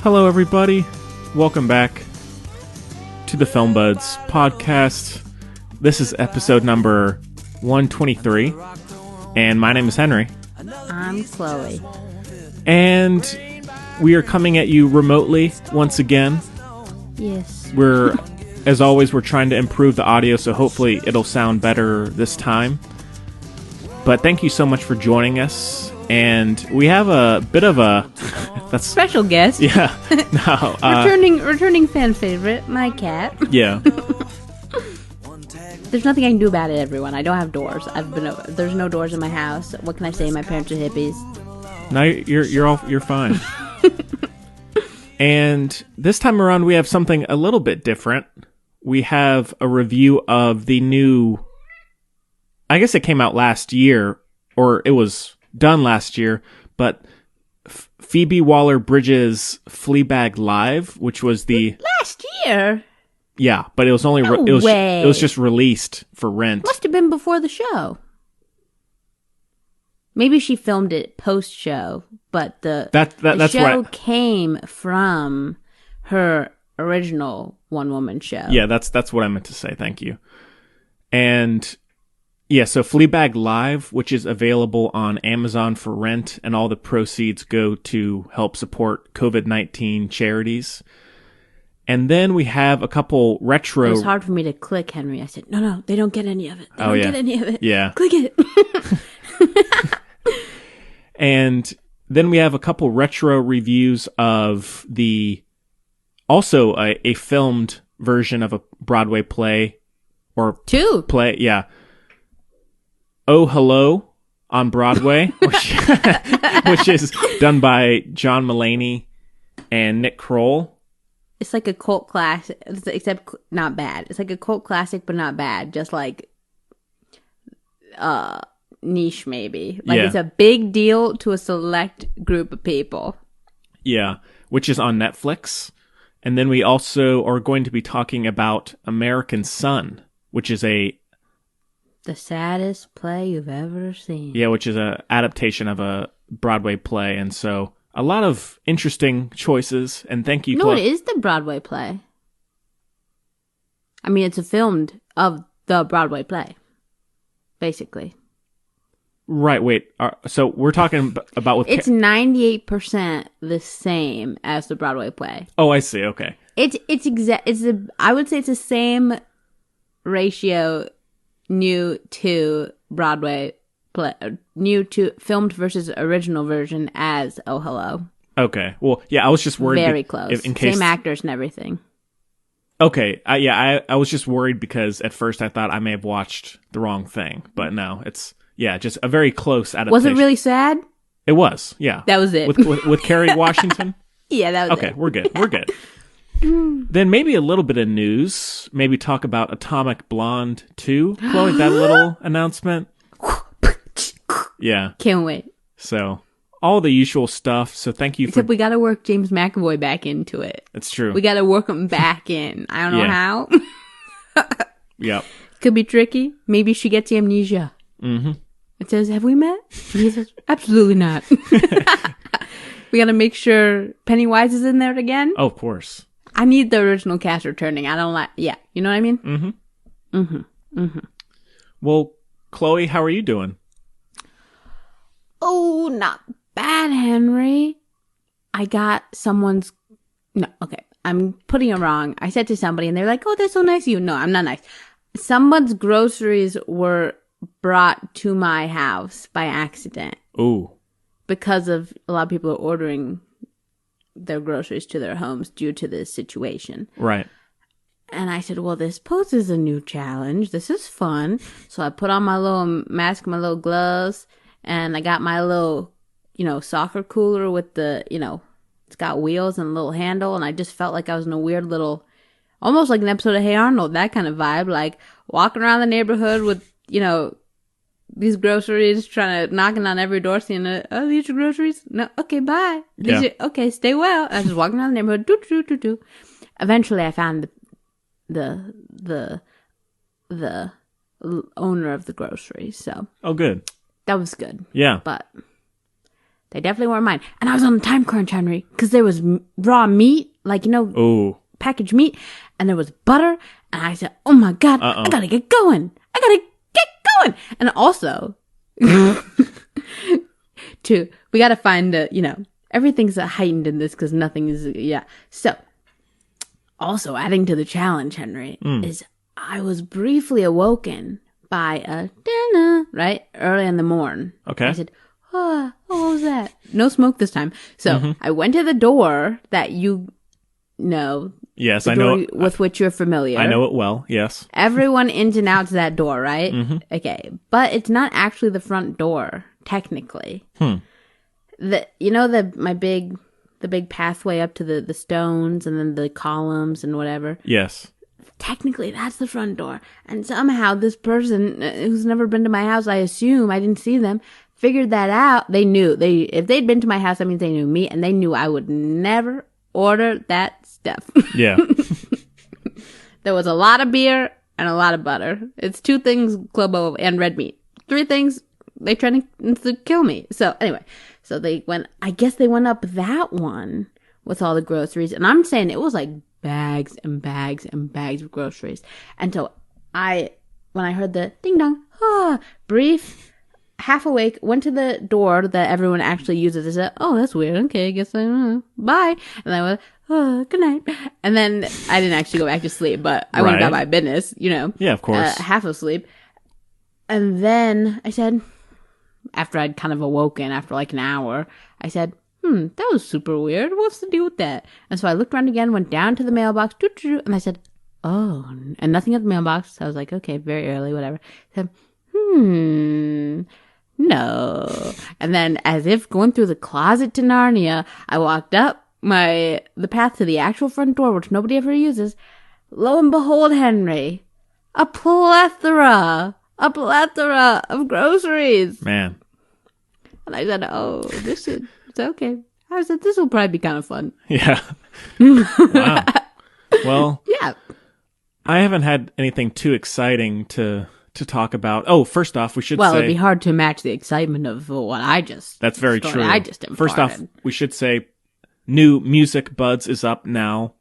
Hello, everybody. Welcome back to the Film Buds podcast. This is episode number 123, and my name is Henry. I'm Chloe. And we are coming at you remotely once again. Yes. As always, we're trying to improve the audio, so hopefully it'll sound better this time. But thank you so much for joining us. And we have a bit of a special guest. Yeah. No. Returning fan favorite, my cat. Yeah. There's nothing I can do about it, everyone. I don't have doors. There's no doors in my house. What can I say? My parents are hippies. No, you're fine. And this time around, we have something a little bit different. We have a review of the new. I guess it came out last year, or it was done last year, but Phoebe Waller-Bridge's Fleabag Live, which was the last year. Yeah, but it was only it was just released for rent. Must have been before the show. Maybe she filmed it post show, but the show came from her original one woman show. Yeah, that's what I meant to say. Thank you. And yeah, so Fleabag Live, which is available on Amazon for rent, and all the proceeds go to help support COVID-19 charities. And then we have a couple retro. It was hard for me to click, Henry. I said, no, they don't get any of it. They don't get any of it. Yeah. Click it. And then we have a couple retro reviews of also a filmed version of a Broadway play. Or two. Play, yeah. Oh Hello on Broadway, which is done by John Mulaney and Nick Kroll. It's like a cult classic, except not bad. It's like a cult classic, but not bad. Just like niche, maybe. Like It's a big deal to a select group of people. Yeah, which is on Netflix. And then we also are going to be talking about American Son, which is the saddest play you've ever seen. Yeah, which is an adaptation of a Broadway play. And so a lot of interesting choices. And thank you. No, it is the Broadway play. I mean, it's a film of the Broadway play, basically. Right, wait. So we're talking about... It's 98% the same as the Broadway play. Oh, I see. Okay. I would say it's the same ratio new to Broadway play, new to filmed versus original version as Oh Hello. Okay. Well, yeah, I was just worried. Very close. In case, same actors and everything. Okay. I was just worried because at first I thought I may have watched the wrong thing, but no, it's just a very close adaptation. Was it really sad? It was. Yeah. That was it. With Kerry Washington. Yeah, that was it. Okay, we're good. Then maybe a little bit of news. Maybe talk about Atomic Blonde 2. Chloe, that little announcement. Yeah. Can't wait. So, all the usual stuff. So thank you Except we got to work James McAvoy back into it. It's true. We got to work him back in. I don't know how. Yep. Could be tricky. Maybe she gets amnesia. Mm-hmm. It says, have we met? And he says, absolutely not. We got to make sure Pennywise is in there again. Oh, of course. I need the original cast returning. I don't you know what I mean? Mm-hmm. Mm-hmm. Mm-hmm. Well, Chloe, how are you doing? Oh, not bad, Henry. I got I'm putting it wrong. I said to somebody and they're like, oh, that's so nice of you. No, I'm not nice. Someone's groceries were brought to my house by accident. Ooh. Because of a lot of people are ordering their groceries to their homes due to this situation. Right. And I said, well, this poses a new challenge. This is fun. So I put on my little mask, my little gloves, and I got my little, soccer cooler with the, it's got wheels and a little handle. And I just felt like I was in a weird little, almost like an episode of Hey Arnold, that kind of vibe. Like walking around the neighborhood with, these groceries, knocking on every door, seeing, oh, these are groceries? No, okay, bye. Yeah. Okay, stay well. I was just walking around the neighborhood, do. Eventually, I found the owner of the groceries, so. Oh, good. That was good. Yeah. But They definitely weren't mine. And I was on a time crunch, Henry, because there was raw meat, like, Ooh. packaged meat, and there was butter. And I said, oh my God, I gotta get going. And also, we gotta find everything's heightened in this because nothing is, So, also adding to the challenge, Henry, is I was briefly awoken by a dinner, right? Early in the morn. Okay. I said, what was that? No smoke this time. So I went to the door that you know. Yes, I know. With which you're familiar. I know it well, yes. Everyone ins and outs that door, right? Mm-hmm. Okay. But it's not actually the front door, technically. The big pathway up to the stones and then the columns and whatever. Yes. Technically, that's the front door. And somehow this person who's never been to my house, I assume, I didn't see them, figured that out. They knew. If they'd been to my house, that means they knew me, and they knew I would never order that stuff. Yeah. There was a lot of beer and a lot of butter. It's 2 things, Globo and red meat. 3 things, they tried to kill me. So anyway, I guess they went up that one with all the groceries. And I'm saying it was like bags and bags and bags of groceries. And so when I heard the ding dong, brief, half awake, went to the door that everyone actually uses. I said, oh, that's weird. Okay, I guess bye. And I went, oh, good night. And then I didn't actually go back to sleep, but I went about my business, Yeah, of course. Half asleep. And then I said, after I'd kind of awoken after like an hour, I said, that was super weird. What's the deal with that? And so I looked around again, went down to the mailbox, and I said, oh, and nothing at the mailbox. So I was like, okay, very early, whatever. I said, no. And then as if going through the closet to Narnia, I walked up the path to the actual front door, which nobody ever uses. Lo and behold, Henry, a plethora of groceries. Man. And I said, oh, it's okay. I said, this will probably be kind of fun. Yeah. Wow. Well, yeah. I haven't had anything too exciting to talk about. Oh, first off, we should say... Well, it'd be hard to match the excitement of what I just... That's very true. I just imparted. First off, we should say new Music Buds is up now.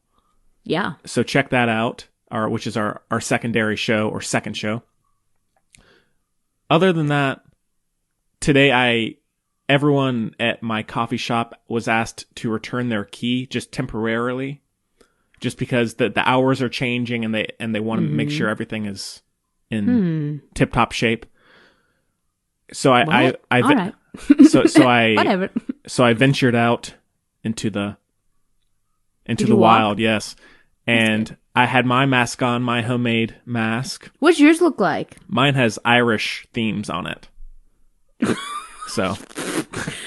Yeah. So check that out, which is our secondary show or second show. Other than that, today everyone at my coffee shop was asked to return their key just temporarily, just because the hours are changing and they want to make sure everything is in tip-top shape. So I whatever. So I ventured out into the wild, yes. And I had my mask on, my homemade mask. What's yours look like? Mine has Irish themes on it. So,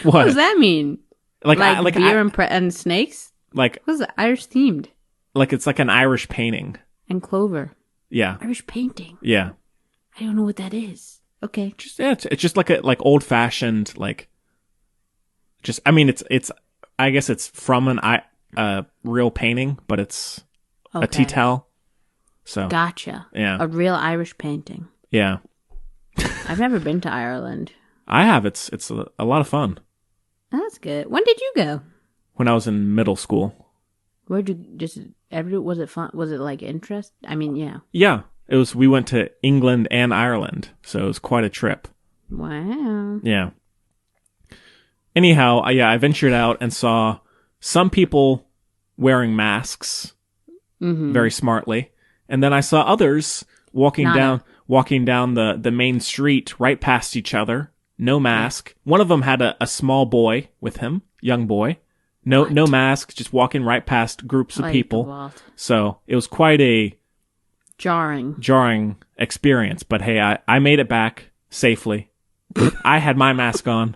what does that mean? Like beer and snakes? Like, what's the Irish themed? Like it's like an Irish painting. And clover. Yeah. Irish painting. Yeah. I don't know what that is. Okay. It's just like old fashioned it's I guess it's from a real painting, but it's a tea towel. So gotcha. Yeah. A real Irish painting. Yeah. I've never been to Ireland. I have. It's a lot of fun. That's good. When did you go? When I was in middle school. Where'd you was it fun? Was it like interest? I mean, yeah. Yeah. We went to England and Ireland, so it was quite a trip. Wow. Yeah. Anyhow, I ventured out and saw some people wearing masks very smartly. And then I saw others walking down the main street right past each other. No mask. One of them had a small boy with him, young boy. No mask, just walking right past groups of people. So it was quite a jarring experience. But hey, I made it back safely. I had my mask on.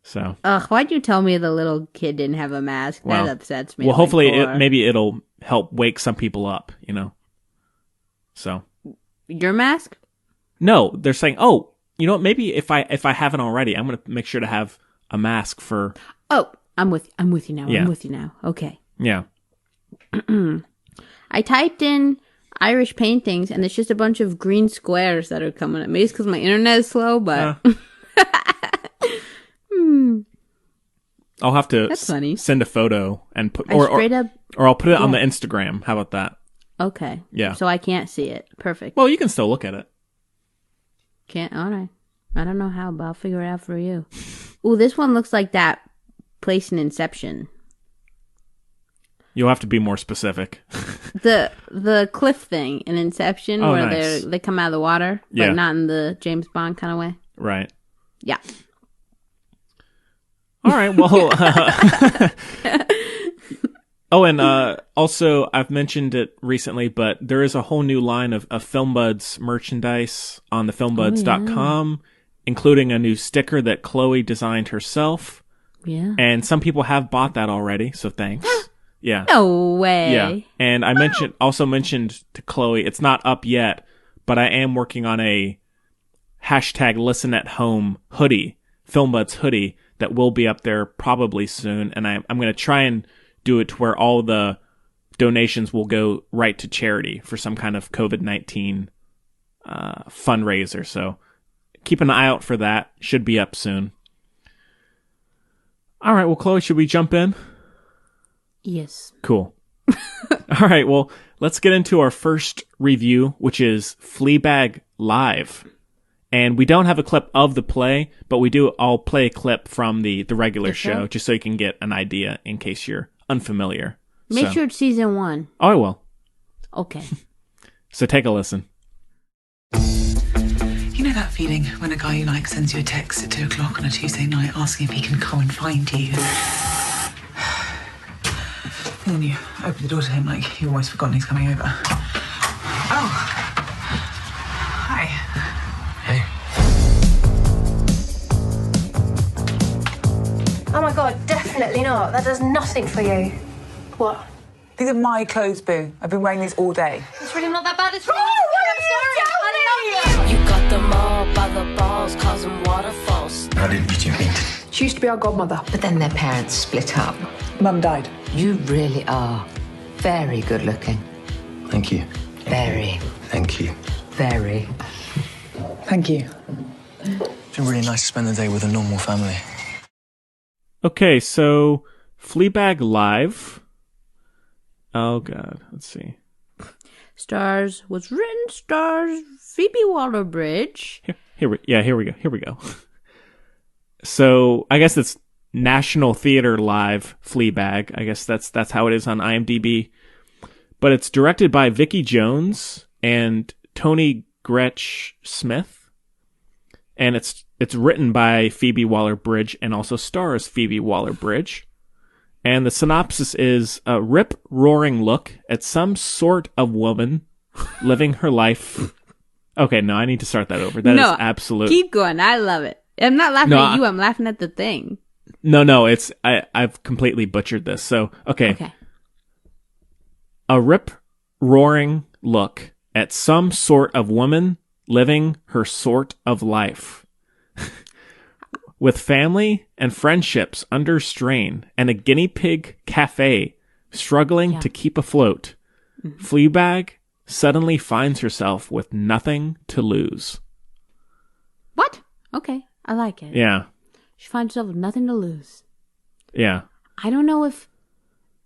So. Why'd you tell me the little kid didn't have a mask? That upsets me. Well, hopefully maybe it'll help wake some people up, So. Your mask? No, they're saying, oh, you know what? Maybe if I haven't already, I'm going to make sure to have a mask for. Oh, I'm with you now. Yeah. I'm with you now. Okay. Yeah. I typed in Irish paintings, and it's just a bunch of green squares that are coming up. Maybe it's because my internet is slow, but. I'll have to That's funny. send a photo and put, I straight up. or I'll put it on the Instagram. How about that? Okay. Yeah. So I can't see it. Perfect. Well, you can still look at it. Can't. All right. I don't know how, but I'll figure it out for you. Ooh, this one looks like that place in Inception. You'll have to be more specific. The cliff thing in Inception where nice. they come out of the water, but not in the James Bond kind of way. Right. Yeah. All right. Well. And also I've mentioned it recently, but there is a whole new line of FilmBuds merchandise on the filmbuds.com, including a new sticker that Chloe designed herself. Yeah. And some people have bought that already, so thanks. Yeah. No way. Yeah. And I also mentioned to Chloe, it's not up yet, but I am working on a hashtag listen at home hoodie, FilmBuds hoodie, that will be up there probably soon. And I'm going to try and do it to where all the donations will go right to charity for some kind of COVID-19 fundraiser. So keep an eye out for that. Should be up soon. All right. Well, Chloe, should we jump in? Yes. Cool. All right. Well, let's get into our first review, which is Fleabag Live. And we don't have a clip of the play, but I'll play a clip from the regular show just so you can get an idea in case you're unfamiliar. Make sure it's season 1. Oh, I will. Okay. So take a listen. You know that feeling when a guy you like sends you a text at 2 o'clock on a Tuesday night asking if he can come and find you? And then you open the door to him like you've almost forgotten he's coming over. Oh. Hi. Hey. Oh my god, definitely not. That does nothing for you. What? These are my clothes, Boo. I've been wearing these all day. It's really not that bad. It's really You got them all by the balls, causing waterfalls. How did you meet? She used to be our godmother. But then their parents split up. Mum died. You really are very good looking. Thank you. Very, Thank you. very. Thank you. It's been really nice to spend the day with a normal family. Okay, so Fleabag Live. Oh, God. Let's see. Stars Phoebe Waller-Bridge. Here we go. So I guess it's National Theater Live Fleabag. I guess that's how it is on IMDb. But it's directed by Vicky Jones and Tony Gretsch Smith. And it's written by Phoebe Waller-Bridge and also stars Phoebe Waller-Bridge. And the synopsis is a rip-roaring look at some sort of woman living her life. Okay, no, I need to start that over. That is absolute. Keep going. I love it. I'm not laughing at you. I'm laughing at the thing. No, I've completely butchered this. So, okay. A rip-roaring look at some sort of woman living her sort of life. With family and friendships under strain and a guinea pig cafe struggling to keep afloat, Fleabag suddenly finds herself with nothing to lose. What? Okay, I like it. Yeah. She finds herself with nothing to lose. Yeah. I don't know if...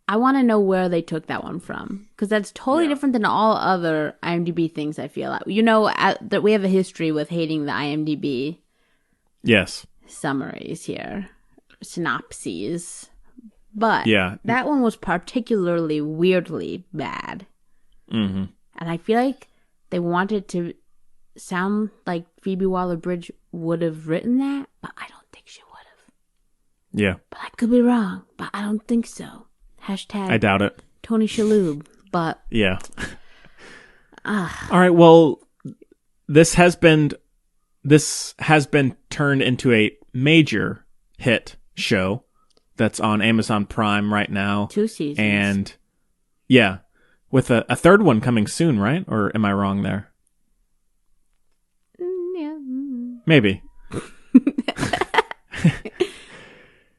I want to know where they took that one from. Because that's totally different than all other IMDb things, I feel like. You know, that we have a history with hating the IMDb Yes. summaries here. Synopses. But Yeah. that one was particularly weirdly bad. Mm-hmm. And I feel like they wanted to sound like Phoebe Waller-Bridge would have written that, but I don't think she would have. Yeah. But I could be wrong, but I don't think so. Hashtag I doubt it. Tony Shalhoub, but... Yeah. All right, well, this has been turned into a major hit show that's on Amazon Prime right now. 2 seasons. And, yeah, with a third one coming soon, right? Or am I wrong there? Yeah. Maybe.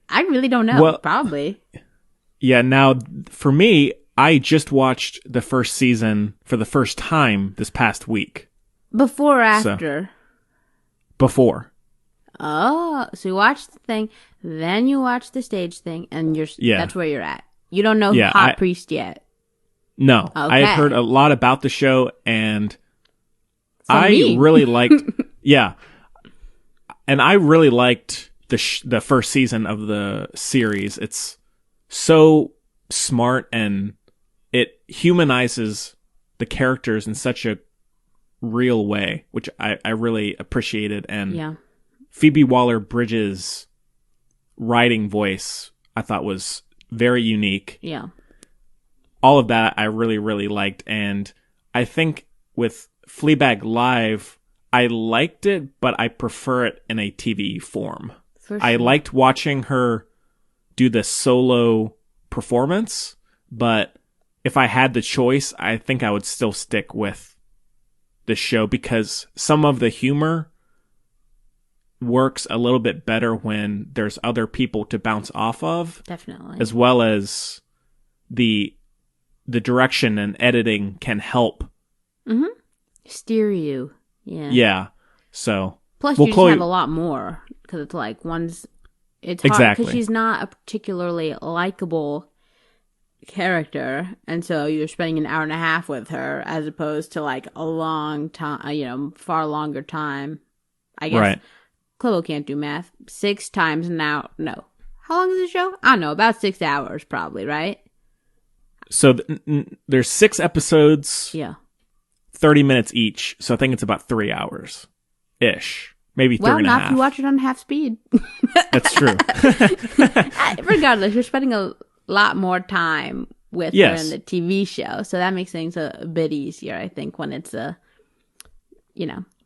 I really don't know. Well, probably. Yeah, now, for me, I just watched the first season for the first time this past week. Before or after? Before. Oh, so you watch the thing, then you watch the stage thing, and that's where you're at. You don't know Hot Priest yet. No. Okay. I had heard a lot about the show, and Me. really liked... Yeah. And I really liked the first season of the series. It's so smart, and it humanizes the characters in such a real way, which I really appreciated. And Phoebe Waller-Bridge's writing voice I thought was very unique. Yeah. All of that I really, really liked. And I think with Fleabag Live, I liked it, but I prefer it in a TV form. For sure. I liked watching her do the solo performance, but if I had the choice, I think I would still stick with the show, because some of the humor works a little bit better when there's other people to bounce off of. Definitely. As well as the direction and editing can help. Mm-hmm. Steer you. Yeah. Yeah. So. Plus, you just have a lot more, because it's like it's hard exactly, because she's not a particularly likable character, and so you're spending an hour and a half with her as opposed to like a long time, far longer time. I guess Chloe can't do math. 6 times an hour. No, how long is the show? I don't know, about 6 hours probably, right? So there's 6 episodes. Yeah, 30 minutes each. So I think it's about 3 hours ish, maybe 3 and a half. Well, not if you watch it on half speed. That's true. Regardless, you're spending a lot more time with her in the TV show, so that makes things a bit easier, I think, when it's a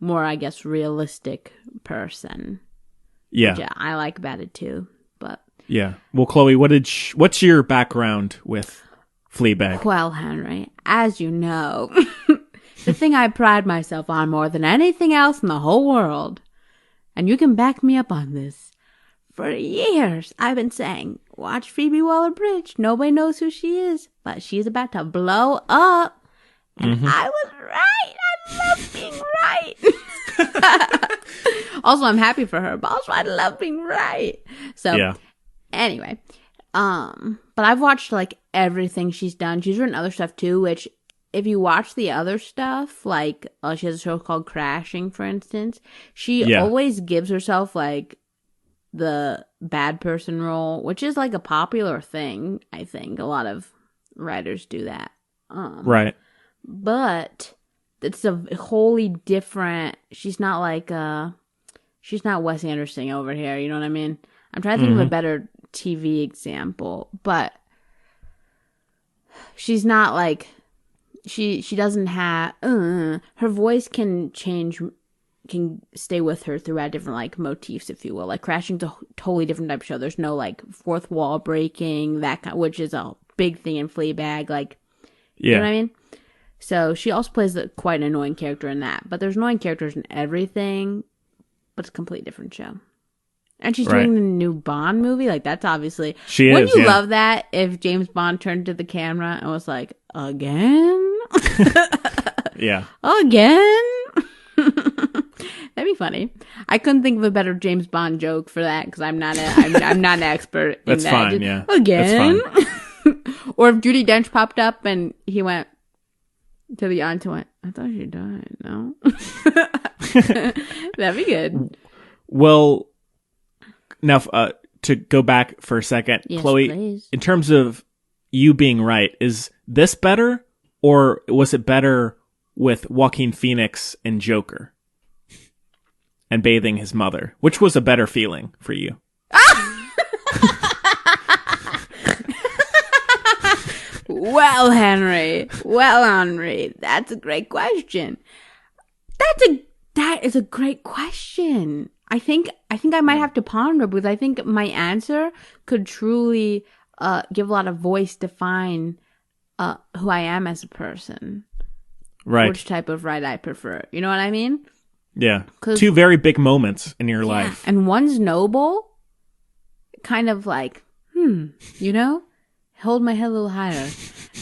more, I guess, realistic person. Which I like about it too. But well, Chloe, what's your background with Fleabag? Well, Henry, as you know, the thing I pride myself on more than anything else in the whole world, and you can back me up on this, for years I've been saying, watch Phoebe Waller-Bridge. Nobody knows who she is, but she's about to blow up. And I was right. I love being right. Also, I'm happy for her, but also I love being right. So, anyway, but I've watched like everything she's done. She's written other stuff too, which if you watch the other stuff, like she has a show called Crashing, for instance, she always gives herself like the bad person role, which is like a popular thing. I think a lot of writers do that. Right. But it's a wholly different. She's not like she's not Wes Anderson over here. You know what I mean? I'm trying to think of a better TV example, but she's not like she doesn't have her voice can change, can stay with her throughout different like motifs, if you will. Like Crashing's a totally different type of show. There's no like fourth wall breaking, that kind, which is a big thing in Fleabag. Like, you know what I mean? So she also plays quite an annoying character in that. But there's annoying characters in everything, but it's a completely different show. And she's doing the new Bond movie. Like, that's obviously... Wouldn't you love that if James Bond turned to the camera and was like, again? Yeah. Again? That'd be funny. I couldn't think of a better James Bond joke for that because I'm not an expert in That's that. fine, Just, yeah. Again? That's fine. Or if Judi Dench popped up and he went to the aunt and went, I thought she died, no? That'd be good. Well, now to go back for a second, yes, Chloe, please. In terms of you being right, is this better or was it better with Joaquin Phoenix and Joker and bathing his mother? Which was a better feeling for you? Well, Henry, that's a great question. That is a great question. I think I might have to ponder because I think my answer could truly give a lot of voice, define who I am as a person. Right. Which type of ride I prefer. You know what I mean? Yeah. Two very big moments in your life. And one's noble, kind of like, you know, hold my head a little higher.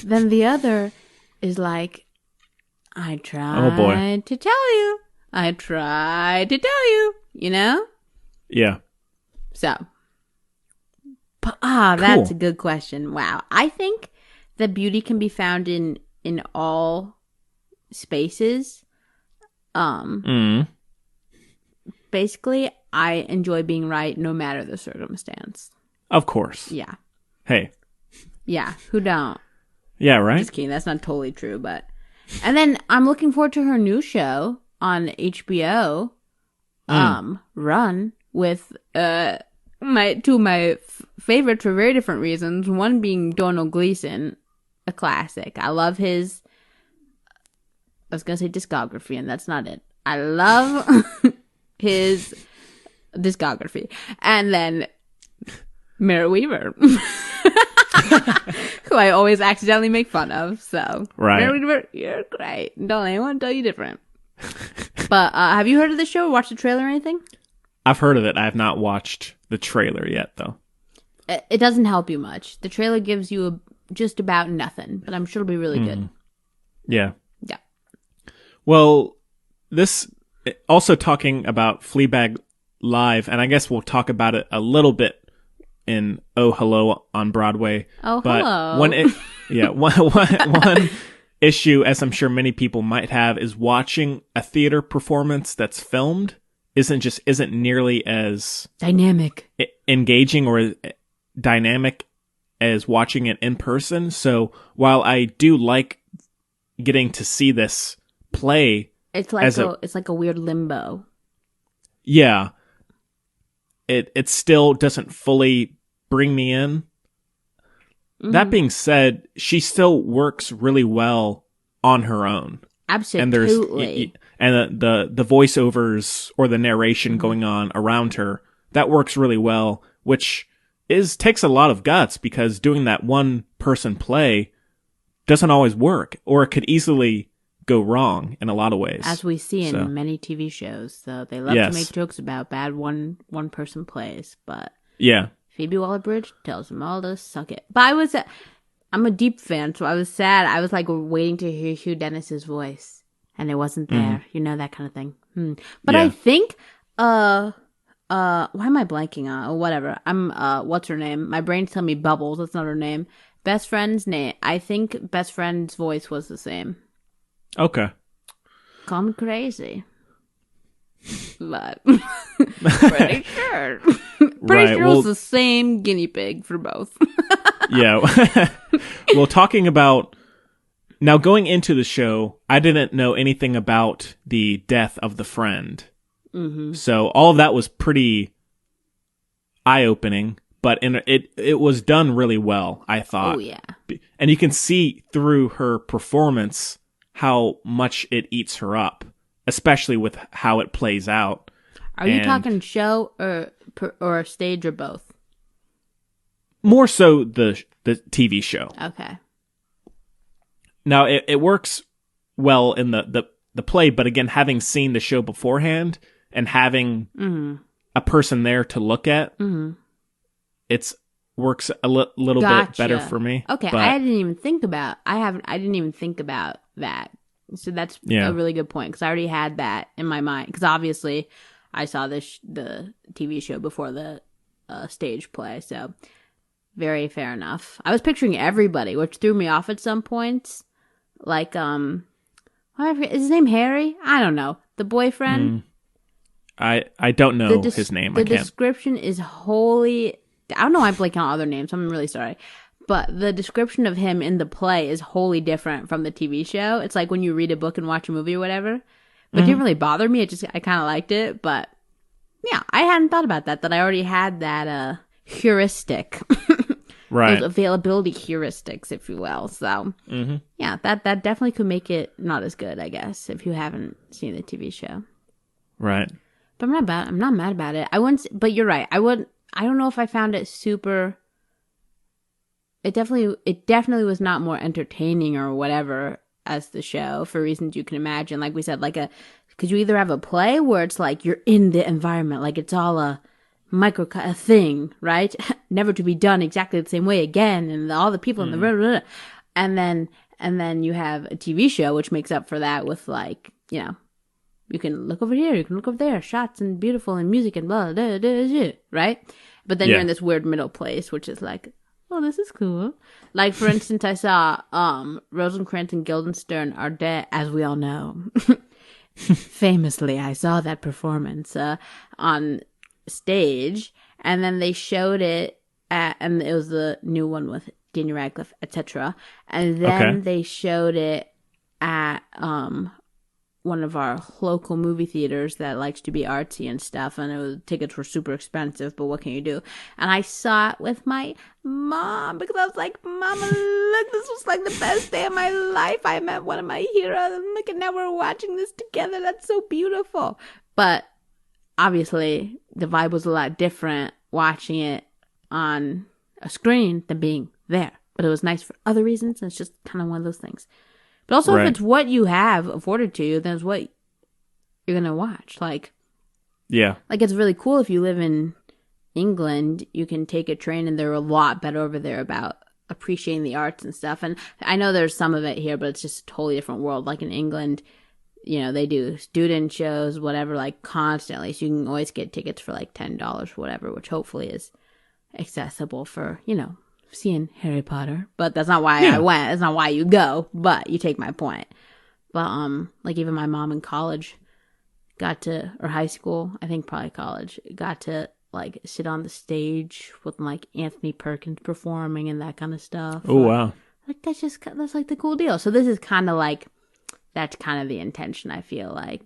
Then the other is like, I tried to tell you. I tried to tell you, you know? Yeah. So, that's Cool. a good question. Wow. I think that beauty can be found in all spaces. Basically, I enjoy being right no matter the circumstance. Of course. Yeah. Hey. Yeah. Who don't? Yeah, right? Just kidding. That's not totally true, but. And then I'm looking forward to her new show on HBO. Run with two of my favorites for very different reasons. One being Donald Gleason, a classic. I love his. I was gonna say discography, and that's not it. I love his discography, and then Mary Weaver, who I always accidentally make fun of. So, right. Mary Weaver, you're great. Don't anyone tell you different. But have you heard of the show or watched the trailer or anything? I've heard of it. I have not watched the trailer yet, though. It doesn't help you much. The trailer gives you just about nothing, but I'm sure it'll be really good. Yeah. Yeah. Well, this also talking about Fleabag Live, and I guess we'll talk about it a little bit in Oh Hello on Broadway. Oh, but hello. One issue, as I'm sure many people might have, is watching a theater performance that's filmed isn't nearly as dynamic, engaging, or dynamic as watching it in person. So while I do like getting to see this play, it's like a weird limbo. Yeah, it still doesn't fully bring me in. That being said, she still works really well on her own. Absolutely. And the voiceovers or the narration going on around her, that works really well, which takes a lot of guts, because doing that one person play doesn't always work, or it could easily go wrong in a lot of ways. As we see in many TV shows. So they love to make jokes about bad one person plays, but yeah. Phoebe Waller-Bridge tells them all to suck it. But I'm a deep fan, so I was sad. I was like waiting to hear Hugh Dennis's voice, and it wasn't there. You know, that kind of thing. But I think, why am I blanking on? Oh, whatever. What's her name? My brain's telling me Bubbles. That's not her name. Best friend's name. I think best friend's voice was the same. Okay. Call me crazy. But pretty sure. Pretty sure it was the same guinea pig for both. Yeah. Well, talking about now going into the show, I didn't know anything about the death of the friend. Mm-hmm. So all of that was pretty eye-opening, but it was done really well, I thought. Oh, yeah. And you can see through her performance how much it eats her up, especially with how it plays out. Are you talking show or stage or both? More so the TV show. Okay. Now it works well in the play, but again, having seen the show beforehand and having a person there to look at, it's works a little bit better for me. Okay, but I didn't even think about that. So that's a really good point, because I already had that in my mind. Because obviously, I saw the TV show before the stage play, so very fair enough. I was picturing everybody, which threw me off at some points. Like, is his name Harry? I don't know. The boyfriend. I don't know his name. The description is wholly. I don't know why I'm blanking on other names. I'm really sorry. But the description of him in the play is wholly different from the TV show. It's like when you read a book and watch a movie or whatever. But it didn't really bother me. I kind of liked it. But yeah, I hadn't thought about that I already had that heuristic. Right. Those availability heuristics, if you will. So yeah, that definitely could make it not as good, I guess, if you haven't seen the TV show. Right. But I'm not mad about it. I wouldn't. But you're right. I don't know if I found it super. It definitely was not more entertaining or whatever as the show, for reasons you can imagine. Like we said, because you either have a play where it's like you're in the environment, like it's all a thing, right? Never to be done exactly the same way again, and all the people in the blah, blah, blah. And then you have a TV show which makes up for that with, like, you know, You can look over here, you can look over there, shots and beautiful and music and blah, blah, blah, blah, right? But then you're in this weird middle place, which is like, oh, this is cool. Like, for instance, I saw Rosencrantz and Guildenstern are dead, as we all know. Famously, I saw that performance on stage, and then they showed it and it was the new one with Daniel Radcliffe, etc. And then they showed it at one of our local movie theaters that likes to be artsy and stuff, and tickets were super expensive, but what can you do? And I saw it with my mom because I was like, Mama, look, this was like the best day of my life. I met one of my heroes, and look, and now we're watching this together. That's so beautiful. But obviously, the vibe was a lot different watching it on a screen than being there. But it was nice for other reasons, and it's just kind of one of those things. But also, if it's what you have afforded to you, then it's what you're going to watch. Like, it's really cool if you live in England, you can take a train, and they're a lot better over there about appreciating the arts and stuff. And I know there's some of it here, but it's just a totally different world. Like in England, you know, they do student shows, whatever, like constantly. So you can always get tickets for like $10 or whatever, which hopefully is accessible for, you know, seeing Harry Potter. But that's not why I went. That's not why you go, but you take my point. But like even my mom in college or high school, I think probably college, got to like sit on the stage with like Anthony Perkins performing and that kind of stuff. Oh wow. Like that's like the cool deal. So this is kind of like, that's kind of the intention, I feel like.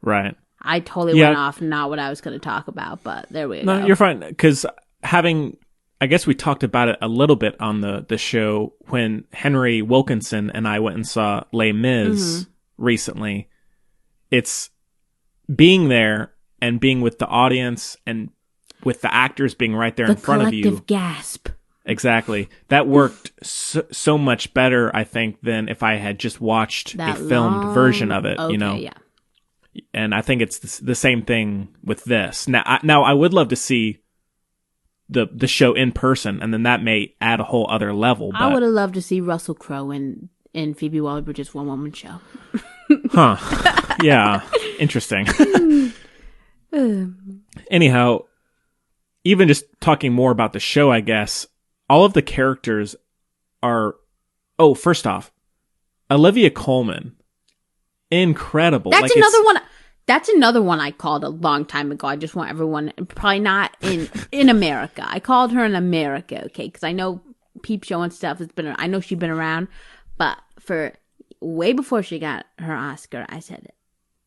Right. I totally went off not what I was going to talk about, but there we go. No, you're fine. Because I guess we talked about it a little bit on the show when Henry Wilkinson and I went and saw Les Mis recently. It's being there and being with the audience and with the actors being right there in front of you. The collective gasp. Exactly. That worked so much better, I think, than if I had just watched a filmed version of it, you know? Yeah. And I think it's the same thing with this. Now, I would love to see the show in person, and then that may add a whole other level. But... I would have loved to see Russell Crowe in Phoebe Waller-Bridge's one-woman show. Huh. Yeah. Interesting. Anyhow, even just talking more about the show, I guess, all of the characters are... Oh, first off, Olivia Colman. Incredible. That's another one... That's another one I called a long time ago. I just want everyone, probably not in America. I called her in America, okay? Because I know Peep Show and stuff has been, I know she's been around, but for way before she got her Oscar, I said,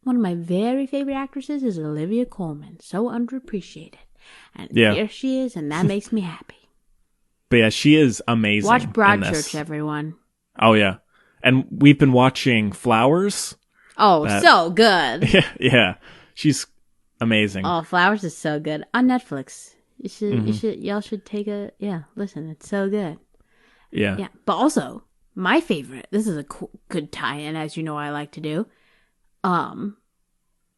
one of my very favorite actresses is Olivia Colman. So underappreciated. And here she is, and that makes me happy. But yeah, she is amazing. Watch Broadchurch, everyone. Oh, yeah. And we've been watching Flowers. Oh, so good. Yeah. She's amazing. Oh, Flowers is so good. On Netflix. Y'all should take listen, it's so good. Yeah. Yeah. But also, my favorite, this is a good tie-in, as you know I like to do, in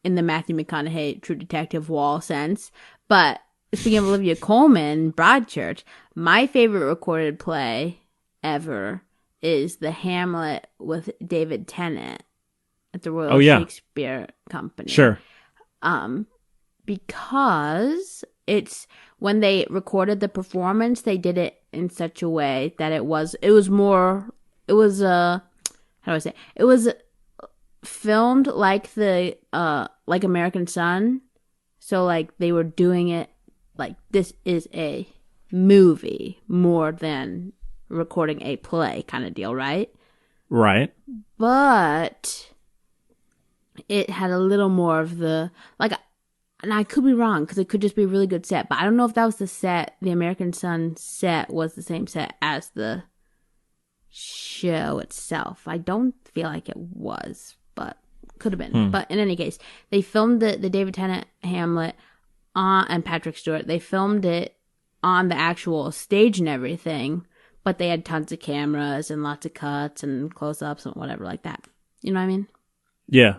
the Matthew McConaughey True Detective wall sense. But speaking of Olivia Colman, Broadchurch, my favorite recorded play ever is the Hamlet with David Tennant at the Royal Shakespeare Company. Sure. Because it's when they recorded the performance, they did it in such a way that it was filmed like like American Son. So like they were doing it like this is a movie more than recording a play kind of deal, right? Right. But it had a little more of the, like, and I could be wrong because it could just be a really good set, but I don't know if that was the set, the American Son set was the same set as the show itself. I don't feel like it was, but could have been. But in any case, they filmed the David Tennant Hamlet and Patrick Stewart. They filmed it on the actual stage and everything, but they had tons of cameras and lots of cuts and close-ups and whatever like that. You know what I mean? Yeah.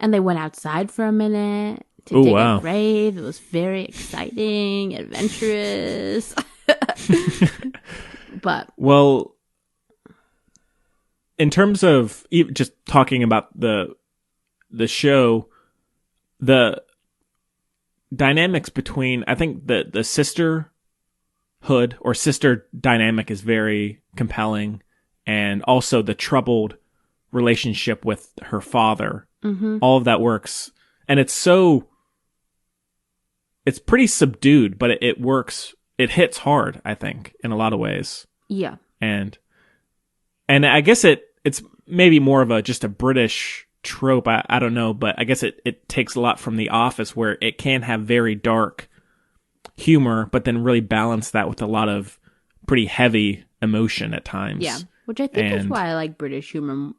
And they went outside for a minute to dig a grave. It was very exciting, adventurous. But well, in terms of just talking about the the show, the dynamics between, I think the sisterhood or sister dynamic is very compelling, and also the troubled relationship with her father. All of that works, and it's pretty subdued, but it works. It hits hard, I think, in a lot of ways. Yeah. And I guess it's maybe more of just a British trope. I don't know, but I guess it takes a lot from The Office, where it can have very dark humor, but then really balance that with a lot of pretty heavy emotion at times. Yeah, which I think is why I like British humor.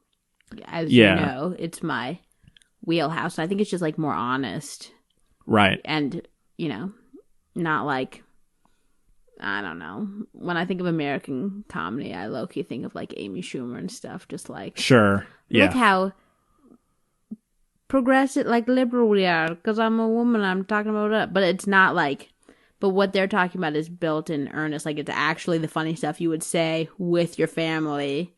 As you know, it's my wheelhouse. I think it's just like more honest. Right. And, not like, I don't know. When I think of American comedy, I low-key think of like Amy Schumer and stuff. Just like, sure. Yeah. Look how progressive, like liberal we are, because I'm a woman, I'm talking about it. But it's not like, but what they're talking about is built in earnest. Like, it's actually the funny stuff you would say with your family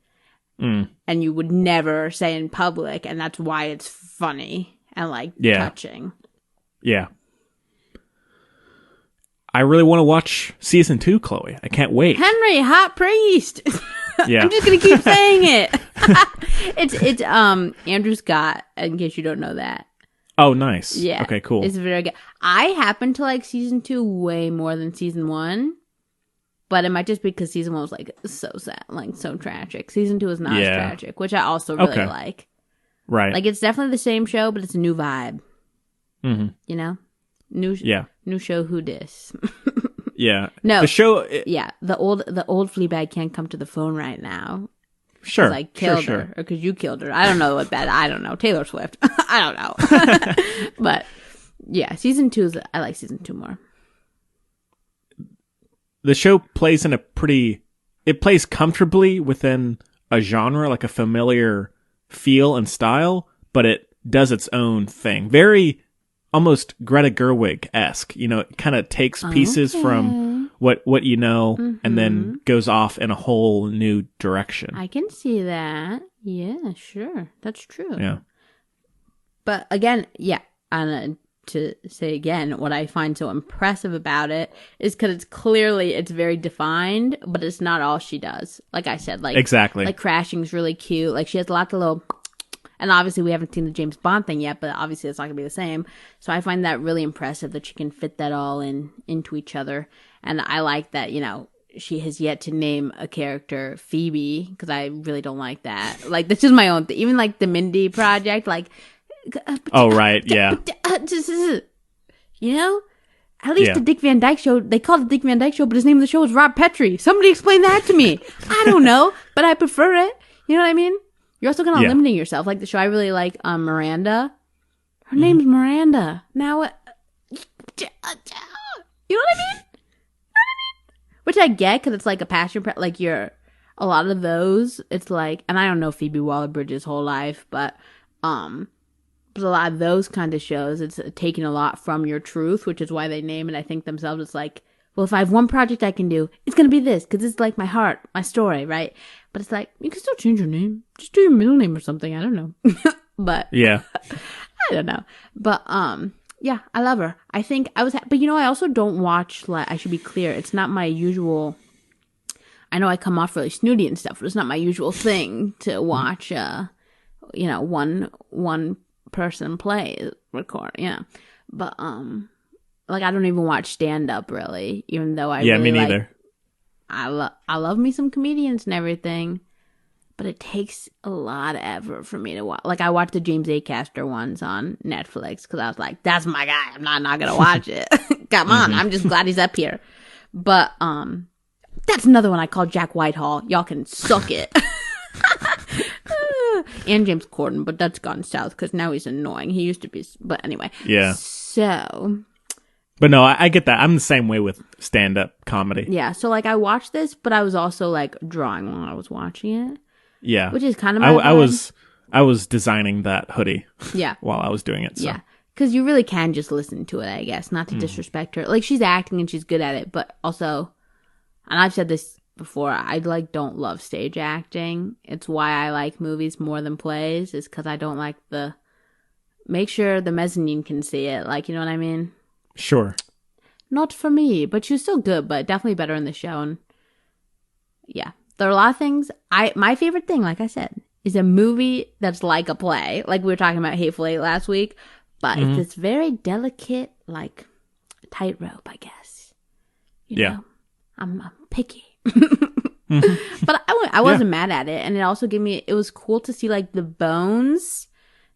and you would never say in public. And that's why it's funny and like touching. Yeah. I really want to watch season 2, Chloe. I can't wait. Henry, hot priest. Yeah. I'm just gonna keep saying it. It's Andrew Scott, in case you don't know that. Oh, nice. Yeah. Okay, cool. It's very good. I happen to like season 2 way more than season 1, but it might just be because season 1 was like so sad, like so tragic. Season 2 is not as tragic, which I also really like. Right. Like, it's definitely the same show, but it's a new vibe. Mm-hmm. You know? New show, who dis? Yeah. No. The show. The old Fleabag can't come to the phone right now. Sure. I killed her, or because you killed her. I don't know what that. I don't know. Taylor Swift. I don't know. But yeah, season 2 is. I like season 2 more. The show plays in it plays comfortably within a genre, like a familiar feel and style, but it does its own thing. Very almost Greta Gerwig-esque. It kind of takes pieces from what you know and then goes off in a whole new direction. I can see that. Yeah, sure. That's true. Yeah. But again, and to say again, what I find so impressive about it is because it's very defined, but it's not all she does. Like I said, like exactly, like Crashing's really cute. Like, she has lots of little, and obviously we haven't seen the James Bond thing yet, but obviously it's not gonna be the same. So I find that really impressive that she can fit that all into each other, and I like that she has yet to name a character Phoebe, because I really don't like that. Like, that's just my own thing. Even like the Mindy Project, like. Oh, right, yeah. At least the Dick Van Dyke Show, they call it the Dick Van Dyke Show, but his name of the show is Rob Petrie. Somebody explain that to me. I don't know, but I prefer it. You know what I mean? You're also kind of limiting yourself. Like the show I really like, Miranda. Her name's Miranda. Now, you know what I mean? Which I get, because it's like a passion, like a lot of those, it's like, and I don't know Phoebe Waller-Bridge's whole life, but a lot of those kind of shows, it's taking a lot from your truth, which is why they name it, I think, themselves. It's like, well, if I have one project I can do, it's going to be this, because it's like my heart, my story, right? But it's like, you can still change your name. Just do your middle name or something. I don't know. But yeah, I don't know. But yeah, I love her. I think but I also don't watch, like, I should be clear, it's not my usual. I know I come off really snooty and stuff, but it's not my usual thing to watch one person play record, but like, I don't even watch stand up really, even though I really me neither. I love me some comedians and everything, but it takes a lot of effort for me to watch. Like, I watched the James Acaster ones on Netflix because I was like, that's my guy, I'm not gonna watch it. Come on, I'm just glad he's up here. But that's another one I call Jack Whitehall. Y'all can suck it. And James Corden, but that's gone south because now he's annoying. He used to be, but anyway. Yeah. So. But no, I get that. I'm the same way with stand-up comedy. Yeah. So, like, I watched this, but I was also like drawing while I was watching it. Yeah. Which is kind of I was designing that hoodie. Yeah. While I was doing it. So. Yeah. Because you really can just listen to it, I guess, not to disrespect her. Like, she's acting and she's good at it, but also, and I've said this before, I don't love stage acting. It's why I like movies more than plays, is because I don't like make sure the mezzanine can see it. Like, you know what I mean? Sure. Not for me, but she was still good, but definitely better in the show. And yeah, there are a lot of things. My favorite thing, like I said, is a movie that's like a play. Like we were talking about Hateful Eight last week, but it's this very delicate, like tightrope, I guess. You know? I'm picky. But I wasn't mad at it, and it also gave me. It was cool to see like the bones,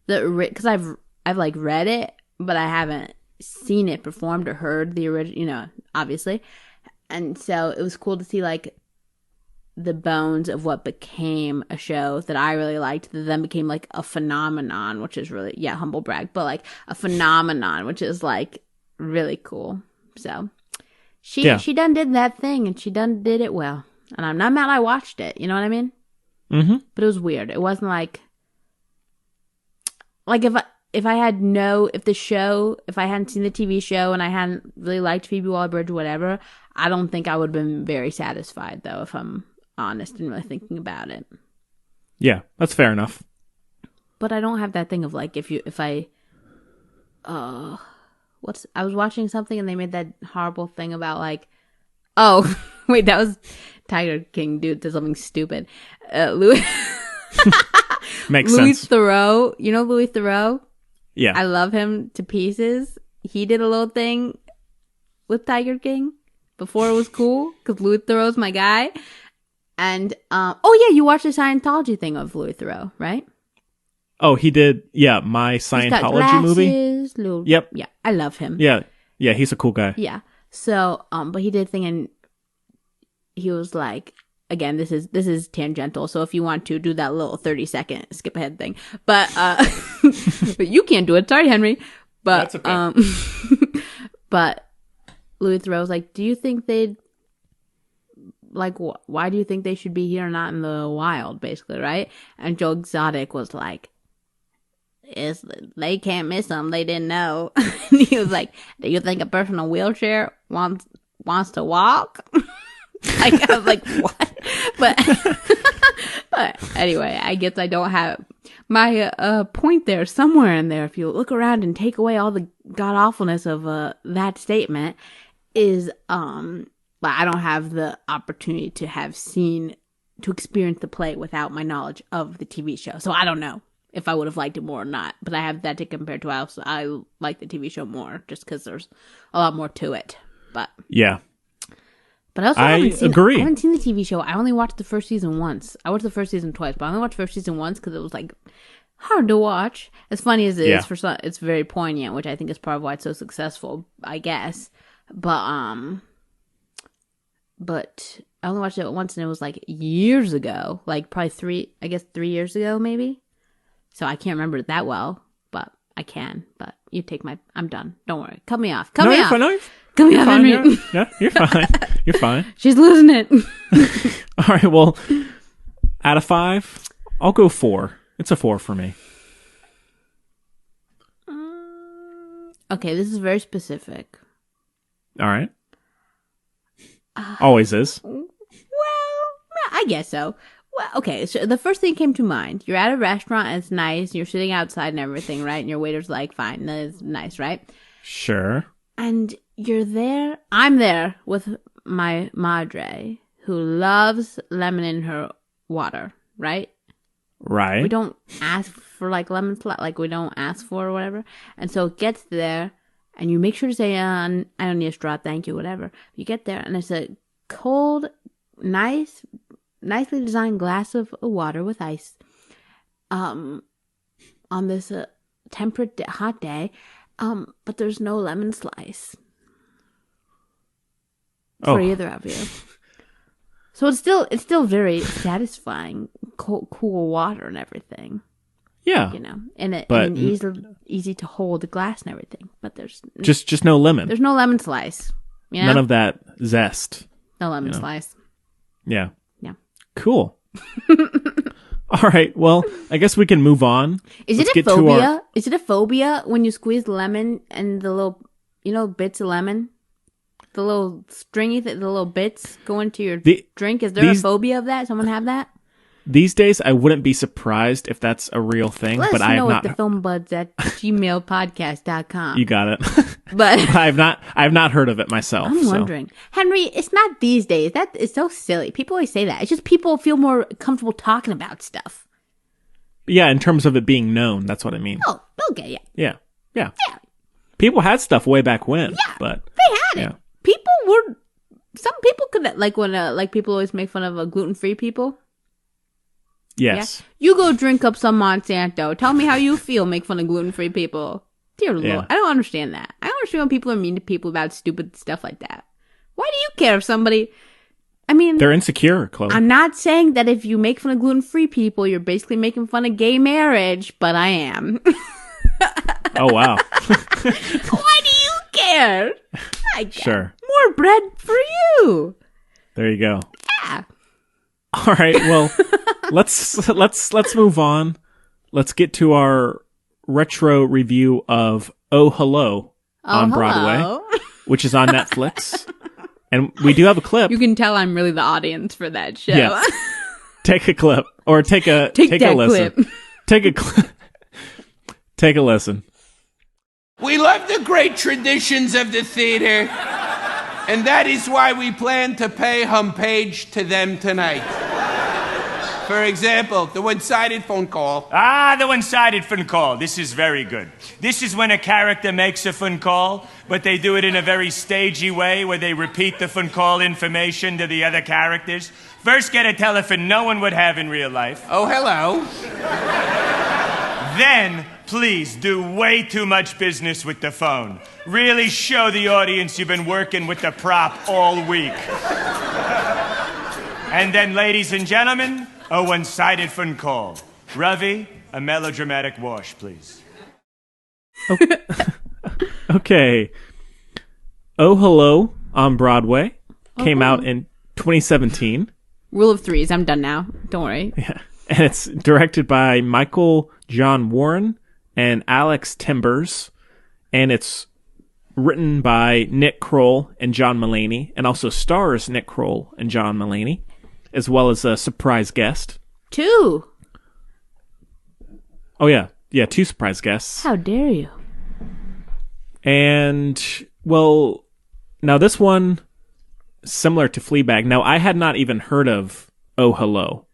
because I've like read it, but I haven't seen it performed or heard the original. You know, obviously, and so it was cool to see like the bones of what became a show that I really liked. That then became like a phenomenon, which is really humble brag, but like a phenomenon, which is like really cool. So she done did that thing, and she done did it well. And I'm not mad I watched it. You know what I mean? Mm-hmm. But it was weird. It wasn't like if I hadn't seen the TV show and I hadn't really liked Phoebe Waller-Bridge or whatever, I don't think I would have been very satisfied, though, if I'm honest and really thinking about it. Yeah, that's fair enough. But I don't have that thing of like I was watching something and they made that horrible thing about like, oh, wait, that was Tiger King, dude, did something stupid. Louis Makes Louis sense. Theroux, you know Louis Theroux? Yeah. I love him to pieces. He did a little thing with Tiger King before it was cool, because Louis Theroux's my guy. And, you watched the Scientology thing of Louis Theroux, right? Oh, he did, my Scientology movie? Yep. Yeah, I love him. Yeah, he's a cool guy. Yeah. So, but he did a thing, and he was like, again, this is tangential, so if you want to do that little 30-second skip ahead thing, but but you can't do it. Sorry, Henry. But that's okay. But Louis Theroux was like, do you think they'd like? Why do you think they should be here, not in the wild, basically, right? And Joe Exotic was like, they can't miss them. They didn't know. And he was like, do you think a person in a wheelchair wants to walk? Like, I was like, what? But anyway, I guess I don't have my point there somewhere in there. If you look around and take away all the god awfulness of that statement, is but I don't have the opportunity to experience the play without my knowledge of the TV show. So I don't know if I would have liked it more or not. But I have that to compare to. I like the TV show more just because there's a lot more to it. But yeah. But I also agree. I haven't seen the TV show. I only watched the first season once. I watched the first season twice, but I only watched the first season once because it was like hard to watch. As funny as it is for some, it's very poignant, which I think is part of why it's so successful, I guess. But I only watched it once, and it was like years ago, like probably 3 years ago, maybe. So I can't remember it that well, but I can. But you take I'm done. Don't worry. Cut me off. Cut me off. Cut me off, Henry. You're fine. You're fine. She's losing it. All right. Well, out of 5, I'll go 4. It's a 4 for me. Okay, this is very specific. All right. Always is. Well, I guess so. Well, okay, so the first thing came to mind. You're at a restaurant and it's nice, and you're sitting outside and everything, right? And your waiter's like, fine, that is nice, right? Sure. And you're there. I'm there with my madre, who loves lemon in her water, right? Right. We don't ask for like lemon, like we don't ask for or whatever. And so it gets there, and you make sure to say, I don't need a straw, thank you, whatever. You get there, and it's a cold, nicely designed glass of water with ice on this temperate hot day, but there's no lemon slice for either of you. So it's still very satisfying, cool water and everything. Yeah, you know, and an easy to hold glass and everything. But there's just no lemon. There's no lemon slice. You know? None of that zest. No lemon slice. Yeah. Yeah. Cool. All right. Well, I guess we can move on. Is it a phobia? Is it a phobia when you squeeze lemon and the little, bits of lemon? The little stringy, the little bits go into your drink? Is there a phobia of that? Someone have that? these days, I wouldn't be surprised if that's a real thing, Let but us I know have at not. thefilmbuds at gmailpodcast.com. You got it. But I have not heard of it myself. I'm so. wondering. Henry, it's not these days. That is so silly. People always say that. It's just people feel more comfortable talking about stuff. Yeah, in terms of it being known, that's what I mean. Oh, okay, Yeah. People had stuff way back when. Yeah. But They had yeah. it. People were... Some people could... Like when people always make fun of gluten-free people. Yes. Yeah? You go drink up some Monsanto. Tell me how you feel, make fun of gluten-free people. Dear Lord, Yeah. I don't understand that. I don't understand when people are mean to people about stupid stuff like that. Why do you care if somebody... I mean... They're insecure, Chloe. I'm not saying that if you make fun of gluten-free people, you're basically making fun of gay marriage, but I am. Oh, wow. Why do you care? I guess. Sure. More bread for you. There you go. Yeah. All right. Well, let's move on. Let's get to our retro review of Oh Hello on Broadway, Hello. which is on Netflix. And we do have a clip. You can tell I'm really the audience for that show. Yeah. Take a clip or take a that listen. clip. Take a clip. Take a listen. We love the great traditions of the theater, and that is why we plan to pay homage to them tonight. For example, the one-sided phone call. The one-sided phone call. This is very good. This is when a character makes a phone call, but they do it in a very stagey way where they repeat the phone call information to the other characters. First get a telephone no one would have in real life. Oh, hello. Then, please do way too much business with the phone. Really show the audience you've been working with the prop all week. And then, ladies and gentlemen, a one-sided phone call. Ravi, a melodramatic wash, please. Okay. Oh Hello on Broadway came out in 2017. Rule of threes. I'm done now. Don't worry. Yeah. And it's directed by Michael John Warren and Alex Timbers. And it's written by Nick Kroll and John Mulaney, and also stars Nick Kroll and John Mulaney, as well as a surprise guest. 2. Oh, yeah. Yeah, 2 surprise guests. How dare you? And, well, now this one, similar to Fleabag. Now, I had not even heard of Oh Hello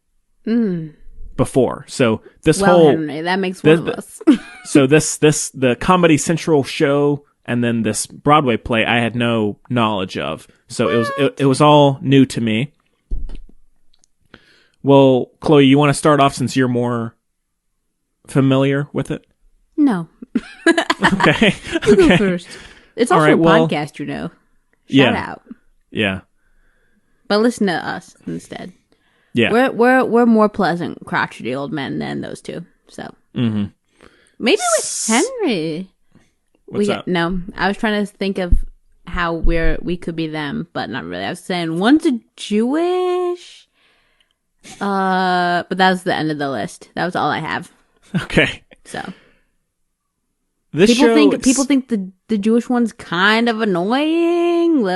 before. So this whole... Henry, that makes one of us. So the Comedy Central show and then this Broadway play I had no knowledge of. So it was all new to me. Well, Chloe, you want to start off since you're more familiar with it? No. Okay. You go first. It's All also right, a well, podcast, you know. Shout yeah. out. Yeah. But listen to us instead. Yeah. We're more pleasant, crotchety old men than those two. So maybe with Henry. What's up? No, I was trying to think of how we could be them, but not really. I was saying one's a Jewish. But that was the end of the list. That was all I have. Okay. So This people think the Jewish one's kind of annoying,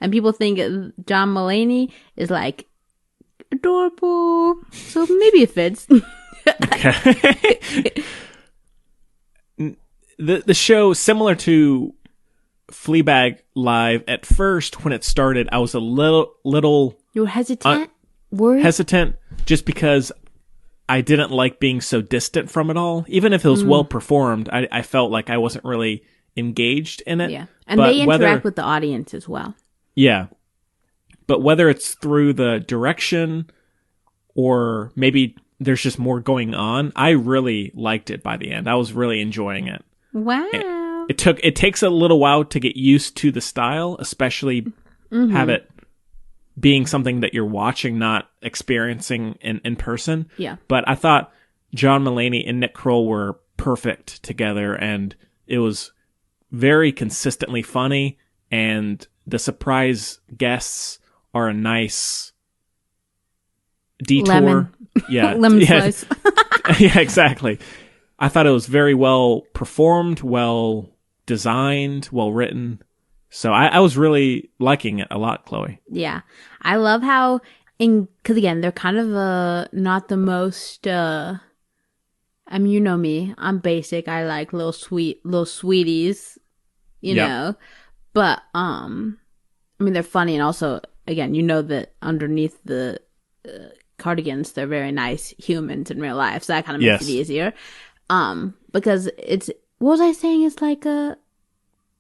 and people think John Mulaney is like adorable. So maybe it fits. Okay. The show, similar to Fleabag Live, at first when it started, I was a little You were hesitant, worried. hesitant, just because I didn't like being so distant from it all. Even if it was well performed, I felt like I wasn't really engaged in it. Yeah, and But they interact with the audience as well. Yeah. But whether it's through the direction or maybe there's just more going on, I really liked it by the end. I was really enjoying it. Wow. It takes a little while to get used to the style, especially have it being something that you're watching, not experiencing in person. Yeah. But I thought John Mulaney and Nick Kroll were perfect together, and it was very consistently funny, and the surprise guests are a nice detour. Lemon. Yeah. Lemon yeah. slice. Yeah, exactly. I thought it was very well performed, well designed, well written. So I was really liking it a lot, Chloe. Yeah. I love how because again, they're kind of not the most. I mean, you know me. I'm basic. I like little sweeties. You know, but I mean, they're funny, and also, again, you know that underneath the cardigans, they're very nice humans in real life, so that kind of makes it easier. Because it's, what was I saying? It's like they're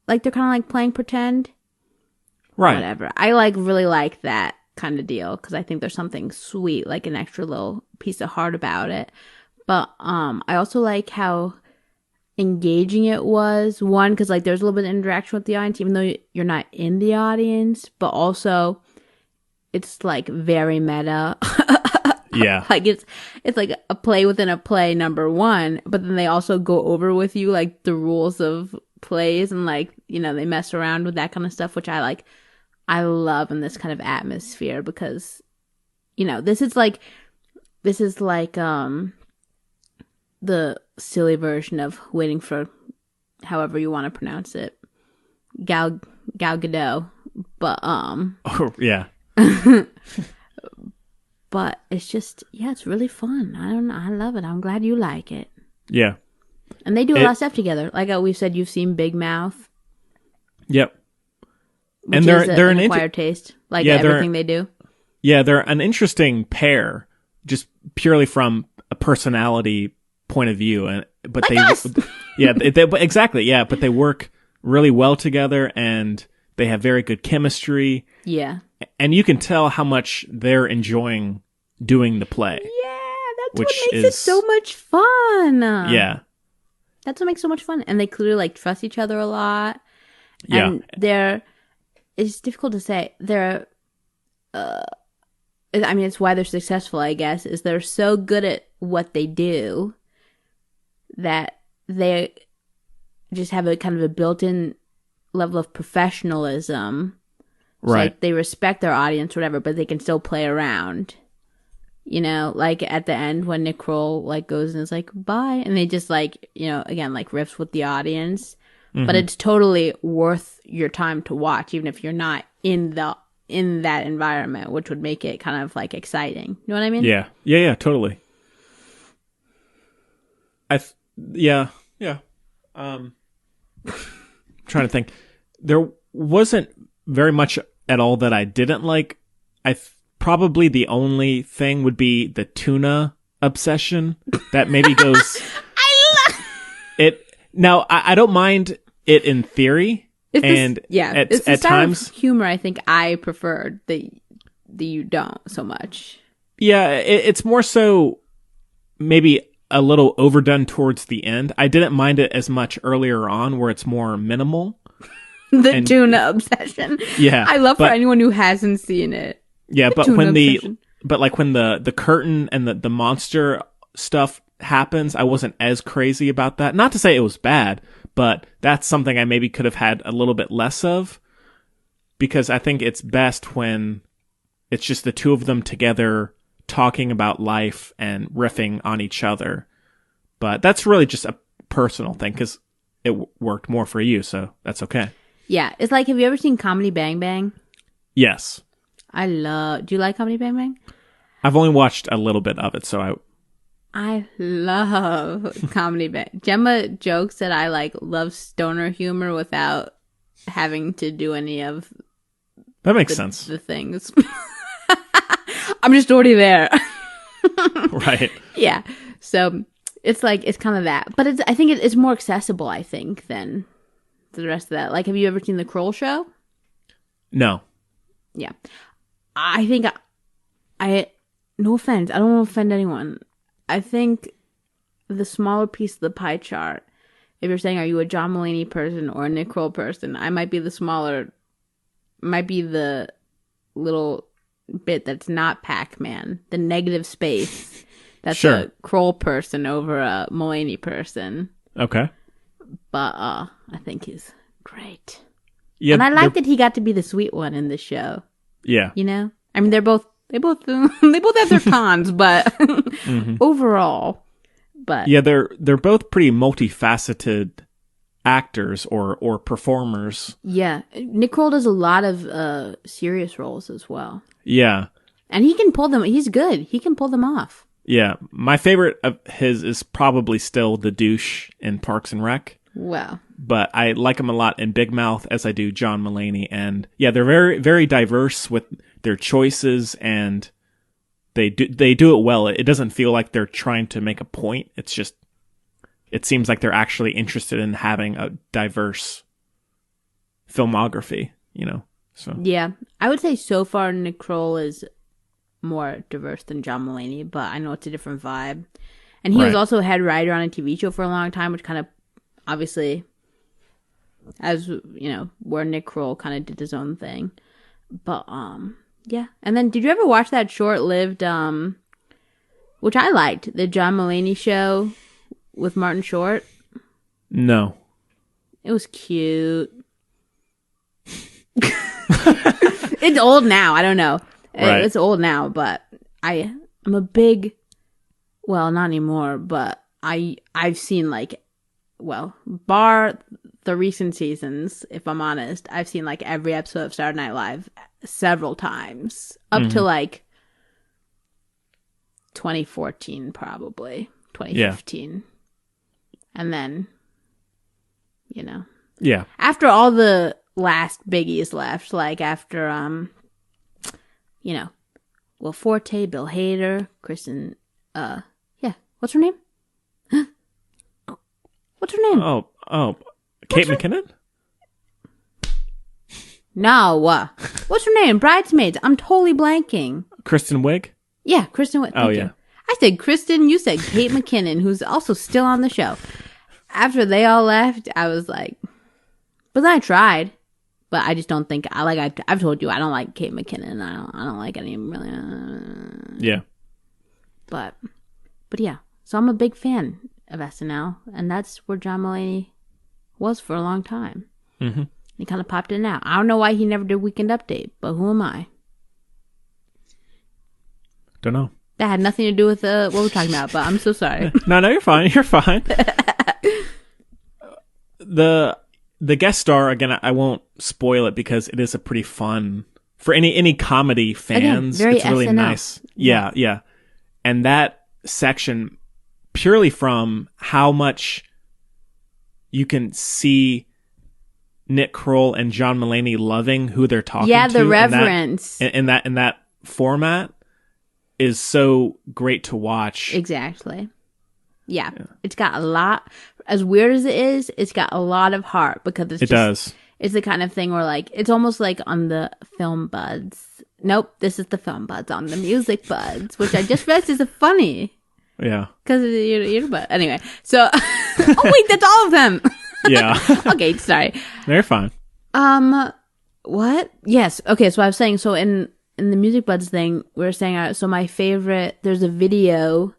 kind of like playing pretend, right? Whatever. I really like that kind of deal because I think there's something sweet, like an extra little piece of heart about it. But I also like how engaging it was. One, because like there's a little bit of interaction with the audience, even though you're not in the audience, but also it's like very meta. Yeah. Like it's like a play within a play, number one, but then they also go over with you like the rules of plays and like, you know, they mess around with that kind of stuff, which I love in this kind of atmosphere because, you know, this is like the silly version of Waiting for, however you want to pronounce it, Gal Gadot, but oh yeah. But it's just, yeah, it's really fun. I love it. I'm glad you like it. Yeah. And they do a lot of stuff together. Like we said, you've seen Big Mouth. Yep. And they're an acquired taste. Like everything they do. Yeah, they're an interesting pair, just purely from a personality point of view. But like they, us! Yeah, exactly. Yeah, but they work really well together, and they have very good chemistry. Yeah. And you can tell how much they're enjoying doing the play. Yeah, that's what makes it so much fun. Yeah. That's what makes it so much fun. And they clearly like trust each other a lot. Yeah. And it's difficult to say. I mean, it's why they're successful, I guess, is they're so good at what they do that they just have a kind of a built-in level of professionalism. So, right. like, they respect their audience, whatever, but they can still play around. You know, like at the end when Nick Kroll like goes and is like, bye. And they just like, you know, again, like riffs with the audience. Mm-hmm. But it's totally worth your time to watch, even if you're not in that environment, which would make it kind of like exciting. You know what I mean? Yeah. Yeah, totally. Yeah. Trying to think. There wasn't very much at all that I didn't like. Probably the only thing would be the tuna obsession that maybe goes. I love it. Now I don't mind it in theory, it's at times humor I think I preferred that you don't so much. Yeah, it's more so maybe a little overdone towards the end. I didn't mind it as much earlier on, where it's more minimal. The tuna obsession. Yeah, I love for anyone who hasn't seen it. Yeah, but when the curtain and the monster stuff happens, I wasn't as crazy about that. Not to say it was bad, but that's something I maybe could have had a little bit less of, because I think it's best when it's just the two of them together talking about life and riffing on each other. But that's really just a personal thing, because it worked more for you, so that's okay. Yeah, it's like, have you ever seen Comedy Bang Bang? Yes. Do you like Comedy Bang Bang? I've only watched a little bit of it, so I love Comedy Bang. Gemma jokes that I like love stoner humor without having to do any of that makes sense. The things. I'm just already there. Right. Yeah. So it's like, it's kind of that, but I think it's more accessible, I think, than the rest of that. Like, have you ever seen The Kroll Show? No. Yeah. I think no offense, I don't want to offend anyone. I think the smaller piece of the pie chart, if you're saying, are you a John Mulaney person or a Nick Kroll person, I might be the little bit that's not Pac-Man, the negative space that's a Kroll person over a Mulaney person. Okay. But I think he's great. Yeah, and I like that he got to be the sweet one in the show. Yeah. You know? I mean, they both have their cons, but mm-hmm. Overall, but yeah, they're both pretty multifaceted actors or performers. Yeah, Nick Kroll does a lot of serious roles as well. Yeah, And he can pull them. He's good. He can pull them off. Yeah. My favorite of his is probably still the douche in Parks and Rec. Wow. But I like him a lot in Big Mouth, as I do John Mulaney. And yeah, they're very, very diverse with their choices, and they do it well. It doesn't feel like they're trying to make a point. It's just, it seems like they're actually interested in having a diverse filmography, you know? So yeah, I would say so far Nick Kroll is more diverse than John Mulaney, but I know it's a different vibe. And he was also a head writer on a TV show for a long time, which kind of obviously, as you know, where Nick Kroll kind of did his own thing. But yeah. And then did you ever watch that short-lived which I liked, the John Mulaney show with Martin Short? No. It was cute. It's old now. I don't know. Right. It's old now, but I'm a big, well, not anymore, but I've seen like, well, bar the recent seasons, if I'm honest, I've seen like every episode of Saturday Night Live several times, up to like 2014, probably 2015. Yeah. And then, you know. Yeah. After all the last biggies left, like after, you know, Will Forte, Bill Hader, Kristen, yeah, what's her name? What's her name? Oh, Kate McKinnon? No, what's her name? Bridesmaids. I'm totally blanking. Kristen Wiig? Yeah, Kristen Wiig. Oh, yeah. You. I said Kristen, you said Kate McKinnon, who's also still on the show. After they all left, I was like, but then I tried. But I just don't think I've told you I don't like Kate McKinnon. I don't like any really. Yeah. But yeah. So I'm a big fan of SNL, and that's where John Mulaney was for a long time. Mm-hmm. He kind of popped in now. I don't know why he never did Weekend Update, but who am I? Don't know. That had nothing to do with what we're talking about, but I'm so sorry. No, you're fine. You're fine. The guest star, again, I won't spoil it because it is a pretty fun, for any comedy fans, again, it's really SNL. nice. Yeah. And that section, purely from how much you can see Nick Kroll and John Mulaney loving who they're talking to. Yeah, the reverence. In that format is so great to watch. Exactly. Yeah. It's got a lot, as weird as it is, it's got a lot of heart because it's the kind of thing where like, it's almost like on the film buds. Nope, this is the film buds on the music buds, which I just realized is funny. Yeah. Because you're but anyway, so, oh wait, that's all of them. Yeah. Okay, sorry. They're fine. What? Yes. Okay, so I was saying, so in the music buds thing, we were saying, so my favorite, there's a video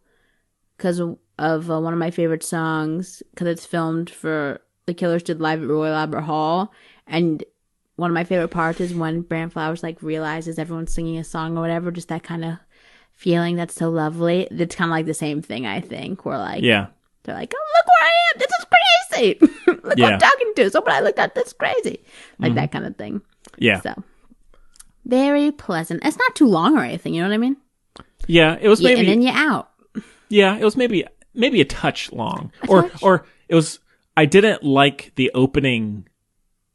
because of one of my favorite songs, because it's filmed for the Killers did live at Royal Albert Hall, and one of my favorite parts is when Brand Flowers like realizes everyone's singing a song or whatever, just that kind of feeling that's so lovely. It's kind of like the same thing, I think, where like they're like, oh, look where I am, this is crazy. Look who I'm talking to, someone I looked at, that's crazy, like that kind of thing. Yeah. So very pleasant. It's not too long or anything, you know what I mean? Yeah, it was maybe, and then you're out. Yeah, it was maybe a touch long, or it was. I didn't like the opening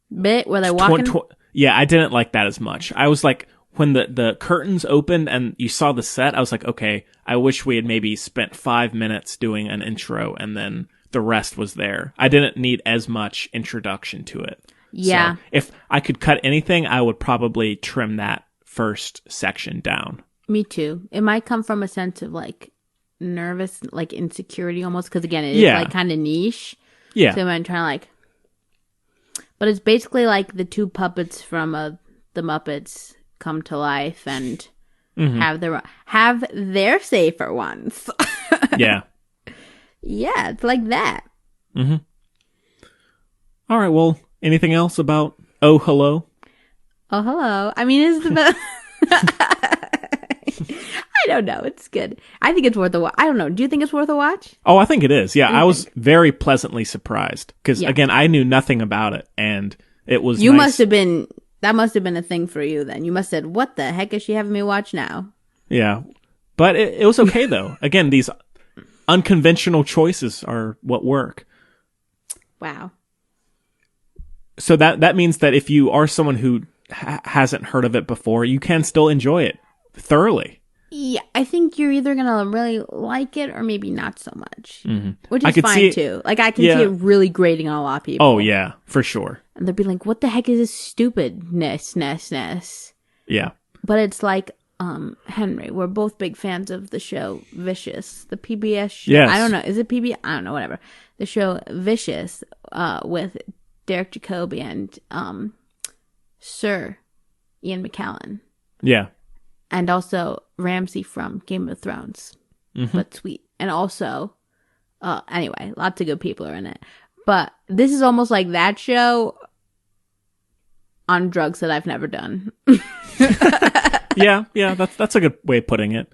bit where they're walking. Yeah, I didn't like that as much. I was like, when the curtains opened and you saw the set, I was like, okay, I wish we had maybe spent 5 minutes doing an intro and then the rest was there. I didn't need as much introduction to it. Yeah. So if I could cut anything, I would probably trim that first section down. Me too. It might come from a sense of like nervous, like insecurity almost, because again, it is like kind of niche. Yeah. So I'm trying to like, but it's basically like the two puppets from the Muppets come to life and have their safer ones. Yeah. Yeah, it's like that. Mm-hmm. All right. Well, anything else about Oh Hello? Oh Hello. I mean, it's the best. I don't know. It's good. I think it's worth a watch. I don't know. Do you think it's worth a watch? Oh, I think it is. Yeah, I was very pleasantly surprised because again, I knew nothing about it, and it was. You must have been. That must have been a thing for you then. You must have said, "What the heck is she having me watch now?" Yeah. But it was okay, though. Again, these unconventional choices are what work. Wow. So that means that if you are someone who hasn't heard of it before, you can still enjoy it thoroughly. Yeah, I think you're either going to really like it or maybe not so much. Mm-hmm. Which is fine, too. Like, I can see it really grating on a lot of people. Oh, yeah, for sure. And they'll be like, what the heck is this stupidness? Yeah. But it's like, Henry, we're both big fans of the show Vicious, the PBS show. Yes. I don't know. Is it PBS? I don't know, whatever. The show Vicious, with Derek Jacobi and Sir Ian McKellen. Yeah. And also Ramsay from Game of Thrones. Mm-hmm. But sweet. And also, anyway, lots of good people are in it. But this is almost like that show on drugs that I've never done. Yeah, that's a good way of putting it.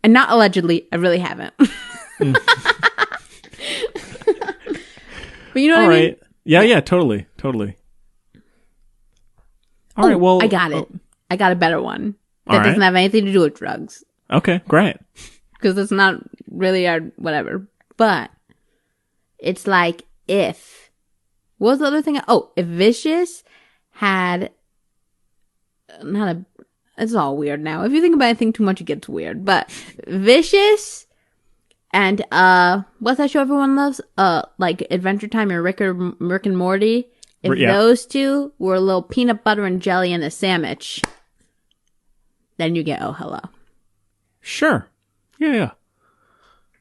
And not allegedly, I really haven't. But you know what I mean? Yeah, totally. All right, well... I got it. I got a better one. That All right. doesn't have anything to do with drugs. Okay, great. Because it's not really our whatever. But it's like if... What was the other thing? Oh, if Vicious had... It's all weird now. If you think about anything too much, it gets weird. But Vicious and what's that show everyone loves? Like Adventure Time and Rick and Morty. If those two were a little peanut butter and jelly in a sandwich, then you get Oh Hello. Sure. Yeah.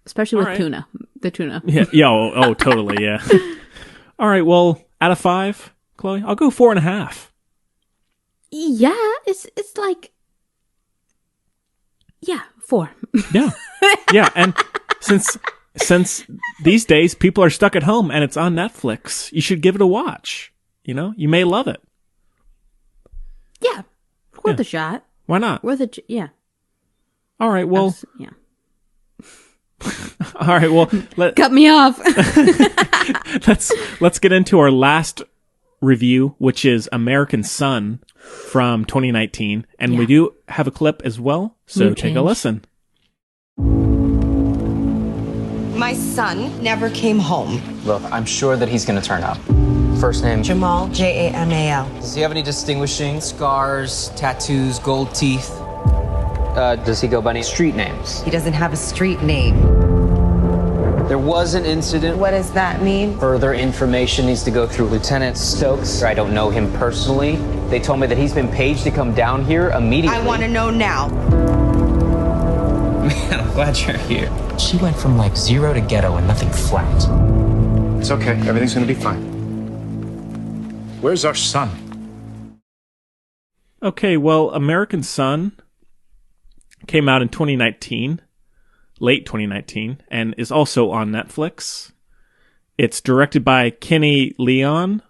Especially with tuna. The tuna. Yeah. Oh, totally. Yeah. All right. Well, out of 5, Chloe, I'll go 4.5. Yeah, it's like, yeah, 4. Yeah, and since these days people are stuck at home and it's on Netflix, you should give it a watch. You know, you may love it. Yeah, worth a shot. Why not? Worth it. Yeah. All right. Well. Yeah. All right. Well, cut me off. Let's get into our last review, which is American Son from 2019, and we do have a clip as well, so take a listen. My son never came home. Look, I'm sure that he's going to turn up. First name? Jamal, Jamal. Does he have any distinguishing scars, tattoos, gold teeth? Does he go by any street names? He doesn't have a street name. There was an incident. What does that mean? Further information needs to go through Lieutenant Stokes. I don't know him personally. They told me that he's been paged to come down here immediately. I want to know now. Man, I'm glad you're here. She went from like 0 to ghetto and nothing flat. It's okay. Everything's gonna be fine. Where's our son? Okay, well, American Son came out in 2019. Late 2019, and is also on Netflix. It's directed by Kenny Leon,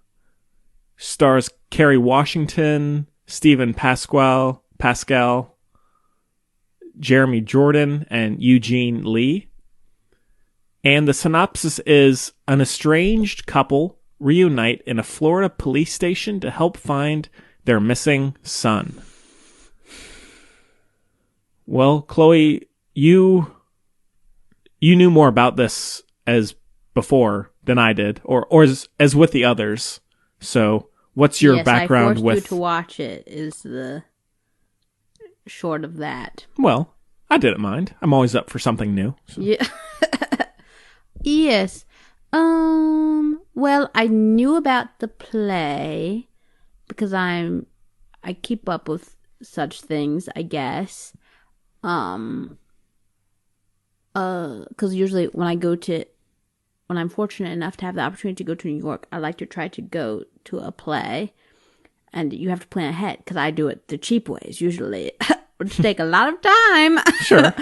stars Kerry Washington, Stephen Pascal, Jeremy Jordan, and Eugene Lee. And the synopsis is an estranged couple reunite in a Florida police station to help find their missing son. Well, Chloe, you knew more about this as before than I did, or as with the others. So, what's your background with? I forced you to watch it. Is the short of that? Well, I didn't mind. I'm always up for something new. So. Yeah. Yes. Well, I knew about the play because I keep up with such things, I guess. Because usually when I'm fortunate enough to have the opportunity to go to New York, I like to try to go to a play, and you have to plan ahead because I do it the cheap ways usually, which take a lot of time. Sure,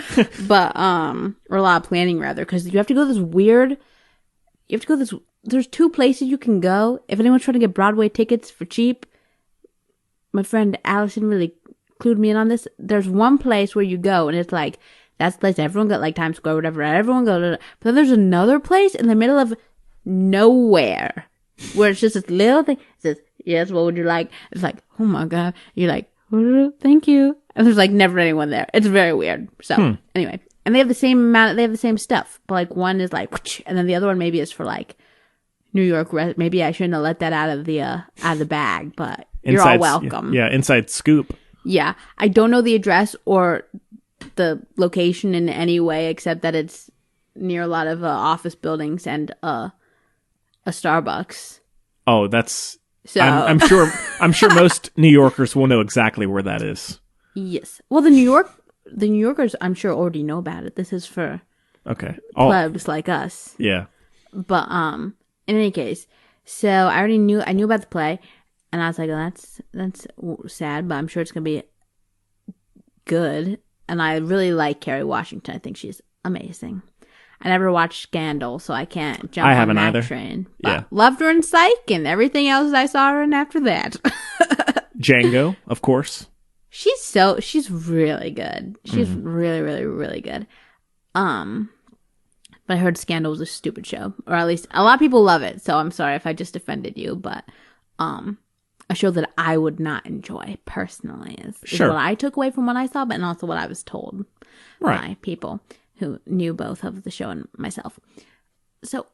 but or a lot of planning rather, because you have to go this. There's 2 places you can go if anyone's trying to get Broadway tickets for cheap. My friend Allison really clued me in on this. There's one place where you go, and it's like. That's the place everyone got, like Times Square, whatever. Everyone go to. But then there's another place in the middle of nowhere where it's just this little thing. It says, yes, what would you like? It's like, oh my God. You're like, thank you. And there's like never anyone there. It's very weird. So anyway, and they have the same amount. They have the same stuff, but like one is like, and then the other one maybe is for like New York. Maybe I shouldn't have let that out of the bag, but you're all welcome. Yeah, inside scoop. Yeah, I don't know the address or the location in any way, except that it's near a lot of office buildings and a Starbucks. Oh, that's. So I'm sure most New Yorkers will know exactly where that is. Yes. Well, the New Yorkers, I'm sure already know about it. This is for plebs like us. Yeah. But in any case, so I knew about the play, and I was like, oh, that's sad, but I'm sure it's gonna be good. And I really like Kerry Washington. I think she's amazing. I never watched Scandal, so I can't jump on that train. But yeah. Loved her in Psych and everything else I saw her in after that. Django, of course. She's really good. She's really, really, really good. But I heard Scandal was a stupid show, or at least a lot of people love it. So I'm sorry if I just offended you, but a show that I would not enjoy personally is what I took away from what I saw, but and also what I was told by people who knew both of the show and myself. So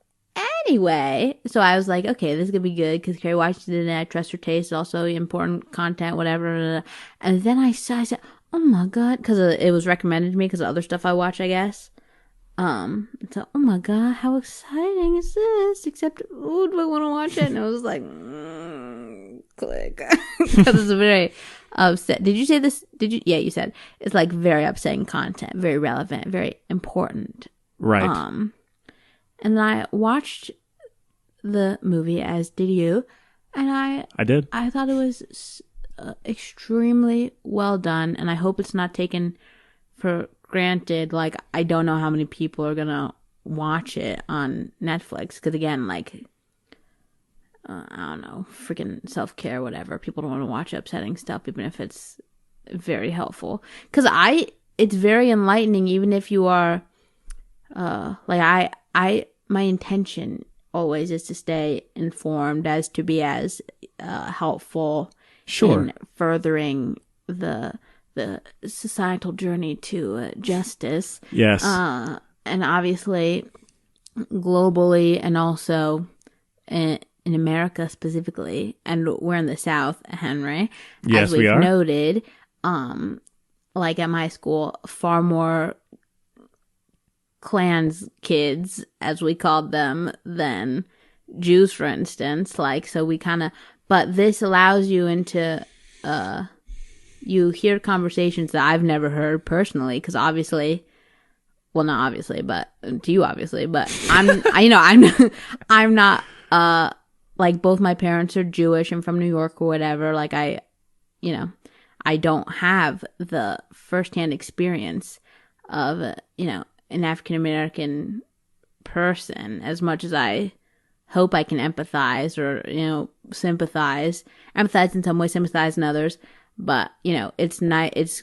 anyway, so I was like, okay, this is gonna be good because Kerry Washington did it. I trust her taste. Also important content, whatever. And then I said, oh my god, because it was recommended to me because of other stuff I watch, I guess. So oh my god, how exciting is this? Except, oh, do I want to watch it? And I was like, click, because it's very upset. Did you say this? Did you? Yeah, you said it's like very upsetting content, very relevant, very important. Right. And then I watched the movie, as did you, and I did. I thought it was extremely well done, and I hope it's not taken for granted. Like, I don't know how many people are gonna watch it on Netflix, because again, like, I don't know, freaking self-care, whatever. People don't want to watch upsetting stuff, even if it's very helpful. Because it's very enlightening, even if you are, my intention always is to stay informed, as to be as helpful in furthering the societal journey to justice. Yes. And obviously, globally, and also in America specifically, and we're in the South, Henry. Yes, as we've we are. Noted, like at my school, far more Klans kids, as we called them, than Jews, for instance. Like, so we kind of, but this allows you into, you hear conversations that I've never heard personally, because obviously, well, not obviously, but to you, obviously, but I'm not, like, both my parents are Jewish and from New York or whatever. Like, I don't have the firsthand experience of, an African-American person, as much as I hope I can empathize or, sympathize. Empathize in some ways, sympathize in others. But, it's nice.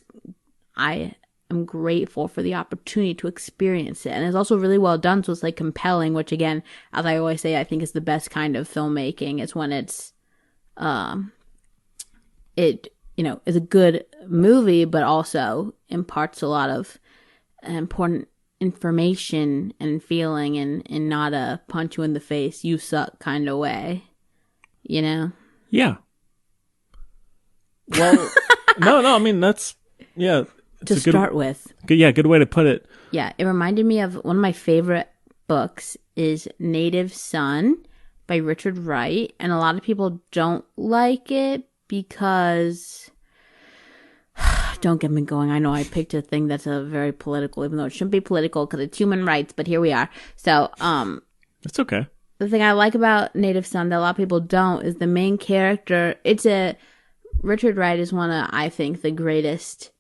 I am grateful for the opportunity to experience it. And it's also really well done, so it's like compelling, which again, as I always say, I think is the best kind of filmmaking. It's when it's, is a good movie, but also imparts a lot of important information and feeling, and not a punch you in the face, you suck kind of way, Yeah. Well, no, I mean, that's, yeah. To start with. Good way to put it. Yeah, it reminded me of one of my favorite books is Native Son by Richard Wright, and a lot of people don't like it because... Don't get me going. I know I picked a thing that's a very political, even though it shouldn't be political because it's human rights, but here we are. So, it's okay. The thing I like about Native Son that a lot of people don't is the main character. Richard Wright is one of, I think, the greatest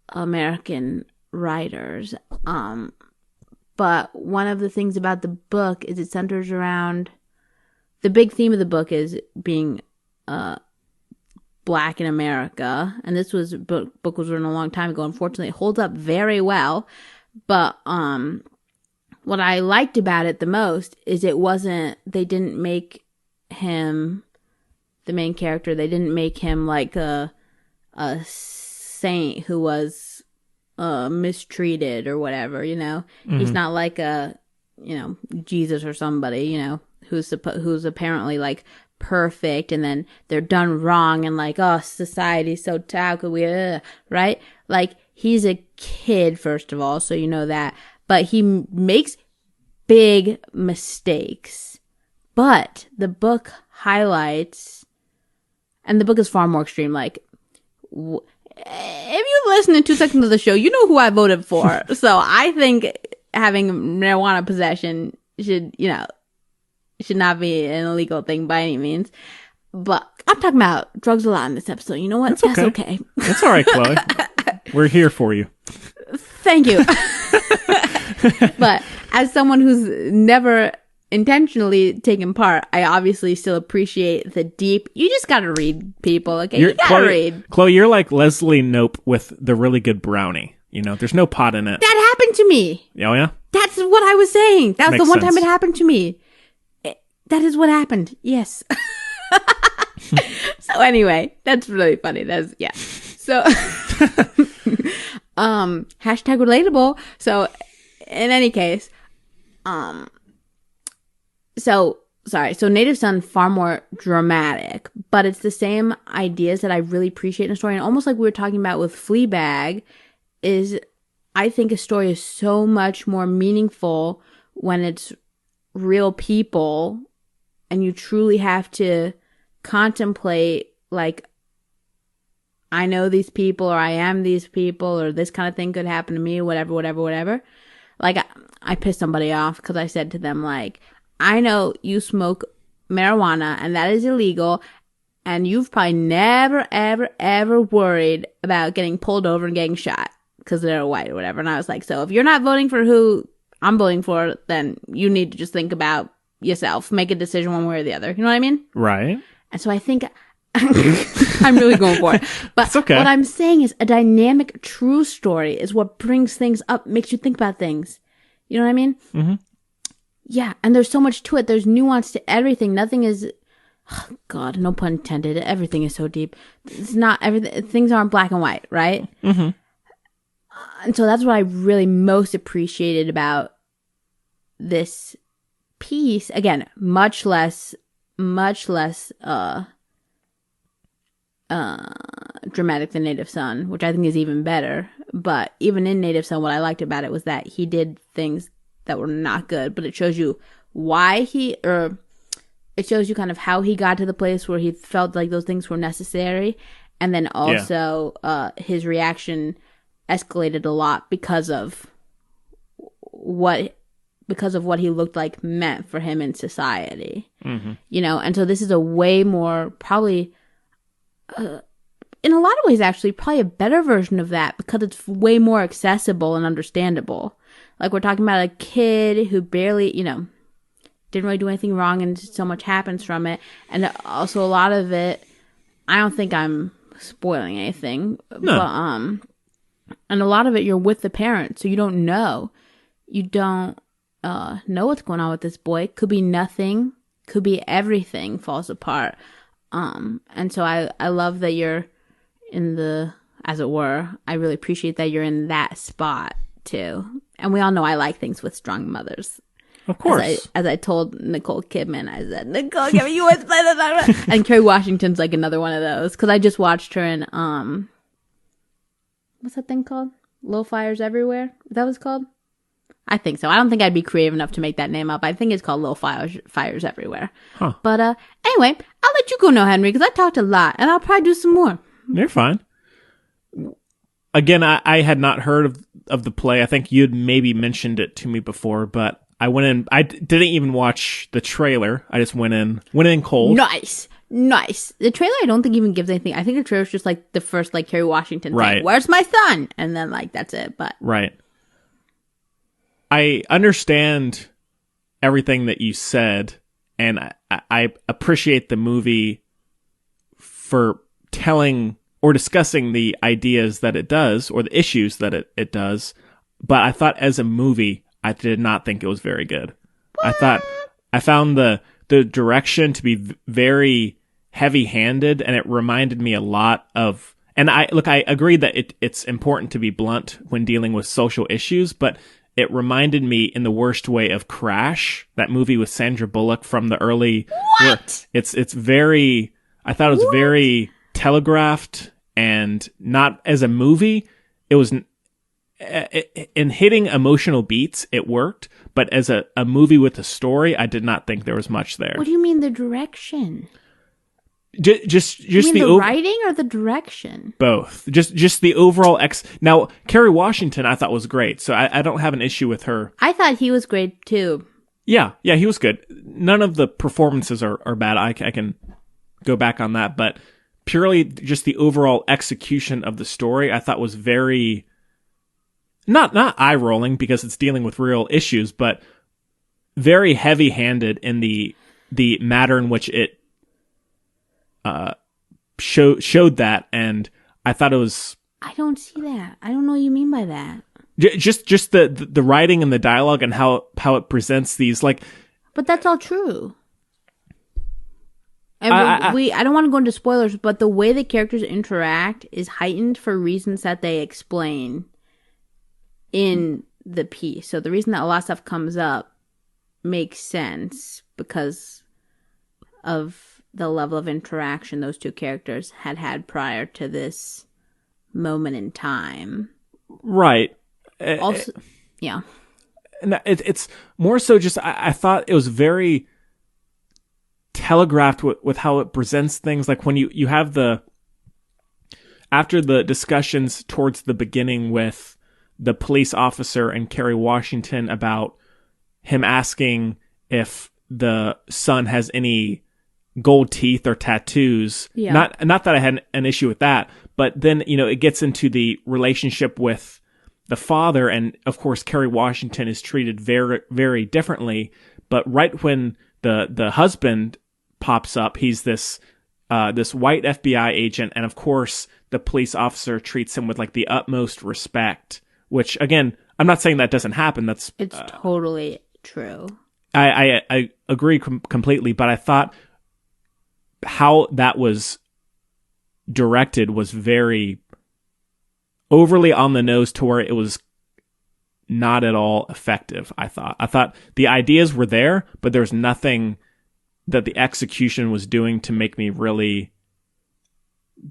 American writers. But one of the things about the book is it centers around, the big theme of the book is being, Black in America, and this book was written a long time ago. Unfortunately, it holds up very well. But what I liked about it the most is they didn't make him the main character. They didn't make him like a saint who was mistreated or whatever, you know. He's not like a, you know, Jesus or somebody, you know, who's apparently like perfect, and then they're done wrong, and like, oh, society's so how could we, right? Like, he's a kid, first of all, so you know that, but he makes big mistakes. But the book highlights, and the book is far more extreme. Like, if you listen to 2 seconds of the show, you know who I voted for. So I think having marijuana possession should not be an illegal thing by any means. But I'm talking about drugs a lot in this episode. You know what? That's okay. That's all right, Chloe. We're here for you. Thank you. But as someone who's never intentionally taken part, I obviously still appreciate the deep. You just gotta read, people. Okay, you gotta read. Chloe, you're like Leslie Knope with the really good brownie. You know, there's no pot in it. That happened to me. Oh yeah, that's what I was saying. That was Makes the one sense. time it happened to me. That is what happened. Yes. So anyway, that's really funny. That's yeah. So hashtag relatable. So in any case, so Native Son, far more dramatic, but it's the same ideas that I really appreciate in a story. And almost like we were talking about with Fleabag, is I think a story is so much more meaningful when it's real people and you truly have to contemplate, like, I know these people, or I am these people, or this kind of thing could happen to me, whatever. Like, I pissed somebody off because I said to them, like, I know you smoke marijuana and that is illegal, and you've probably never, ever worried about getting pulled over and getting shot because they're white or whatever. And I was like, so if you're not voting for who I'm voting for, then you need to just think about yourself, make a decision one way or the other. You know what I mean? Right. And so I think I'm really going for it. But it's okay. What I'm saying is a dynamic, true story is what brings things up, makes you think about things. You know what I mean? Mm-hmm. Yeah, and there's so much to it. There's nuance to everything. Nothing is, oh God, no pun intended. Everything is so deep. It's not everything. Things aren't black and white, right? Mm-hmm. And so that's what I really most appreciated about this piece. Again, much less dramatic than Native Son, which I think is even better. But even in Native Son, what I liked about it was that he did things that were not good, but it shows you it shows you kind of how he got to the place where he felt like those things were necessary. And then also, his reaction escalated a lot because of what he looked like meant for him in society. Mm-hmm. You know, and so this is a way more, probably, in a lot of ways, actually, probably a better version of that because it's way more accessible and understandable. Like, we're talking about a kid who barely, you know, didn't really do anything wrong, and so much happens from it. And also a lot of it, I don't think I'm spoiling anything, but, and a lot of it you're with the parents, so you don't know. You don't know what's going on with this boy. Could be nothing, could be everything falls apart. And so I love that you're in the, as it were, I really appreciate that you're in that spot too. And we all know I like things with strong mothers. Of course. As I told Nicole Kidman, I said, Nicole Kidman, you always play that. And Kerry Washington's like another one of those. Because I just watched her in, what's that thing called? Little Fires Everywhere? Is that what it's called? I think so. I don't think I'd be creative enough to make that name up. I think it's called Little Fires Everywhere. Huh. But anyway, I'll let you go now, Henry, because I talked a lot. And I'll probably do some more. You're fine. Again, I had not heard of the play. I think you'd maybe mentioned it to me before, but I went in. I didn't even watch the trailer. I just went in cold. Nice. The trailer, I don't think even gives anything. I think the trailer's just like the first like Kerry Washington right. thing. Where's my son? And then like that's it. But right. I understand everything that you said, and I appreciate the movie for telling or discussing the ideas that it does, or the issues that it does. But I thought as a movie, I did not think it was very good. What? I found the direction to be very heavy-handed, and it reminded me a lot of, And I agree that it's important to be blunt when dealing with social issues, but it reminded me in the worst way of Crash, that movie with Sandra Bullock from the early. What? It's very. I thought it was very telegraphed and not as a movie. It was in hitting emotional beats. It worked, but as a movie with a story, I did not think there was much there. What do you mean the direction? Just You mean the writing or the direction? both. Just the overall Now, Kerry Washington, I thought was great, so I don't have an issue with her. I thought he was great too. Yeah, he was good. None of the performances are bad. I can go back on that, but purely just the overall execution of the story, I thought was very not eye rolling because it's dealing with real issues, but very heavy handed in the matter in which it showed that, and I thought it was. I don't see that. I don't know what you mean by that. Just the writing and the dialogue and how it presents these like. But that's all true. And I don't want to go into spoilers, but the way the characters interact is heightened for reasons that they explain in the piece. So the reason that a lot of stuff comes up makes sense because of the level of interaction those two characters had prior to this moment in time. Right. Also, yeah. And it's more so just, I thought it was very telegraphed with how it presents things. Like when you have after the discussions towards the beginning with the police officer and Kerry Washington about him asking if the son has any gold teeth or tattoos. Yeah. Not that I had an issue with that, but then, it gets into the relationship with the father, and of course Kerry Washington is treated very, very differently. But right when the husband pops up, he's this white FBI agent, and of course the police officer treats him with like the utmost respect, which again, I'm not saying that doesn't happen. It's totally true. I agree completely, but I thought how that was directed was very overly on the nose to where it was not at all effective. I thought the ideas were there, but there's nothing that the execution was doing to make me really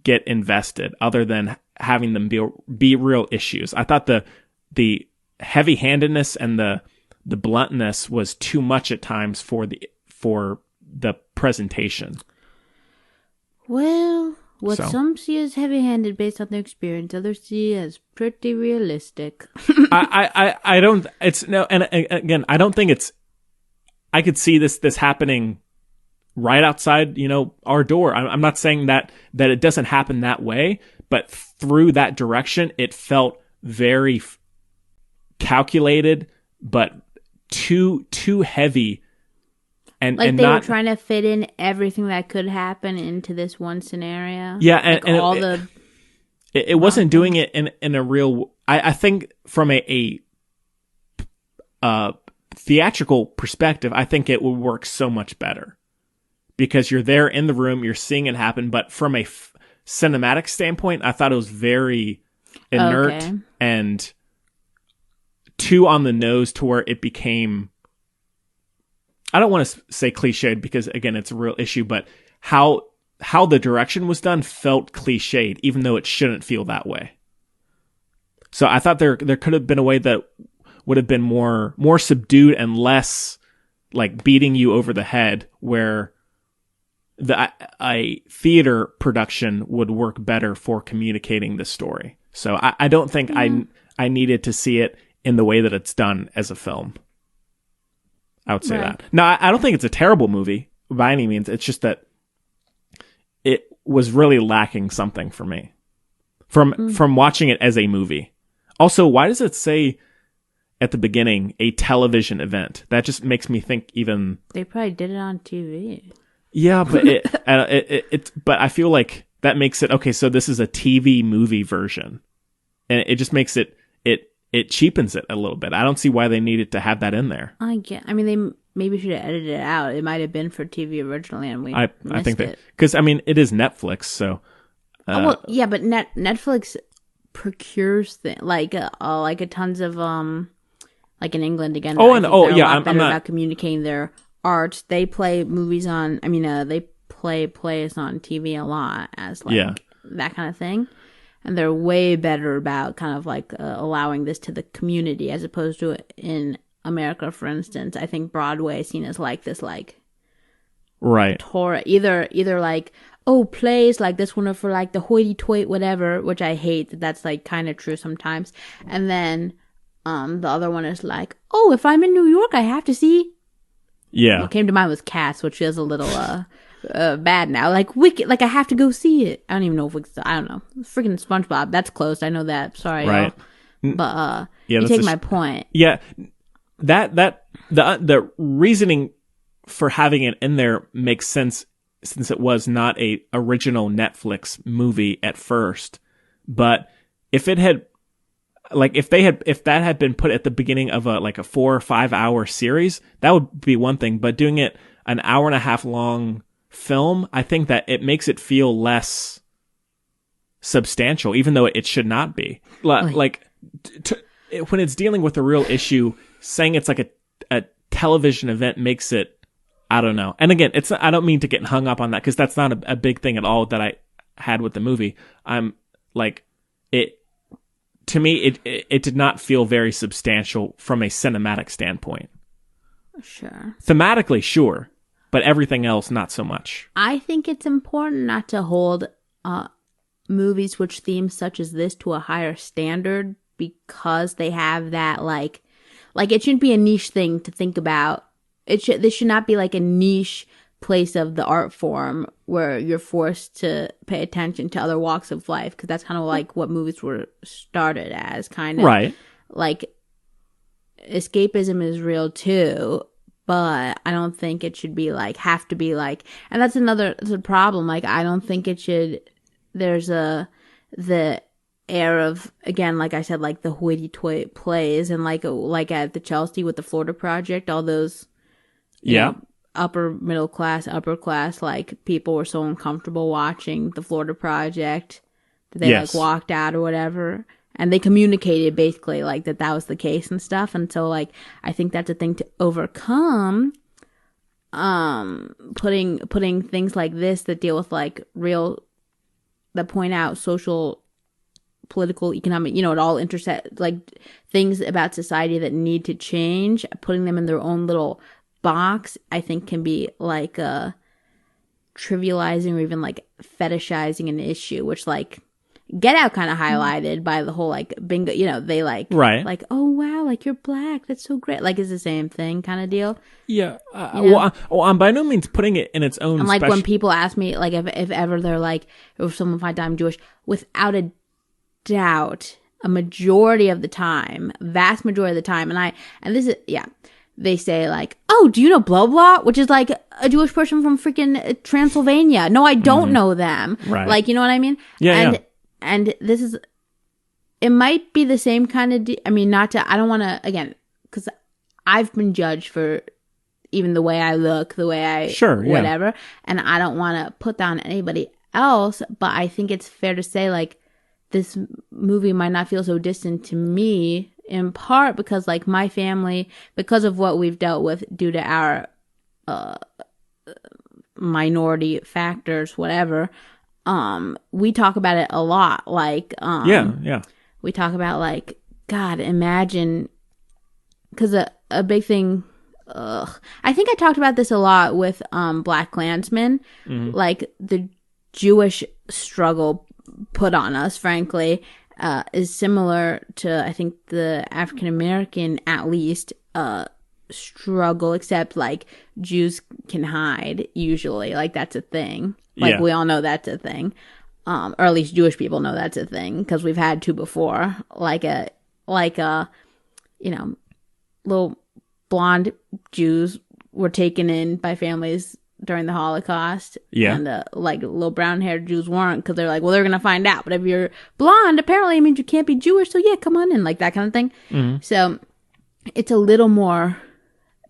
get invested other than having them be real issues. I thought the heavy-handedness and the bluntness was too much at times for the presentation. Well, some see as heavy-handed based on their experience, others see as pretty realistic. I don't. It's no, and again, I don't think it's. I could see this happening right outside, our door. I'm not saying that it doesn't happen that way, but through that direction, it felt very calculated, but too heavy. And they were trying to fit in everything that could happen into this one scenario. Yeah, and it wasn't doing it in a real. I think from a theatrical perspective, I think it would work so much better because you're there in the room, you're seeing it happen. But from a cinematic standpoint, I thought it was very inert and too on the nose to where it became. I don't want to say cliched because again, it's a real issue, but how the direction was done felt cliched, even though it shouldn't feel that way. So I thought there could have been a way that would have been more subdued and less like beating you over the head, where a theater production would work better for communicating this story. So I don't think I needed to see it in the way that it's done as a film. I would say that. No, I don't think it's a terrible movie by any means. It's just that it was really lacking something for me from watching it as a movie. Also, why does it say at the beginning a television event? That just makes me think even they probably did it on TV. Yeah, but but I feel like that makes it okay. So this is a TV movie version, and it just makes it cheapens it a little bit. I don't see why they needed to have that in there. I mean, they maybe should have edited it out. It might have been for TV originally, and I think it because it is Netflix, so well, yeah, but Netflix procures like a tons of like in England again. Oh, I and think oh they're a yeah, lot I'm better not about communicating their art. They play movies on. I mean, they play plays on TV a lot as like that kind of thing, and they're way better about kind of like allowing this to the community as opposed to in America, for instance. I think Broadway is seen as like this like right Torah, either like plays like this one are for like the hoity-toity whatever, which I hate that's like kind of true sometimes, and then the other one is like, if I'm in New York I have to see what came to mind was Cats, which is a little bad now, like Wicked, like I have to go see it. I don't even know if I don't know, freaking SpongeBob, that's closed, I know that, sorry right y'all. But you take my point. The reasoning for having it in there makes sense, since it was not a original Netflix movie at first. But if it had, like, if that had been put at the beginning of a 4 or 5 hour series, that would be one thing. But doing it an hour and a half long film, I think that it makes it feel less substantial, even though it should not be. Like, when it's dealing with a real issue, saying it's like a television event makes it, I don't know. And again, I don't mean to get hung up on that, because that's not a big thing at all that I had with the movie. I'm like, to me, it did not feel very substantial from a cinematic standpoint. Sure. Thematically, sure, but everything else, not so much. I think it's important not to hold movies which themes such as this to a higher standard, because they have that like it shouldn't be a niche thing to think about. This should not be like a niche place of the art form where you're forced to pay attention to other walks of life, because that's kind of like what movies were started as, kind of. Right. Like, escapism is real too, but I don't think it should be like, have to be like, and that's a problem. Like, I don't think it should, there's the air of, again, like I said, like the hoity-toity plays, and like at the Chelsea with the Florida Project, all those, you know, upper middle class, upper class, like people were so uncomfortable watching the Florida Project that they like walked out or whatever, and they communicated basically like that was the case and stuff. And so like I think that's a thing to overcome, putting things like this that deal with like that point out social, political, economic, you know, it all intersect, like things about society that need to change, putting them in their own little box, I think can be like trivializing or even like fetishizing an issue, which like Get Out kind of highlighted by the whole like bingo, you know, they like like, oh wow, like you're black, that's so great, like it's the same thing kind of deal. Well, I'm by no means putting it in its own. And like when people ask me, like if ever they're like, if someone finds I'm Jewish, without a doubt, a majority of the time, vast majority of the time, and this is they say like, oh, do you know blah blah, which is like a Jewish person from freaking Transylvania. No, I don't know them. Right. Like, you know what I mean? And this is, it might be the same kind of, I mean, I don't want to, again, because I've been judged for even the way I look, the way I, whatever, and I don't want to put down anybody else, but I think it's fair to say, like, this movie might not feel so distant to me, in part because, like, my family, because of what we've dealt with due to our minority factors, whatever, we talk about it a lot. Like, we talk about, like, God, imagine, because a big thing, I think I talked about this a lot with Black Klansmen, like, the Jewish struggle put on us, frankly, is similar to, I think, the African American, at least, struggle, except like Jews can hide usually, like that's a thing. Like we all know that's a thing, or at least Jewish people know that's a thing because we've had to before. Like a you know, little blonde Jews were taken in by families during the Holocaust, and like little brown haired Jews weren't, because they're like, well, they're gonna find out. But if you're blonde, apparently it means you can't be Jewish. So yeah, come on in, like that kind of thing. So it's a little more,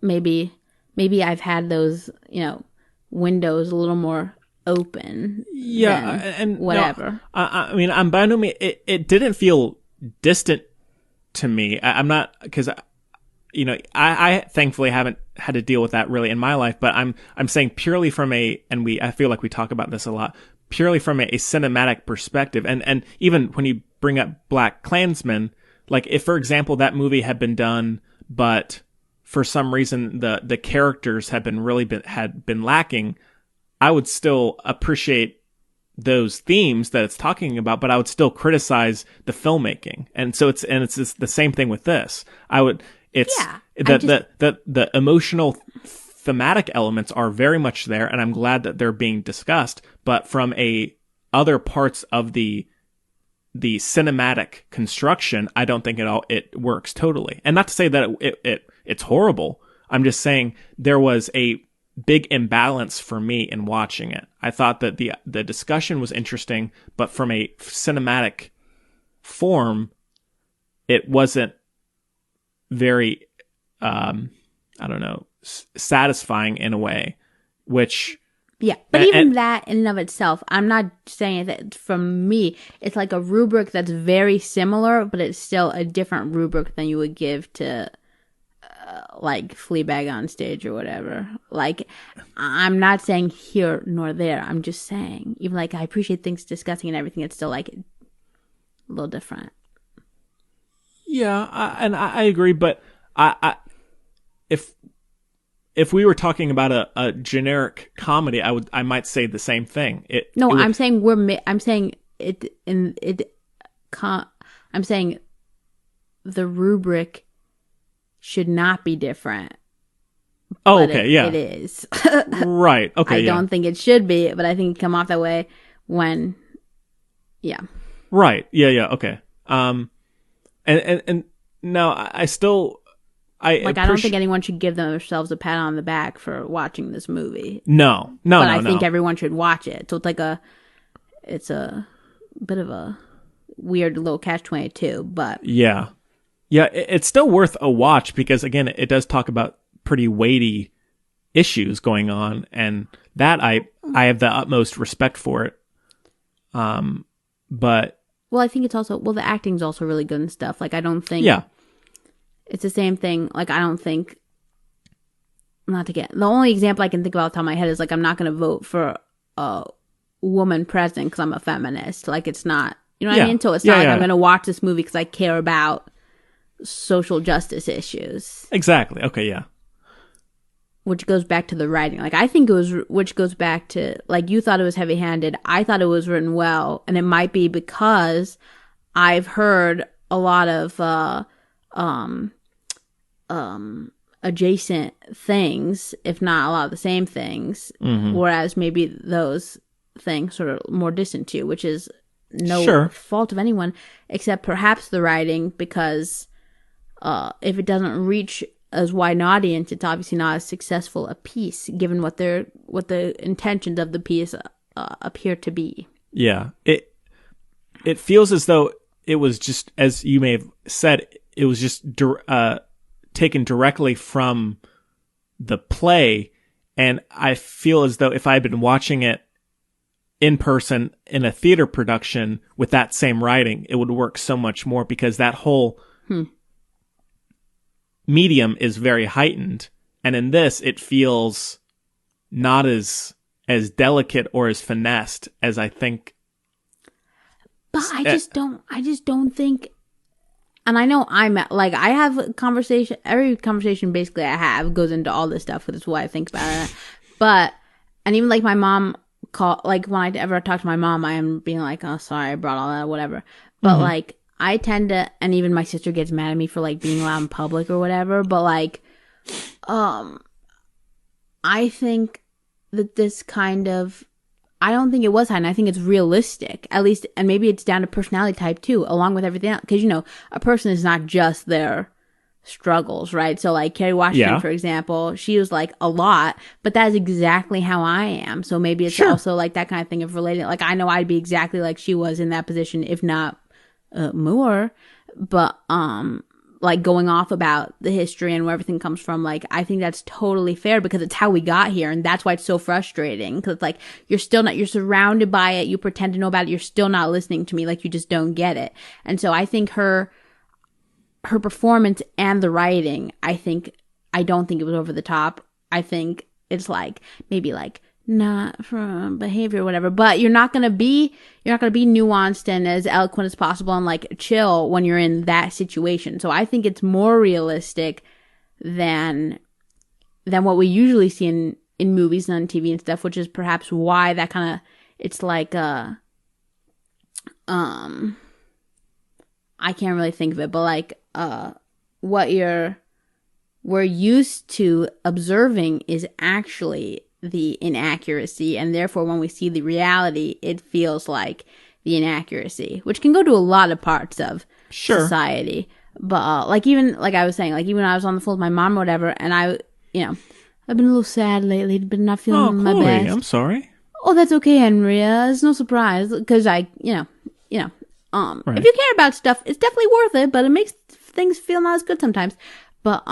maybe I've had those, you know, windows a little more open. Yeah, than and whatever. No, I mean, I'm by no means. It didn't feel distant to me. I'm not, because I thankfully haven't had to deal with that really in my life. But I'm saying purely from I feel like we talk about this a lot. Purely from a cinematic perspective, and even when you bring up Black Klansman, like if, for example, that movie had been done, but for some reason the characters had been lacking, I would still appreciate those themes that it's talking about, but I would still criticize the filmmaking. And so it's just the same thing with this. The emotional thematic elements are very much there, and I'm glad that they're being discussed, but from other parts of the cinematic construction, I don't think it works totally. And not to say that it's horrible. I'm just saying there was a big imbalance for me in watching it. I thought that the discussion was interesting, but from a cinematic form, it wasn't very, satisfying in a way, which... Yeah, but even that in and of itself, I'm not saying that from me, it's like a rubric that's very similar, but it's still a different rubric than you would give to, like, Fleabag on stage or whatever. Like, I'm not saying here nor there. I'm just saying, even like, I appreciate things discussing and everything, it's still like a little different. Yeah, I agree, but if we were talking about a generic comedy, I might say the same thing. I'm saying the rubric should not be different. Oh, okay, yeah. It is. Right, okay, I don't think it should be, but I think it come off that way when, yeah. Right, yeah, okay. And no, I don't think anyone should give themselves a pat on the back for watching this movie. No. But I think everyone should watch it. So it's a bit of a weird little catch-22, but yeah, it's still worth a watch because again, it does talk about pretty weighty issues going on, and that I have the utmost respect for it. But I think it's also the acting's also really good and stuff. Like I don't think it's the same thing. Like, I don't think, the only example I can think about off the top of my head is, like, I'm not going to vote for a woman president because I'm a feminist. Like, it's not, you know what I mean? So it's not like I'm going to watch this movie because I care about social justice issues. Exactly. Okay, yeah. Which goes back to the writing. Like, I think which goes back to, like, you thought it was heavy-handed. I thought it was written well. And it might be because I've heard a lot of, adjacent things, if not a lot of the same things, whereas maybe those things sort of more distant to you, which is no fault of anyone except perhaps the writing, because if it doesn't reach as wide an audience, it's obviously not as successful a piece, given what the intentions of the piece appear to be. Yeah, it feels as though it was just, as you may have said, it was just taken directly from the play, and I feel as though if I had been watching it in person in a theater production with that same writing, it would work so much more because that whole medium is very heightened, and in this it feels not as delicate or as finessed as I think. But I just don't think. And I know I have a conversation, every conversation basically I have goes into all this stuff, because it's what I think about it. But, and even like my mom when I ever talk to my mom, I am being like, oh, sorry, I brought all that, whatever. But like, I tend to, and even my sister gets mad at me for like being loud in public or whatever. But like, I think that this kind of, I don't think it was heightened. I think it's realistic, at least, and maybe it's down to personality type too, along with everything else. Because, a person is not just their struggles, right? So, like, Kerry Washington, for example, she was like a lot, but that is exactly how I am. So maybe it's also like that kind of thing of relating. Like, I know I'd be exactly like she was in that position, if not more. But like going off about the history and where everything comes from. Like, I think that's totally fair because it's how we got here. And that's why it's so frustrating. Because it's like, you're surrounded by it. You pretend to know about it. You're still not listening to me. Like, you just don't get it. And so I think her performance and the writing, I don't think it was over the top. I think it's like, maybe like, not from behavior or whatever, but you're not gonna be nuanced and as eloquent as possible and like chill when you're in that situation. So I think it's more realistic than what we usually see in movies and on TV and stuff, which is perhaps why that kind of, it's like I can't really think of it, but like what we're used to observing is actually the inaccuracy, and therefore when we see the reality, it feels like the inaccuracy, which can go to a lot of parts of society. But like, even like I was saying, like even when I was on the phone with my mom or whatever, and I've been a little sad lately, but not feeling my best. I'm sorry. Oh, that's okay, Henria. It's no surprise because Right. if you care about stuff, it's definitely worth it, but it makes things feel not as good sometimes. But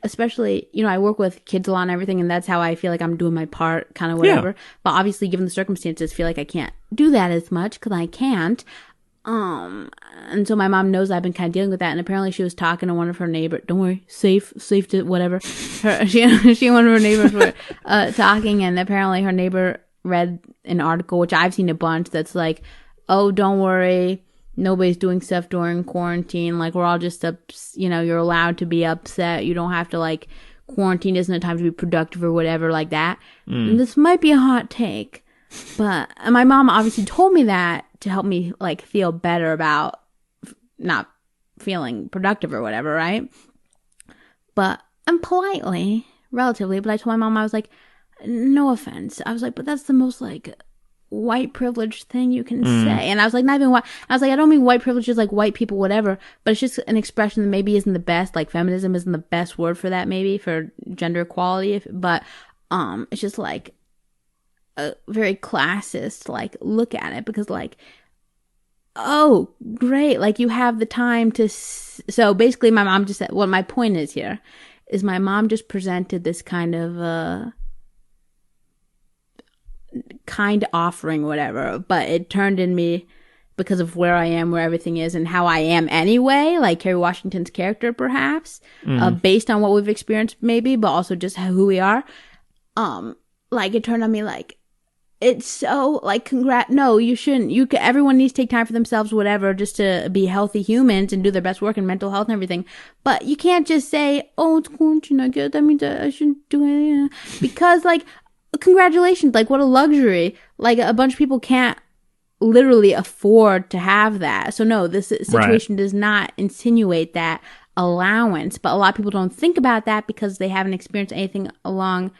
especially, I work with kids a lot and everything, and that's how I feel like I'm doing my part, kind of whatever. Yeah. But obviously, given the circumstances, I feel like I can't do that as much because I can't. And so my mom knows I've been kind of dealing with that, and apparently she was talking to one of her neighbors. Don't worry, safe to whatever. She and one of her neighbors were talking, and apparently her neighbor read an article, which I've seen a bunch, that's like, oh, don't worry, nobody's doing stuff during quarantine. Like, we're all just, you're allowed to be upset. You don't have to, like, quarantine isn't a time to be productive or whatever like that. And this might be a hot take, but my mom obviously told me that to help me, like, feel better about not feeling productive or whatever, right? But, and politely, relatively, but I told my mom, I was like, no offense. I was like, but that's the most, like, white privilege thing you can say. And I was like, not even white. I was like, I don't mean white privilege is like white people, whatever, but it's just an expression that maybe isn't the best. Like, feminism isn't the best word for that, maybe, for gender equality. But it's just like a very classist, like, look at it, because like, oh, great, like, you have the time to. So basically, my mom just said, what my point is here is my mom just presented this kind of kind offering, whatever, but it turned in me because of where I am, where everything is, and how I am anyway, like Kerry Washington's character, perhaps, based on what we've experienced, maybe, but also just who we are. Like, it turned on me like, it's so, like, no, you shouldn't. Everyone needs to take time for themselves, whatever, just to be healthy humans and do their best work in mental health and everything. But you can't just say, oh, it's quarantine, I guess that means I shouldn't do it, because, like, congratulations, like, what a luxury. Like, a bunch of people can't literally afford to have that. So no, this situation does not insinuate that allowance, but a lot of people don't think about that because they haven't experienced anything along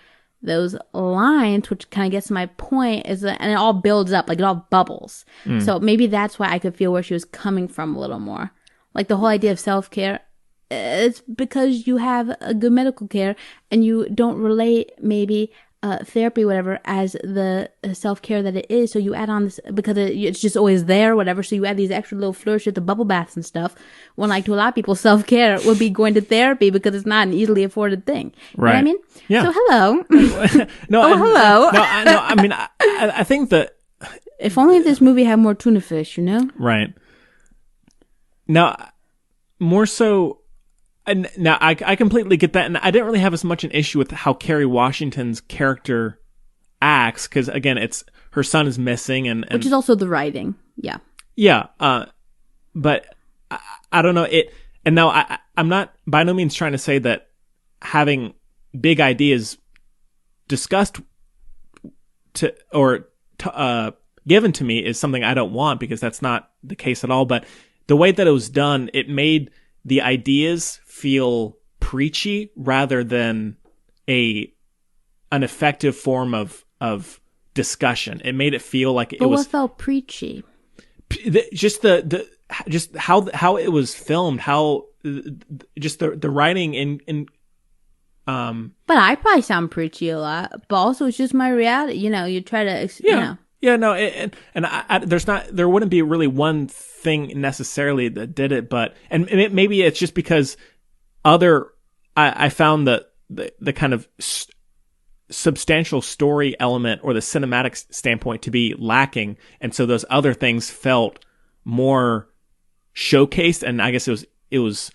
those lines, which kind of gets to my point, is that, and it all builds up, like, it all bubbles. So maybe that's why I could feel where she was coming from a little more. Like, the whole idea of self-care, it's because you have a good medical care and you don't relate maybe therapy, whatever, as the self-care that it is. So you add on this, because it's just always there, whatever. So you add these extra little flourishes, the bubble baths and stuff. When, like, to a lot of people, self-care would be going to therapy because it's not an easily afforded thing. You know what I mean? Yeah. So hello. Hello. I mean, I think that if only this movie had more tuna fish, Right. Now, more so. And now I completely get that, and I didn't really have as much an issue with how Kerry Washington's character acts, because again, it's her son is missing, and which is also the writing, yeah. But I don't know it, and now I'm not by no means trying to say that having big ideas discussed given to me is something I don't want, because that's not the case at all. But the way that it was done, it made the ideas feel preachy rather than an effective form of discussion. It made it feel like it was. What felt preachy? Just just how it was filmed, how just the writing in. But I probably sound preachy a lot, but also it's just my reality. You try to, Yeah, no, there wouldn't be really one thing necessarily that did it, but maybe it's just because I found the kind of substantial story element or the cinematic standpoint to be lacking, and so those other things felt more showcased, and I guess it was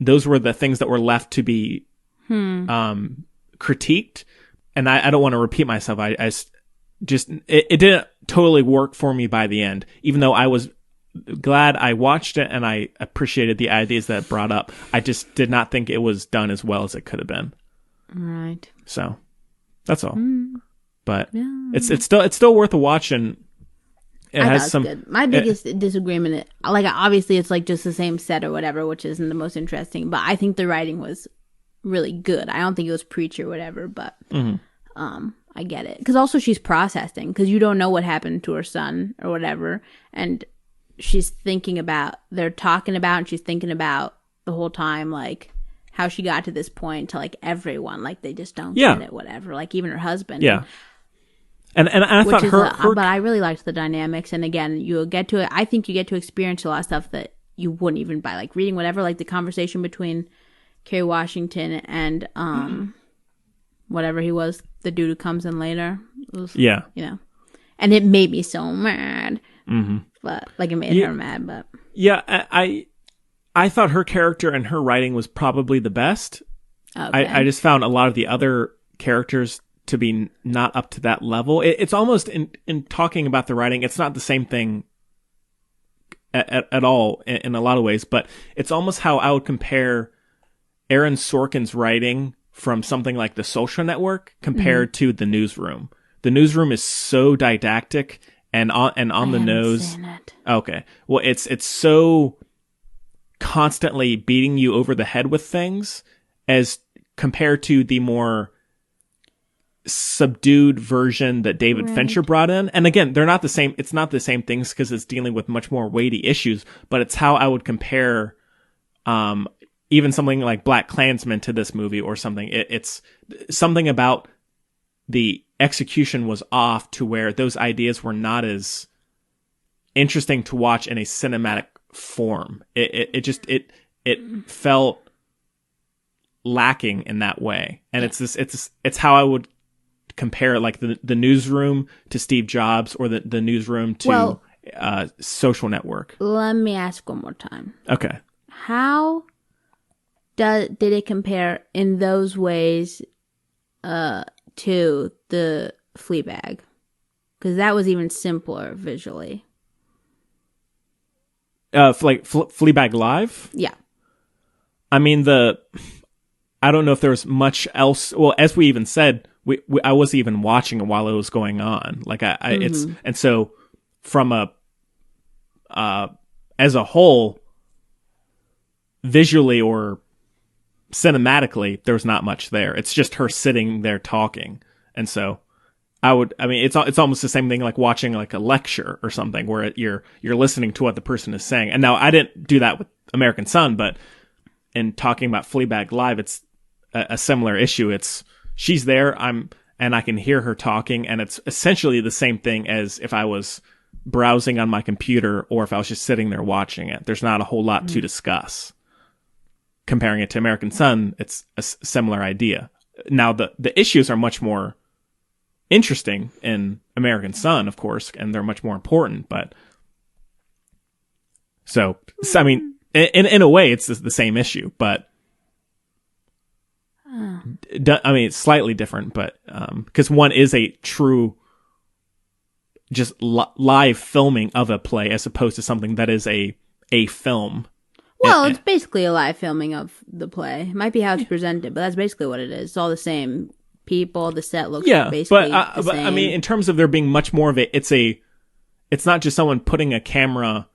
those were the things that were left to be critiqued. And I don't want to repeat myself. I just it didn't totally work for me by the end, even though I was glad I watched it and I appreciated the ideas that it brought up. I just did not think it was done as well as it could have been. Right. So that's all. But it's still worth a watch, and it has some good. My biggest disagreement, like obviously it's like just the same set or whatever, which isn't the most interesting, but I think the writing was really good. I don't think it was preachy or whatever, but I get it. Because also she's processing, because you don't know what happened to her son or whatever, and she's thinking about, they're talking about, and she's thinking about the whole time, like, how she got to this point to, like, everyone. Like, they just don't get it, whatever. Like, even her husband. Yeah. And I thought her... But I really liked the dynamics, and again, I think you get to experience a lot of stuff that you wouldn't even by, like, reading, whatever, like the conversation between Kerry Washington and whatever he was, the dude who comes in later. You know, and it made me so mad. But like, it made her mad. But yeah, I thought her character and her writing was probably the best. Okay. I just found a lot of the other characters to be not up to that level. It's almost in talking about the writing, it's not the same thing at all in a lot of ways, but it's almost how I would compare Aaron Sorkin's writing from something like The Social Network compared to The Newsroom. The Newsroom is so didactic and on the nose. Okay. Well, it's so constantly beating you over the head with things as compared to the more subdued version that David Fincher brought in. And again, they're not the same. It's not the same things because it's dealing with much more weighty issues, but it's how I would compare, even something like Black Klansman to this movie or something. It's something about the execution was off to where those ideas were not as interesting to watch in a cinematic form. It felt lacking in that way. And it's how I would compare like the Newsroom to Steve Jobs or the Newsroom to Social Network. Let me ask one more time. Okay. How did it compare in those ways to the Fleabag? Because that was even simpler visually. Like Fleabag Live? Yeah. I mean, I don't know if there was much else. Well, as we even said, I wasn't even watching it while it was going on. Like it's, and so from as a whole, visually or cinematically, there's not much there. It's just her sitting there talking. And so it's almost the same thing like watching like a lecture or something where you're listening to what the person is saying. And now I didn't do that with American Son, but in talking about Fleabag Live, it's a similar issue. It's she's there, and I can hear her talking, and it's essentially the same thing as if I was browsing on my computer or if I was just sitting there watching it. There's not a whole lot to discuss. Comparing it to American Son, it's a similar idea. Now the issues are much more interesting in American Son, of course, and they're much more important. But so I mean, in a way, it's the same issue, but I mean, it's slightly different. But because one is a true just live filming of a play as opposed to something that is a film. Well, it's basically a live filming of the play. It might be how it's presented, but that's basically what it is. It's all the same people. The set looks basically the same. But I mean, in terms of there being much more of it, it's not just someone putting a camera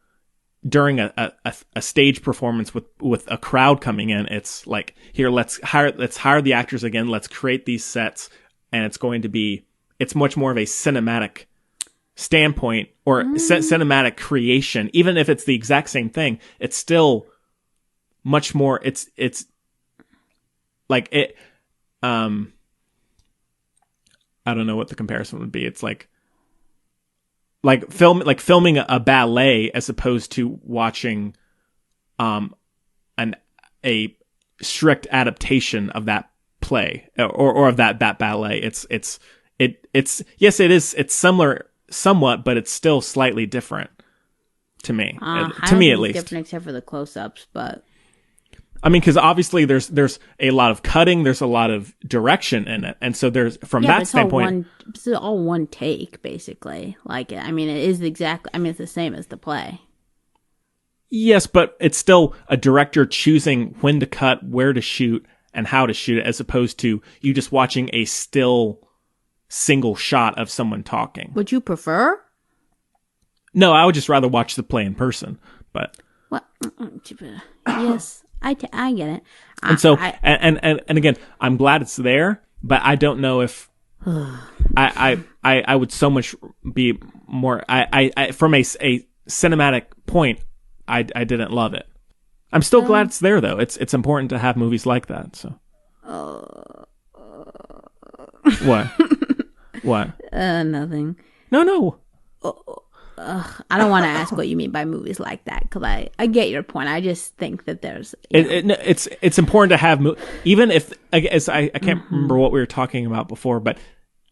during a stage performance with a crowd coming in. It's like, here, let's hire the actors again. Let's create these sets, and it's much more of a cinematic standpoint or cinematic creation. Even if it's the exact same thing, it's still much more. It's like it. I don't know what the comparison would be. It's like filming a ballet as opposed to watching a strict adaptation of that play or of that ballet. It's yes, it's similar somewhat, but it's still slightly different to me. To me, at least, different except for the close-ups. But I mean, because obviously there's a lot of cutting, there's a lot of direction in it, and so there's from that standpoint, it's all one take basically. Like, I mean, it is exactly. I mean, it's the same as the play. Yes, but it's still a director choosing when to cut, where to shoot, and how to shoot it, as opposed to you just watching a still single shot of someone talking. Would you prefer? No, I would just rather watch the play in person. But what? Yes, I get it. And so, and again, I'm glad it's there, but I don't know if I would so much be more. I from a cinematic point, I didn't love it. I'm still glad it's there, though. It's important to have movies like that. So. What? What? Nothing. No. I don't want to ask what you mean by movies like that, because I get your point. I just think that there's it's important to have even if I can't remember what we were talking about before, but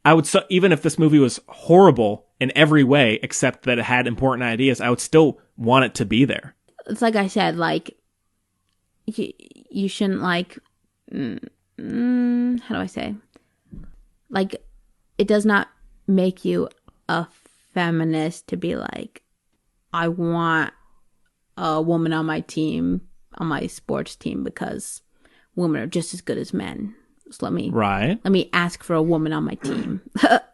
I would even if this movie was horrible in every way except that it had important ideas, I would still want it to be there. It's like I said, like you shouldn't like how do I say, like, it does not make you a feminist to be like, I want a woman on my team, on my sports team, because women are just as good as men. So let me ask for a woman on my team.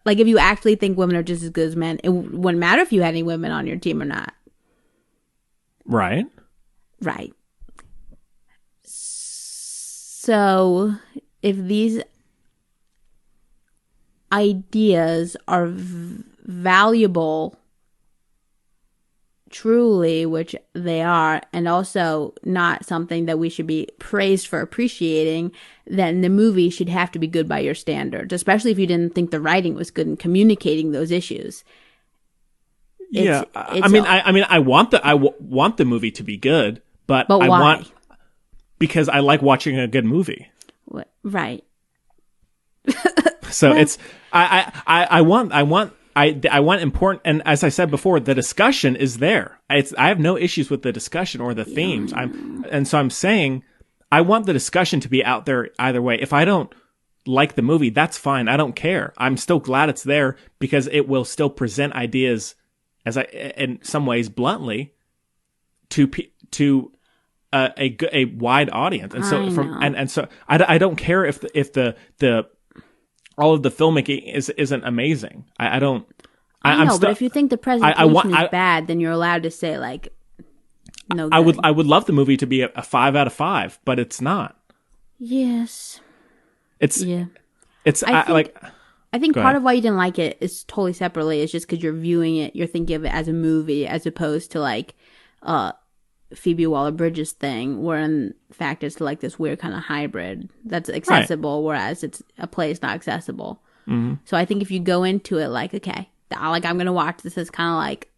Like, if you actually think women are just as good as men, it wouldn't matter if you had any women on your team or not. Right. So if these ideas are valuable truly, which they are, and also not something that we should be praised for appreciating, then the movie should have to be good by your standards, especially if you didn't think the writing was good in communicating those issues. I want the movie to be good, but why? Because I like watching a good movie. Right. So it's I want important, and as I said before, the discussion is there. I have no issues with the discussion or the themes. I'm saying I want the discussion to be out there either way. If I don't like the movie, that's fine. I don't care. I'm still glad it's there because it will still present ideas, in some ways bluntly, to a wide audience. And so I don't care if the all of the filmmaking isn't amazing. I don't. But if you think the presentation is bad, then you're allowed to say like, no. Good. I would love the movie to be a 5 out of 5, but it's not. Yes. It's. I think part of why you didn't like it is totally separately. It's just because you're viewing it, you're thinking of it as a movie as opposed to like, Phoebe Waller-Bridge's thing, where in fact it's like this weird kind of hybrid that's accessible, whereas a play is not accessible. Mm-hmm. So I think if you go into it like, okay, I'm gonna watch this, it's kind of like,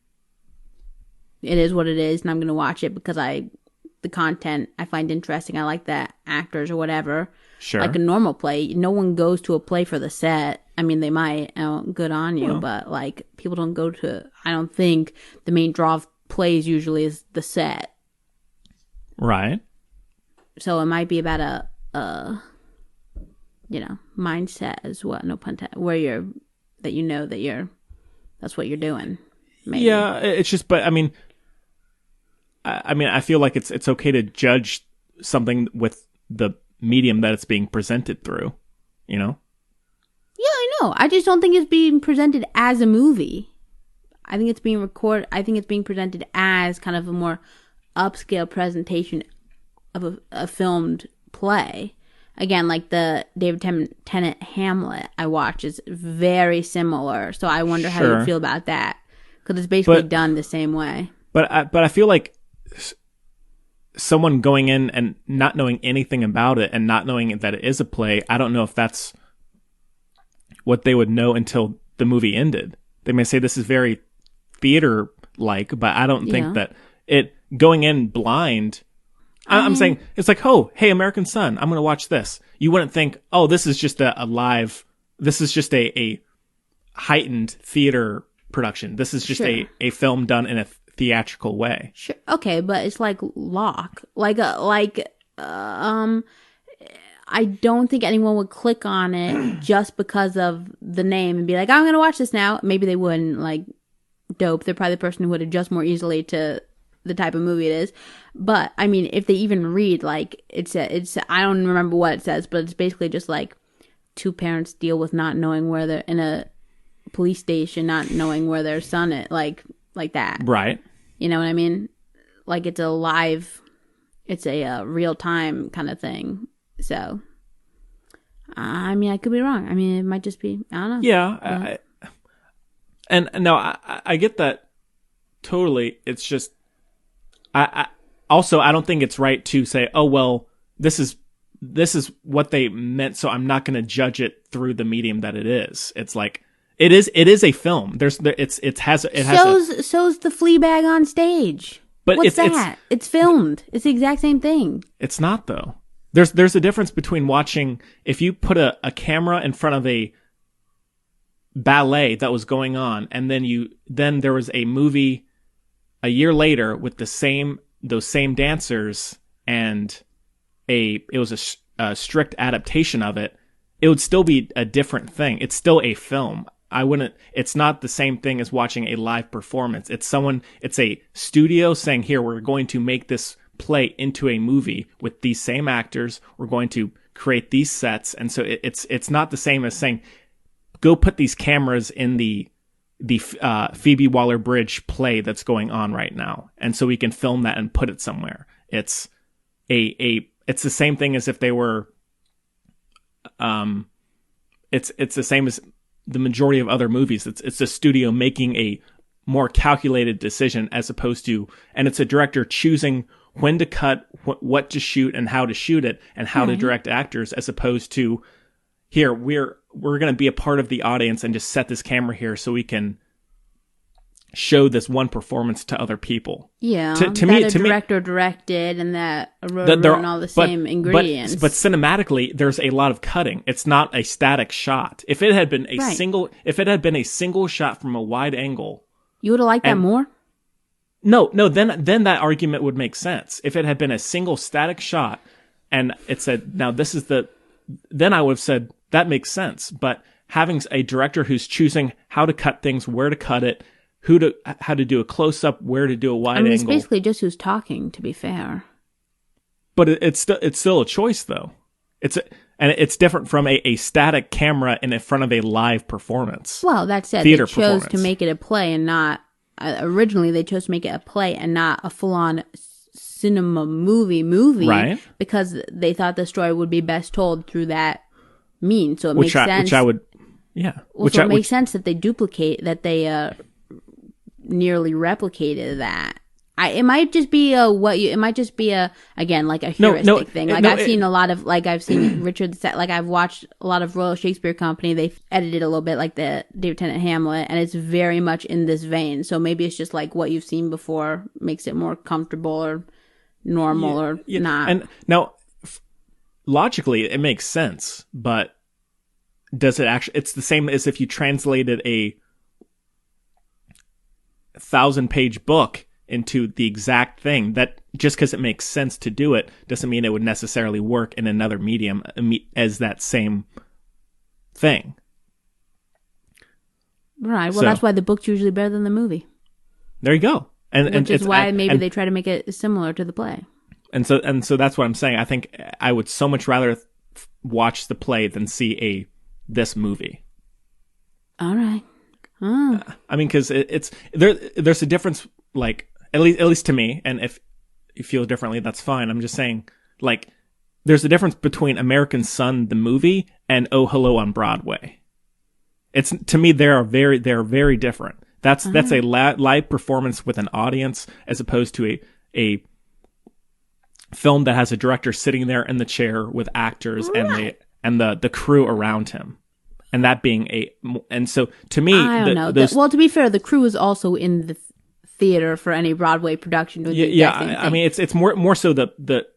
it is what it is, and I'm gonna watch it because the content I find interesting, I like the actors or whatever. Sure. Like a normal play, no one goes to a play for the set. I mean, they might, good on you, but like, people don't go to, I don't think the main draw of plays usually is the set. Right. So it might be about a mindset as well. No pun intended. Where that's what you're doing. Maybe. Yeah, it's just, but I mean, I feel like it's okay to judge something with the medium that it's being presented through, you know? Yeah, I know. I just don't think it's being presented as a movie. I think it's being recorded. I think it's being presented as kind of a more upscale presentation of a filmed play. Again, like the David Tennant Hamlet I watched is very similar. So I wonder how you feel about that, because it's basically done the same way. But I feel like someone going in and not knowing anything about it and not knowing that it is a play, I don't know if that's what they would know until the movie ended. They may say this is very theater like, but I don't think that it going in blind. I'm saying it's like, oh, hey, American Son, I'm going to watch this. You wouldn't think, oh, this is just a live, this is just a heightened theater production. This is just a film done in a theatrical way. Sure. Okay, but it's like Locke. I don't think anyone would click on it just because of the name and be like, I'm going to watch this now. Maybe they wouldn't. Like, dope. They're probably the person who would adjust more easily to the type of movie it is. But, I mean, if they even read, like, it's I don't remember what it says, but it's basically just like two parents deal with not knowing where they're in a police station, not knowing where their son is, like that. Right. You know what I mean? Like, it's a real time kind of thing. So, I mean, I could be wrong. I mean, it might just be, I don't know. Yeah. I get that totally. It's just, I don't think it's right to say, oh, well, this is what they meant, so I'm not going to judge it through the medium that it is. It's like, it is a film. So's the Fleabag on stage. But what's that? It's filmed. It's the exact same thing. It's not, though. There's a difference between watching, if you put a camera in front of a ballet that was going on, and then there was a movie a year later with those same dancers, and it was a strict adaptation of it, it would still be a different thing. It's still a film. It's not the same thing as watching a live performance. It's a studio saying, here, we're going to make this play into a movie with these same actors. We're going to create these sets. And so it's not the same as saying, go put these cameras in the Phoebe Waller-Bridge play that's going on right now. And so we can film that and put it somewhere. It's the same thing as if they were, it's the same as the majority of other movies. It's a studio making a more calculated decision, as opposed to, and it's a director choosing when to cut, what to shoot, and how to shoot it, and how to direct actors, as opposed to, here, we're going to be a part of the audience and just set this camera here so we can show this one performance to other people. Yeah, to me, director directed, and that wrote all the same ingredients. But cinematically, there's a lot of cutting. It's not a static shot. If it had been a single shot from a wide angle, you would have liked that more. No, then that argument would make sense. If it had been a single static shot and it said, now this is then I would have said, that makes sense. But having a director who's choosing how to cut things, where to cut it, how to do a close up, where to do a wide angle. It's basically just who's talking, to be fair. But it's still a choice, though. It's different from a static camera in front of a live performance. Well, that said, they chose to make it a play and not. Originally, they chose to make it a play and not a full-on cinema movie, right? Because they thought the story would be best told through that means. So it makes sense. It makes sense that they nearly replicated that. It might just be again, like a heuristic thing. Like I've seen Richard, like I've watched a lot of Royal Shakespeare Company. They've edited a little bit like the David Tennant Hamlet, and it's very much in this vein. So maybe it's just like what you've seen before makes it more comfortable or normal or not. And now, logically, it makes sense, but does it actually? It's the same as if you translated a 1,000-page book into the exact thing. That just because it makes sense to do it doesn't mean it would necessarily work in another medium as that same thing. Right. Well, that's why the book's usually better than the movie. There you go. Which is why maybe they try to make it similar to the play. And so that's what I'm saying. I think I would so much rather watch the play than see this movie. All right. I mean, because there's a difference, like, at least to me, and if you feel differently, that's fine. I'm just saying, like, there's a difference between American Son, the movie, and Oh Hello on Broadway. It's, to me, they're very different. That's a live performance with an audience, as opposed to a film that has a director sitting there in the chair with actors and the crew around him. and that being and so to me, I don't know. Well, to be fair, the crew is also in the theater for any Broadway production. Doing the exact same thing. I mean, it's more so the,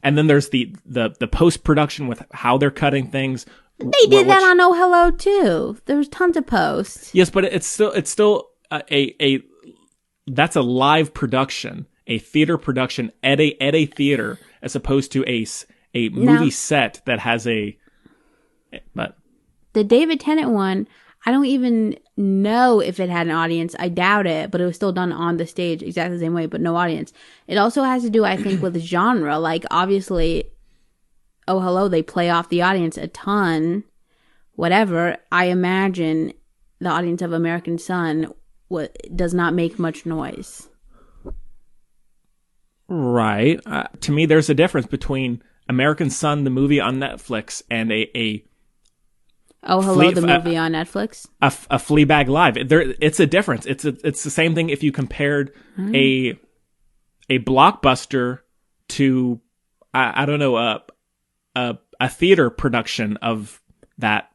and then there's the post production with how they're cutting things. They did that on Oh Hello too. There's tons of posts. Yes, but it's still a that's a live production, a theater production at a theater, as opposed to a movie set that has but the David Tennant one, I don't even know if it had an audience. I doubt it, but it was still done on the stage exactly the same way, but no audience. It also has to do, I think, with genre. Like, obviously, Oh Hello, they play off the audience a ton, whatever. I imagine the audience of American Son does not make much noise. Right. To me, there's a difference between American Son, the movie on Netflix, and a Oh Hello, the movie on Netflix. A Fleabag Live. It's a difference. It's the same thing if you compared a blockbuster to I don't know a theater production of that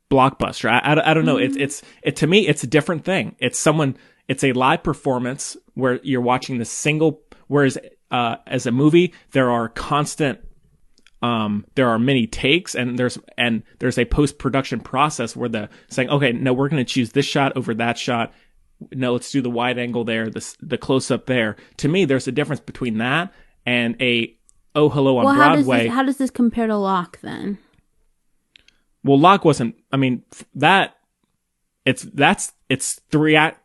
blockbuster. I don't know. To me it's a different thing. It's a live performance where you're watching the single. Whereas as a movie, there are constant. There are many takes, and there's a post-production process where they're saying, okay, no, we're going to choose this shot over that shot. No, let's do the wide angle there, the close-up there. To me, there's a difference between that and Oh Hello on Broadway. How does this compare to Locke then? Well, Locke wasn't. I mean, it's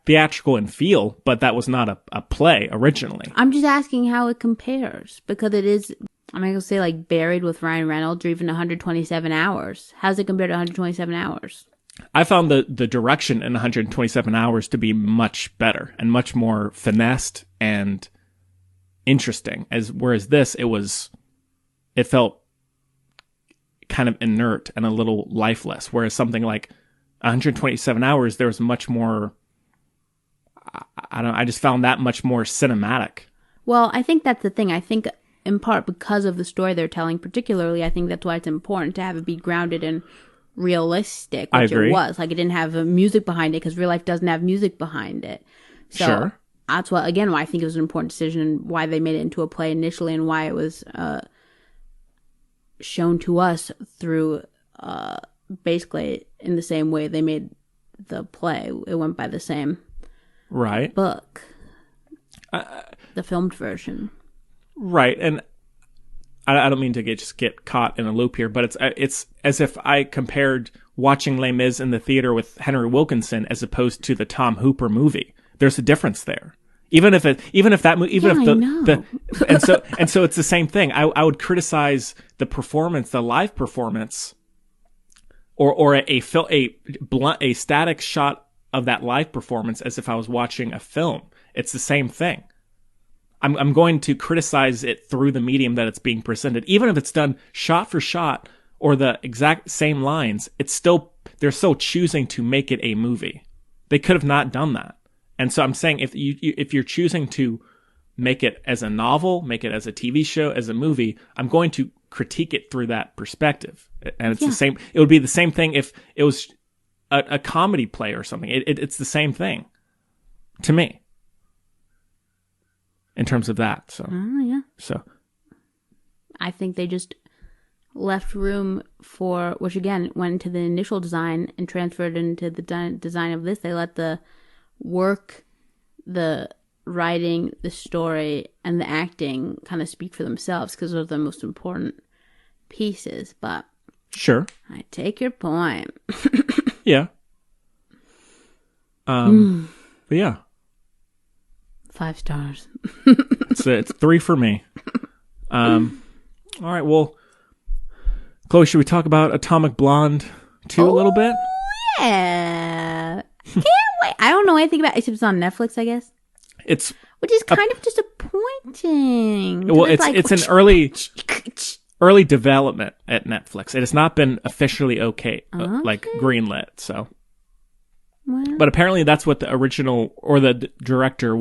theatrical in feel, but that was not a play originally. I'm just asking how it compares, because it is. I'm not going to say like Buried with Ryan Reynolds or even 127 Hours. How's it compared to 127 Hours? I found the direction in 127 Hours to be much better and much more finessed and interesting. Whereas this, it felt kind of inert and a little lifeless. Whereas something like 127 Hours, there was much more. I just found that much more cinematic. Well, I think that's the thing. I think in part because of the story they're telling, particularly, I think that's why it's important to have it be grounded and realistic, which it was. Like, it didn't have music behind it because real life doesn't have music behind it. So sure. That's why I think it was an important decision, and why they made it into a play initially, and why it was shown to us through basically in the same way they made the play. It went by the same book, the filmed version. Right, and I don't mean to get caught in a loop here, but it's as if I compared watching Les Mis in the theater with Henry Wilkinson as opposed to the Tom Hooper movie. There's a difference there. And so it's the same thing. I would criticize the performance, the live performance, or a static shot of that live performance as if I was watching a film. It's the same thing. I'm going to criticize it through the medium that it's being presented. Even if it's done shot for shot or the exact same lines, they're still choosing to make it a movie. They could have not done that. And so I'm saying if you're choosing to make it as a novel, make it as a TV show, as a movie, I'm going to critique it through that perspective. And it's the same. It would be the same thing if it was a comedy play or something. It's the same thing to me. In terms of that, so I think they just left room for, which again went into the initial design and transferred into the design of this. They let the work, the writing, the story, and the acting kind of speak for themselves because those are the most important pieces. But sure, I take your point. Yeah. But yeah. 5 stars. It's 3 for me. All right, well, Chloe, should we talk about Atomic Blonde 2 a little bit? Yeah. Can't wait. I don't know anything about it, except it's on Netflix, I guess. Which is kind of disappointing. Well, it's an early development at Netflix. It has not been officially greenlit, so. Well. But apparently that's what the original or the director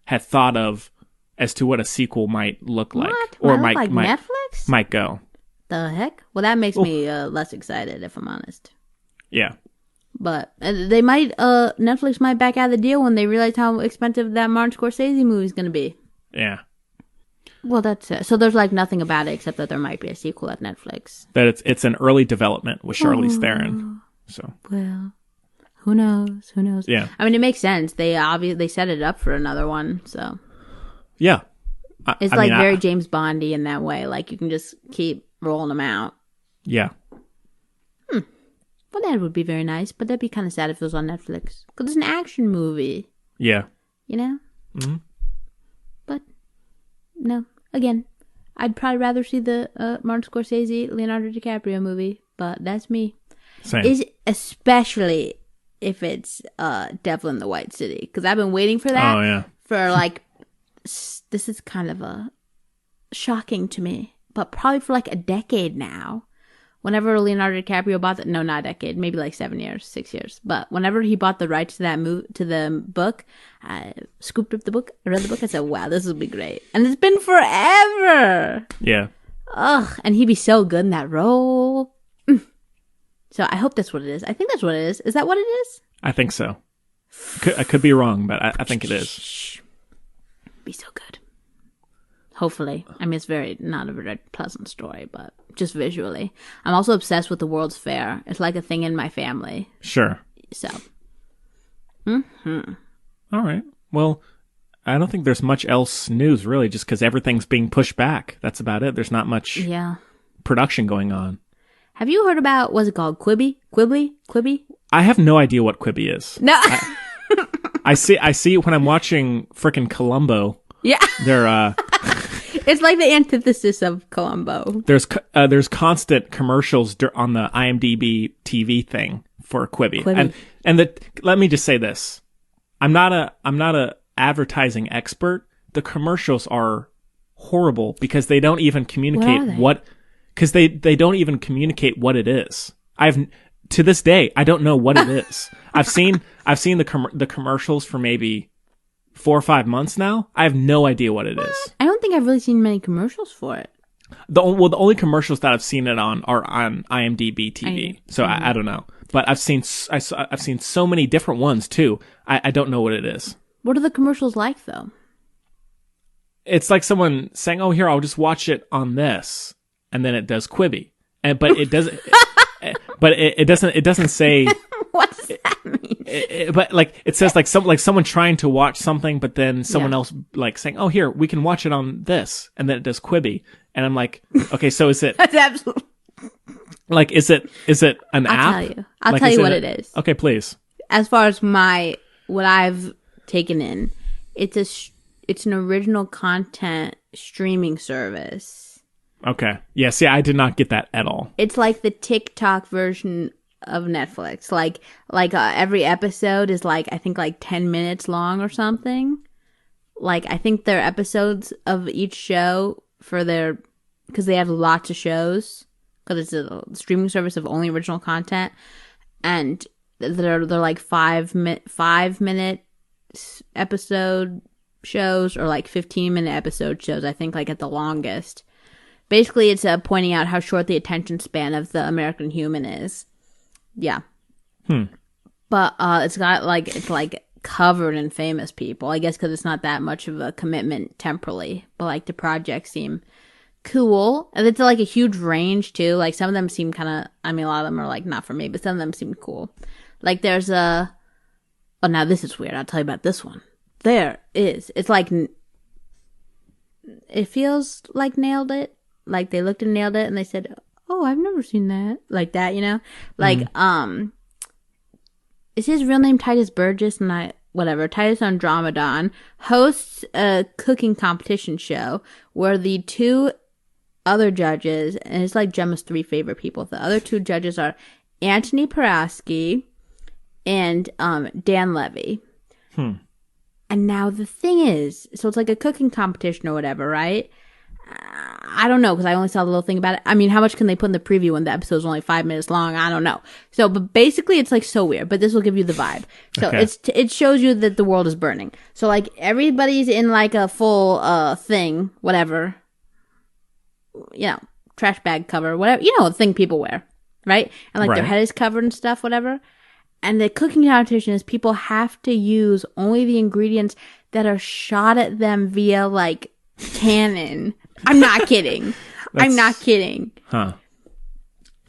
had thought of as to what a sequel might look like, or might Netflix might go. The heck? Well, that makes me less excited, if I'm honest. Yeah. But they might, Netflix might back out of the deal when they realize how expensive that Martin Scorsese movie is going to be. Yeah. Well, that's it. So there's like nothing about it except that there might be a sequel at Netflix. That it's an early development with Charlize Theron. So. Well, who knows? Who knows? Yeah. I mean, it makes sense. They set it up for another one, so. Yeah. It's very James Bondy in that way. Like, you can just keep rolling them out. Yeah. Well, that would be very nice, but that'd be kind of sad if it was on Netflix. Because it's an action movie. Yeah. You know? Mm-hmm. But, no. Again, I'd probably rather see the Martin Scorsese, Leonardo DiCaprio movie, but that's me. Same. Especially if it's Devil in the White City. Because I've been waiting for that. Oh, yeah. For, like, this is kind of shocking to me, but probably for like a decade now. Whenever Leonardo DiCaprio bought no, not a decade, maybe like 6 years. But whenever he bought the rights to that to the book, I scooped up the book, I read the book, I said, wow, this will be great. And it's been forever. Yeah. Ugh, and he'd be so good in that role. So I hope that's what it is. I think that's what it is. Is that what it is? I think so. I could be wrong, but I think it is. Be so good. Hopefully. I mean, it's not a very pleasant story, but just visually. I'm also obsessed with the World's Fair. It's like a thing in my family. Sure. So. All right. Well, I don't think there's much else news, really, just because everything's being pushed back. That's about it. There's not much production going on. Have you heard about, what's it called? Quibi? I have no idea what Quibi is. No. I see it when I'm watching frickin' Columbo. Yeah. They're it's like the antithesis of Columbo. There's constant commercials on the IMDb TV thing for Quibi. And let me just say this. I'm not a advertising expert. The commercials are horrible because they don't even communicate because they don't even communicate what it is. To this day, I don't know what it is. I've seen the commercials for maybe 4 or 5 months now. I have no idea what it is. I don't think I've really seen many commercials for it. The only commercials that I've seen it on are on IMDb TV. So I don't know, but I've seen so many different ones too. I don't know what it is. What are the commercials like though? It's like someone saying, "Oh, here, I'll just watch it on this," and then it does Quibi, but it doesn't. But it doesn't say. What does that mean? But like it says like someone trying to watch something, but then someone else like saying, "Oh, here, we can watch it on this," and then it does Quibi, and I'm like, okay, so is it? That's absolutely. Like, is it an app? I'll tell you what it is. Okay, please. As far as what I've taken in, it's an original content streaming service. Okay. Yeah, see, I did not get that at all. It's like the TikTok version of Netflix. Like every episode is I think 10 minutes long or something. Like, I think their episodes of each show because they have lots of shows, because it's a streaming service of only original content, and they're like 5-minute episode shows or 15-minute episode shows, I think, at the longest. Basically, it's pointing out how short the attention span of the American human is. Yeah. But it's got it's covered in famous people. I guess because it's not that much of a commitment temporally. But the projects seem cool. And it's a huge range too. Some of them seem kind of, a lot of them are not for me, but some of them seem cool. There's oh, now this is weird. I'll tell you about this one. There is. It's it feels like Nailed It. They looked and nailed it, and they said, "Oh, I've never seen that." Like that, you know? Is his real name Titus Burgess? And Titus Andromedon hosts a cooking competition show where the two other judges, and it's Gemma's 3 favorite people. The other 2 judges are Anthony Paraski and Dan Levy. And now the thing is, so it's a cooking competition or whatever, right? I don't know, because I only saw the little thing about it. How much can they put in the preview when the episode's only 5 minutes long? I don't know. So, but basically it's so weird, but this will give you the vibe. So it shows you that the world is burning. So everybody's in a full thing, whatever, trash bag cover, whatever, the thing people wear, right? And like their Right. head is covered and stuff, whatever. And the cooking competition is people have to use only the ingredients that are shot at them via like cannon. I'm not kidding. I'm not kidding. Huh.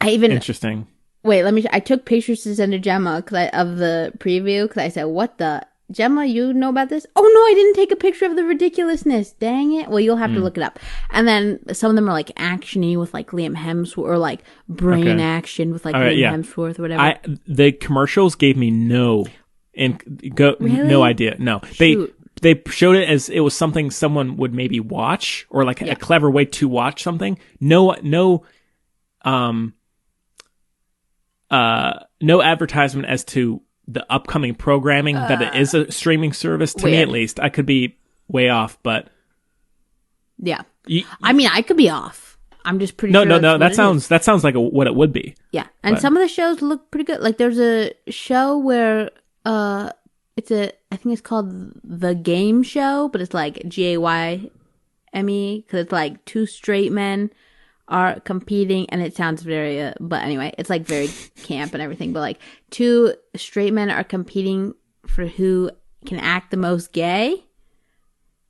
Interesting. Wait, I took pictures to send to Gemma of the preview because I said, what the? Gemma, you know about this? Oh, no, I didn't take a picture of the ridiculousness. Dang it. Well, you'll have to look it up. And then some of them are like action-y with like Liam Hemsworth or like brain action with like Liam Hemsworth or whatever. The commercials gave me no idea. No. Shoot. They showed it as it was something someone would maybe watch or like a clever way to watch something. No advertisement as to the upcoming programming that it is a streaming service. To me, at least, I could be way off, but yeah, I mean, I could be off. I'm just pretty no. sure. That sounds like what it would be. Yeah, and some of the shows look pretty good. Like there's a show where I think it's called The Game Show, but it's like GAYME because it's like two straight men are competing, and it sounds very but anyway, it's like very camp and everything, but like two straight men are competing for who can act the most gay.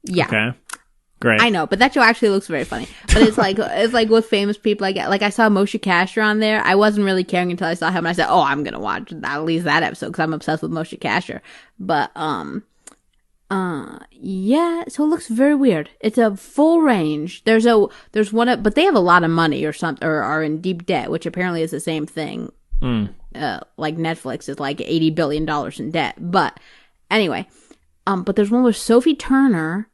Yeah. Okay. Great. I know, but that show actually looks very funny. But it's like with famous people. Like I saw Moshe Kasher on there. I wasn't really caring until I saw him, and I said, "Oh, I'm gonna watch at least that episode because I'm obsessed with Moshe Kasher." But yeah, so it looks very weird. It's a full range. There's one, but they have a lot of money or something, or are in deep debt, which apparently is the same thing. Like Netflix is like $80 billion in debt. But anyway, but there's one with Sophie Turner,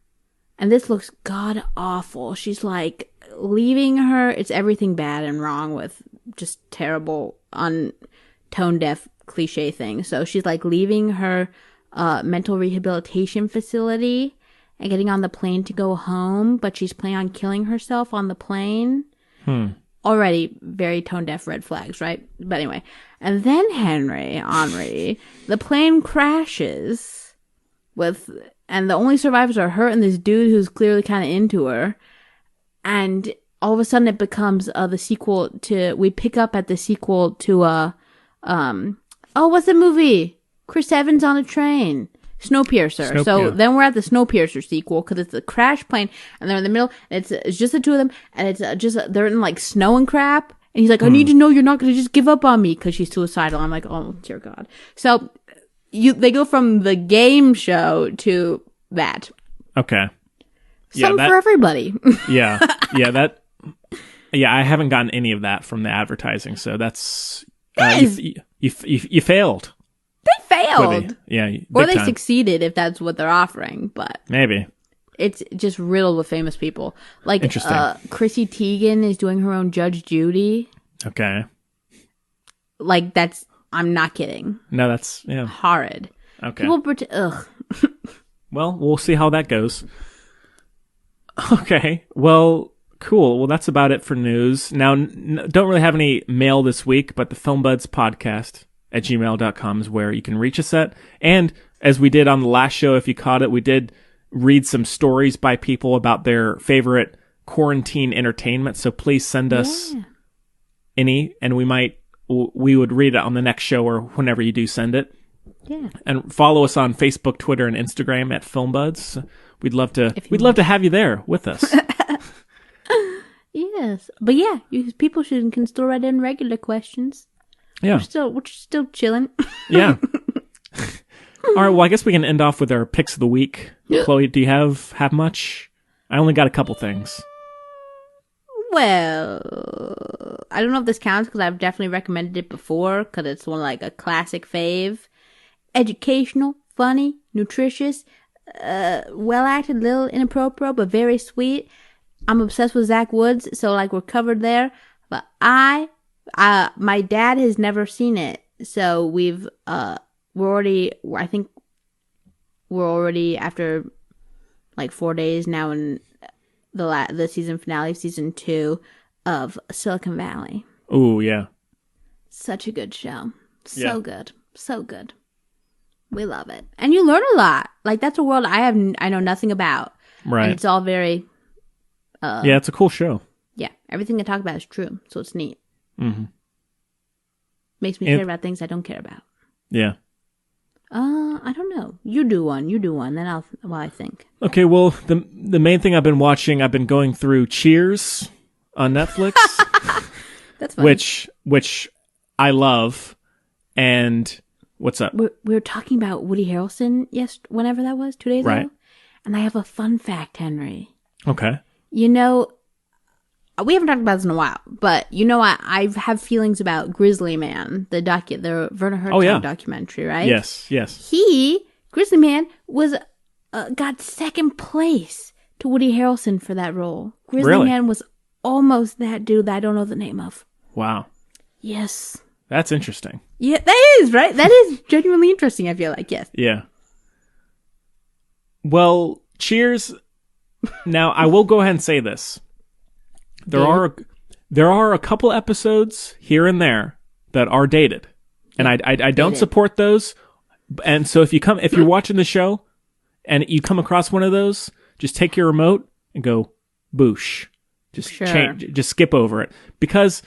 and this looks god awful. She's like leaving her. It's everything bad and wrong with just terrible, tone deaf cliche things. So she's like leaving her mental rehabilitation facility and getting on the plane to go home, but she's planning on killing herself on the plane. Already very tone deaf red flags, right? But anyway, and then Henry, the plane crashes and the only survivors are her and this dude who's clearly kind of into her. And all of a sudden it becomes we pick up at the sequel to what's the movie? Chris Evans on a train. Snowpiercer. So then we're at the Snowpiercer sequel because it's a crash plane and they're in the middle and it's just the two of them and it's they're in like snow and crap and he's like, I need to know you're not going to just give up on me because she's suicidal. I'm like, oh dear God. So they go from the game show to that. Okay. Something for everybody. Yeah. I haven't gotten any of that from the advertising, so that's you failed. They failed. Yeah. Or they time. Succeeded if that's what they're offering, but maybe. It's just riddled with famous people. Like Chrissy Teigen is doing her own Judge Judy. Okay. Like I'm not kidding. No, that's horrid. Okay. People ugh. Well, we'll see how that goes. Okay. Well, cool. Well, that's about it for news. Now, don't really have any mail this week, but the Filmbuds podcast at gmail.com is where you can reach us at. And as we did on the last show, if you caught it, we did read some stories by people about their favorite quarantine entertainment. So please send us any, and we would read it on the next show or whenever you do send it. Yeah. And follow us on Facebook, Twitter, and Instagram at Filmbuds. We'd love to have you there with us. Yes. But yeah, people can still write in regular questions. Yeah. We're still chilling. Yeah. All right, well, I guess we can end off with our picks of the week. Chloe, do you have much? I only got a couple things. Well, I don't know if this counts because I've definitely recommended it before because it's one like a classic fave. Educational, funny, nutritious, well acted, little inappropriate, but very sweet. I'm obsessed with Zach Woods, so like we're covered there. But my dad has never seen it, so we're already after like 4 days now in the season finale of season 2 of Silicon Valley. Ooh, yeah. Such a good show. So good. So good. We love it. And you learn a lot. Like that's a world I know nothing about. Right. And it's all very yeah, it's a cool show. Yeah. Everything they talk about is true, so it's neat. Mm-hmm. Makes me care about things I don't care about. Yeah. I don't know. You do one. Then I think. Okay, well, the main thing I've been watching, I've been going through Cheers on Netflix. That's funny. Which I love. And what's up? We were talking about Woody Harrelson whenever that was, 2 days ago. And I have a fun fact, Henry. Okay. You know, we haven't talked about this in a while, but you know, I have feelings about Grizzly Man, the Werner Herzog documentary, right? Yes. Grizzly Man was got second place to Woody Harrelson for that role. Grizzly Man was almost that dude that I don't know the name of. Wow. Yes. That's interesting. Yeah, that is, right? That is genuinely interesting, I feel like, yes. Yeah. Well, Cheers. Now, I will go ahead and say this. There are a couple episodes here and there that are dated. And I don't support those. And so if you're watching the show and you come across one of those, just take your remote and go boosh. Just skip over it. Because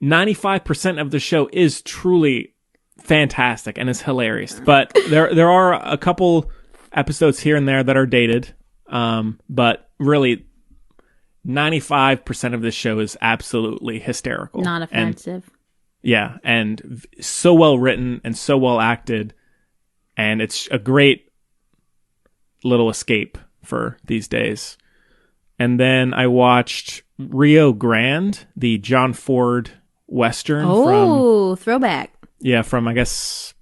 95% of the show is truly fantastic and is hilarious. But there are a couple episodes here and there that are dated. But really 95% of this show is absolutely hysterical. Not offensive. And so well written and so well acted. And it's a great little escape for these days. And then I watched Rio Grande, the John Ford Western. Oh, throwback. Yeah, from, I guess,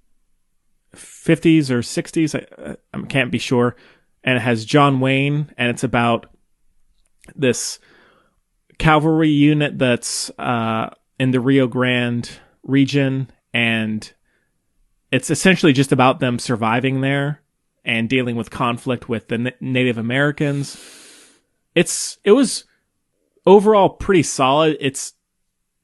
50s or 60s. I can't be sure. And it has John Wayne, and it's about this cavalry unit that's in the Rio Grande region, and it's essentially just about them surviving there and dealing with conflict with the Native Americans. It was overall pretty solid. It's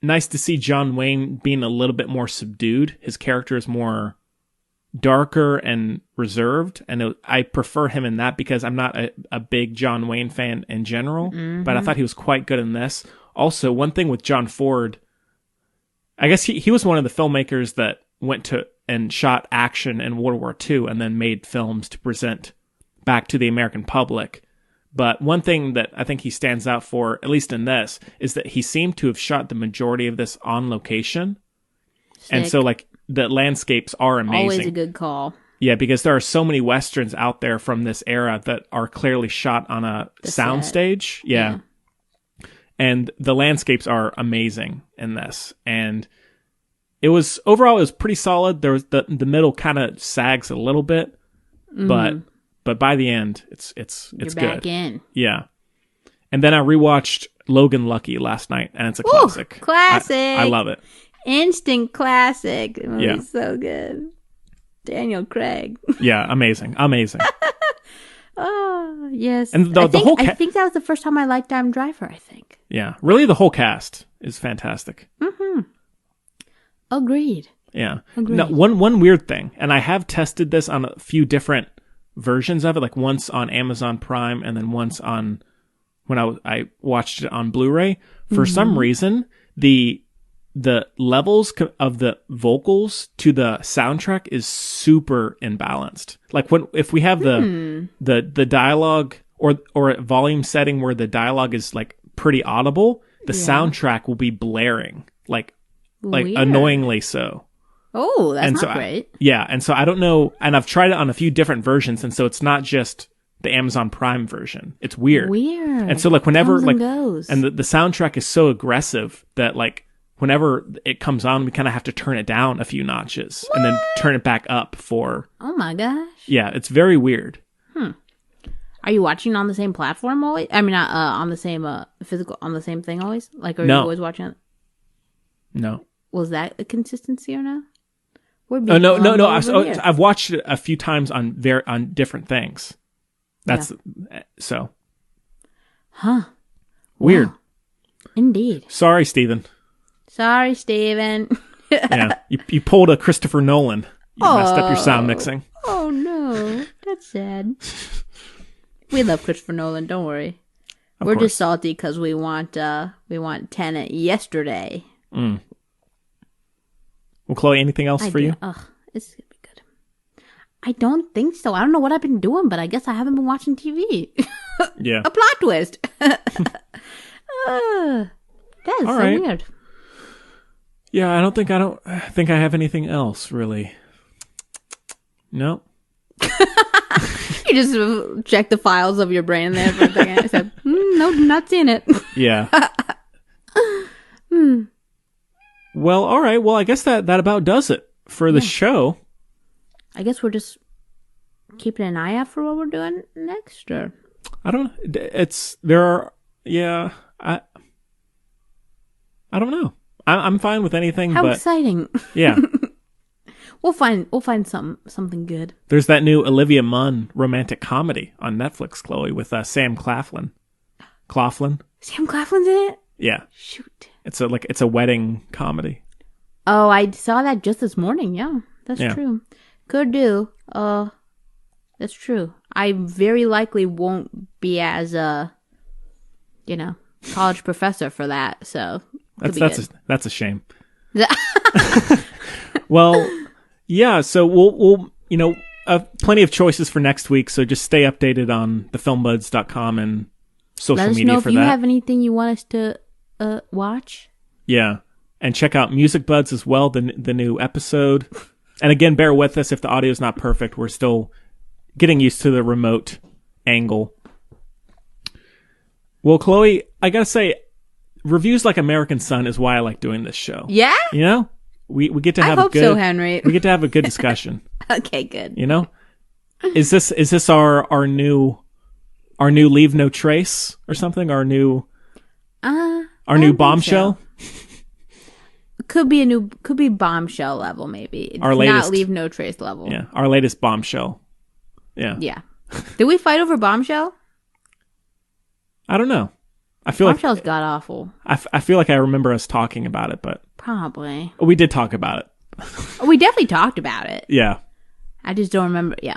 nice to see John Wayne being a little bit more subdued. His character is more darker and reserved, and I prefer him in that because I'm not a big John Wayne fan in general, but I thought he was quite good in this. Also, one thing with John Ford, I guess he was one of the filmmakers that went to and shot action in World War II and then made films to present back to the American public. But one thing that I think he stands out for, at least in this, is that he seemed to have shot the majority of this on location. Sick. And so like the landscapes are amazing. Always a good call. Yeah, because there are so many Westerns out there from this era that are clearly shot on a soundstage. Yeah. And the landscapes are amazing in this. And overall it was pretty solid. There was the middle kind of sags a little bit, but by the end it's You're good. back in. Yeah. And then I rewatched Logan Lucky last night, and it's a classic. Classic. I love it. Instant classic. The movie's Yeah. so good. Daniel Craig. Yeah, amazing. Oh, yes. And I think that was the first time I liked Adam Driver, I think. Yeah, really the whole cast is fantastic. Agreed. Yeah. Agreed. Now, one weird thing, and I have tested this on a few different versions of it, like once on Amazon Prime and then once on when I watched it on Blu-ray. For some reason, the levels of the vocals to the soundtrack is super imbalanced. Like if we have the dialogue or a volume setting where the dialogue is like pretty audible, the soundtrack will be blaring, like Weird. annoyingly so. Oh, that's And not so great. And so I don't know, and I've tried it on a few different versions, and so it's not just the Amazon Prime version. It's weird. Weird. And so like whenever Comes like and goes. and the soundtrack is so aggressive that like whenever it comes on, we kind of have to turn it down a few notches and then turn it back up for. Oh my gosh. Yeah, it's very weird. Are you watching on the same platform always? I mean, on the same physical, on the same thing always? Like, are you always watching it? No. Was that a consistency or no? No. I've watched it a few times on different things. That's so. Huh. Weird. Wow. Indeed. Sorry, Steven. Yeah, you pulled a Christopher Nolan. You messed up your sound mixing. Oh no, that's sad. We love Christopher Nolan. Don't worry. We're just salty because we want Tenet yesterday. Well, Well, Chloe, anything else for you? Ugh, it's gonna be good. I don't think so. I don't know what I've been doing, but I guess I haven't been watching TV. Yeah. A plot twist. That is All so right. weird. Yeah, I don't think I have anything else really. No. You just check the files of your brain there for a second. I said, no, not seeing it. Yeah. Well, all right. Well, I guess that about does it for the show. I guess we're just keeping an eye out for what we're doing next, or I don't know. I don't know. I'm fine with anything. how but exciting! yeah, we'll find something good. there's that new Olivia Munn romantic comedy on Netflix, Chloe, with Sam Claflin. Sam Claflin's in it. Yeah, Shoot. it's a wedding comedy. Oh, I saw that just this morning. Yeah, that's true. Could do. That's true. I very likely won't be as college professor for that. So That's a shame. Well, yeah. So we'll plenty of choices for next week. So just stay updated on thefilmbuds.com and social let us media know for if you that. have anything you want us to watch. Yeah, and check out Music Buds as well. The new episode. And again, bear with us if the audio is not perfect. We're still getting used to the remote angle. Well, Chloe, I gotta say, reviews like American Son is why I like doing this show. Yeah? You know? We get to have I hope so, Henry. We get to have a good discussion. Okay, good. You know? Is this our new Leave No Trace or something? Our new bombshell? So. Could be bombshell level, maybe. It's Our latest, not Leave No Trace level. Yeah, our latest bombshell. Yeah. Yeah. Did we fight over bombshell? I don't know. I feel Bombshell's god awful. I feel like I remember us talking about it, but Probably. we did talk about it. We definitely talked about it. Yeah. I just don't remember. Yeah.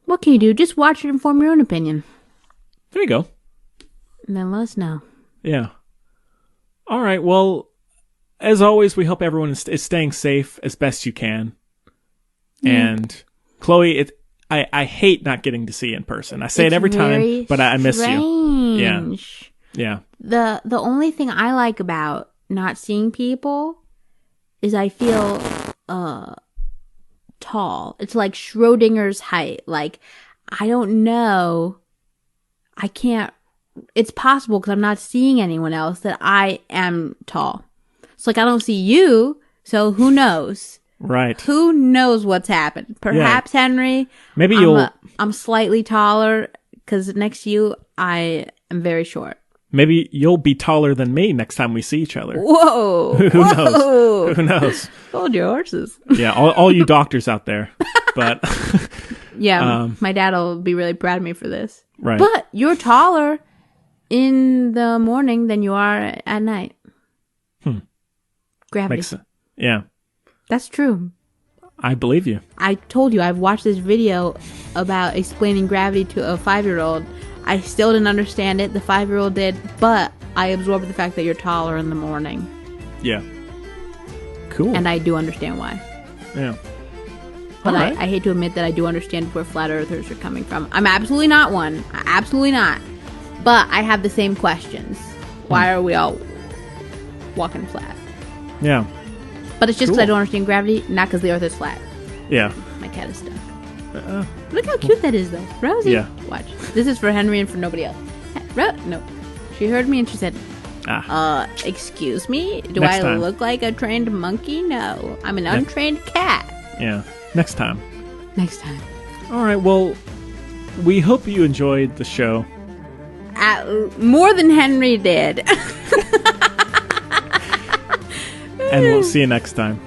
What can you do? Just watch it and form your own opinion. There you go. And then let us know. Yeah. All right. Well, as always, we hope everyone is staying safe as best you can. And Chloe, I hate not getting to see you in person. I say it every time, but I miss you. Yeah. Yeah. The only thing I like about not seeing people is I feel tall. It's like Schrodinger's height. Like, I don't know. I can't. It's possible because I'm not seeing anyone else that I am tall. It's like I don't see you, so who knows? Right. Who knows what's happened? Perhaps Henry. Maybe I'm slightly taller because next to you I am very short. Maybe you'll be taller than me next time we see each other. Whoa! Who knows? Who knows? Hold your horses. Yeah, all you doctors out there. But yeah, my dad will be really proud of me for this. Right. But you're taller in the morning than you are at night. Gravity. Makes sense. Yeah. That's true. I believe you. I told you, I've watched this video about explaining gravity to a 5-year-old. I still didn't understand it. The 5-year-old did, but I absorbed the fact that you're taller in the morning. Yeah. Cool. And I do understand why. Yeah. But right. I hate to admit that I do understand where flat earthers are coming from. I'm absolutely not one. Absolutely not. But I have the same questions. Why are we all walking flat? Yeah. But it's just because I don't understand gravity, not because the earth is flat. Yeah. My cat is stuck. Look how cute that is, though. Rosie. Yeah. Watch. This is for Henry and for nobody else. No. She heard me and she said, excuse me? Do Next I time. look like a trained monkey? No. I'm an untrained cat. Yeah. Next time. Next time. All right. Well, we hope you enjoyed the show. More than Henry did. And we'll see you next time.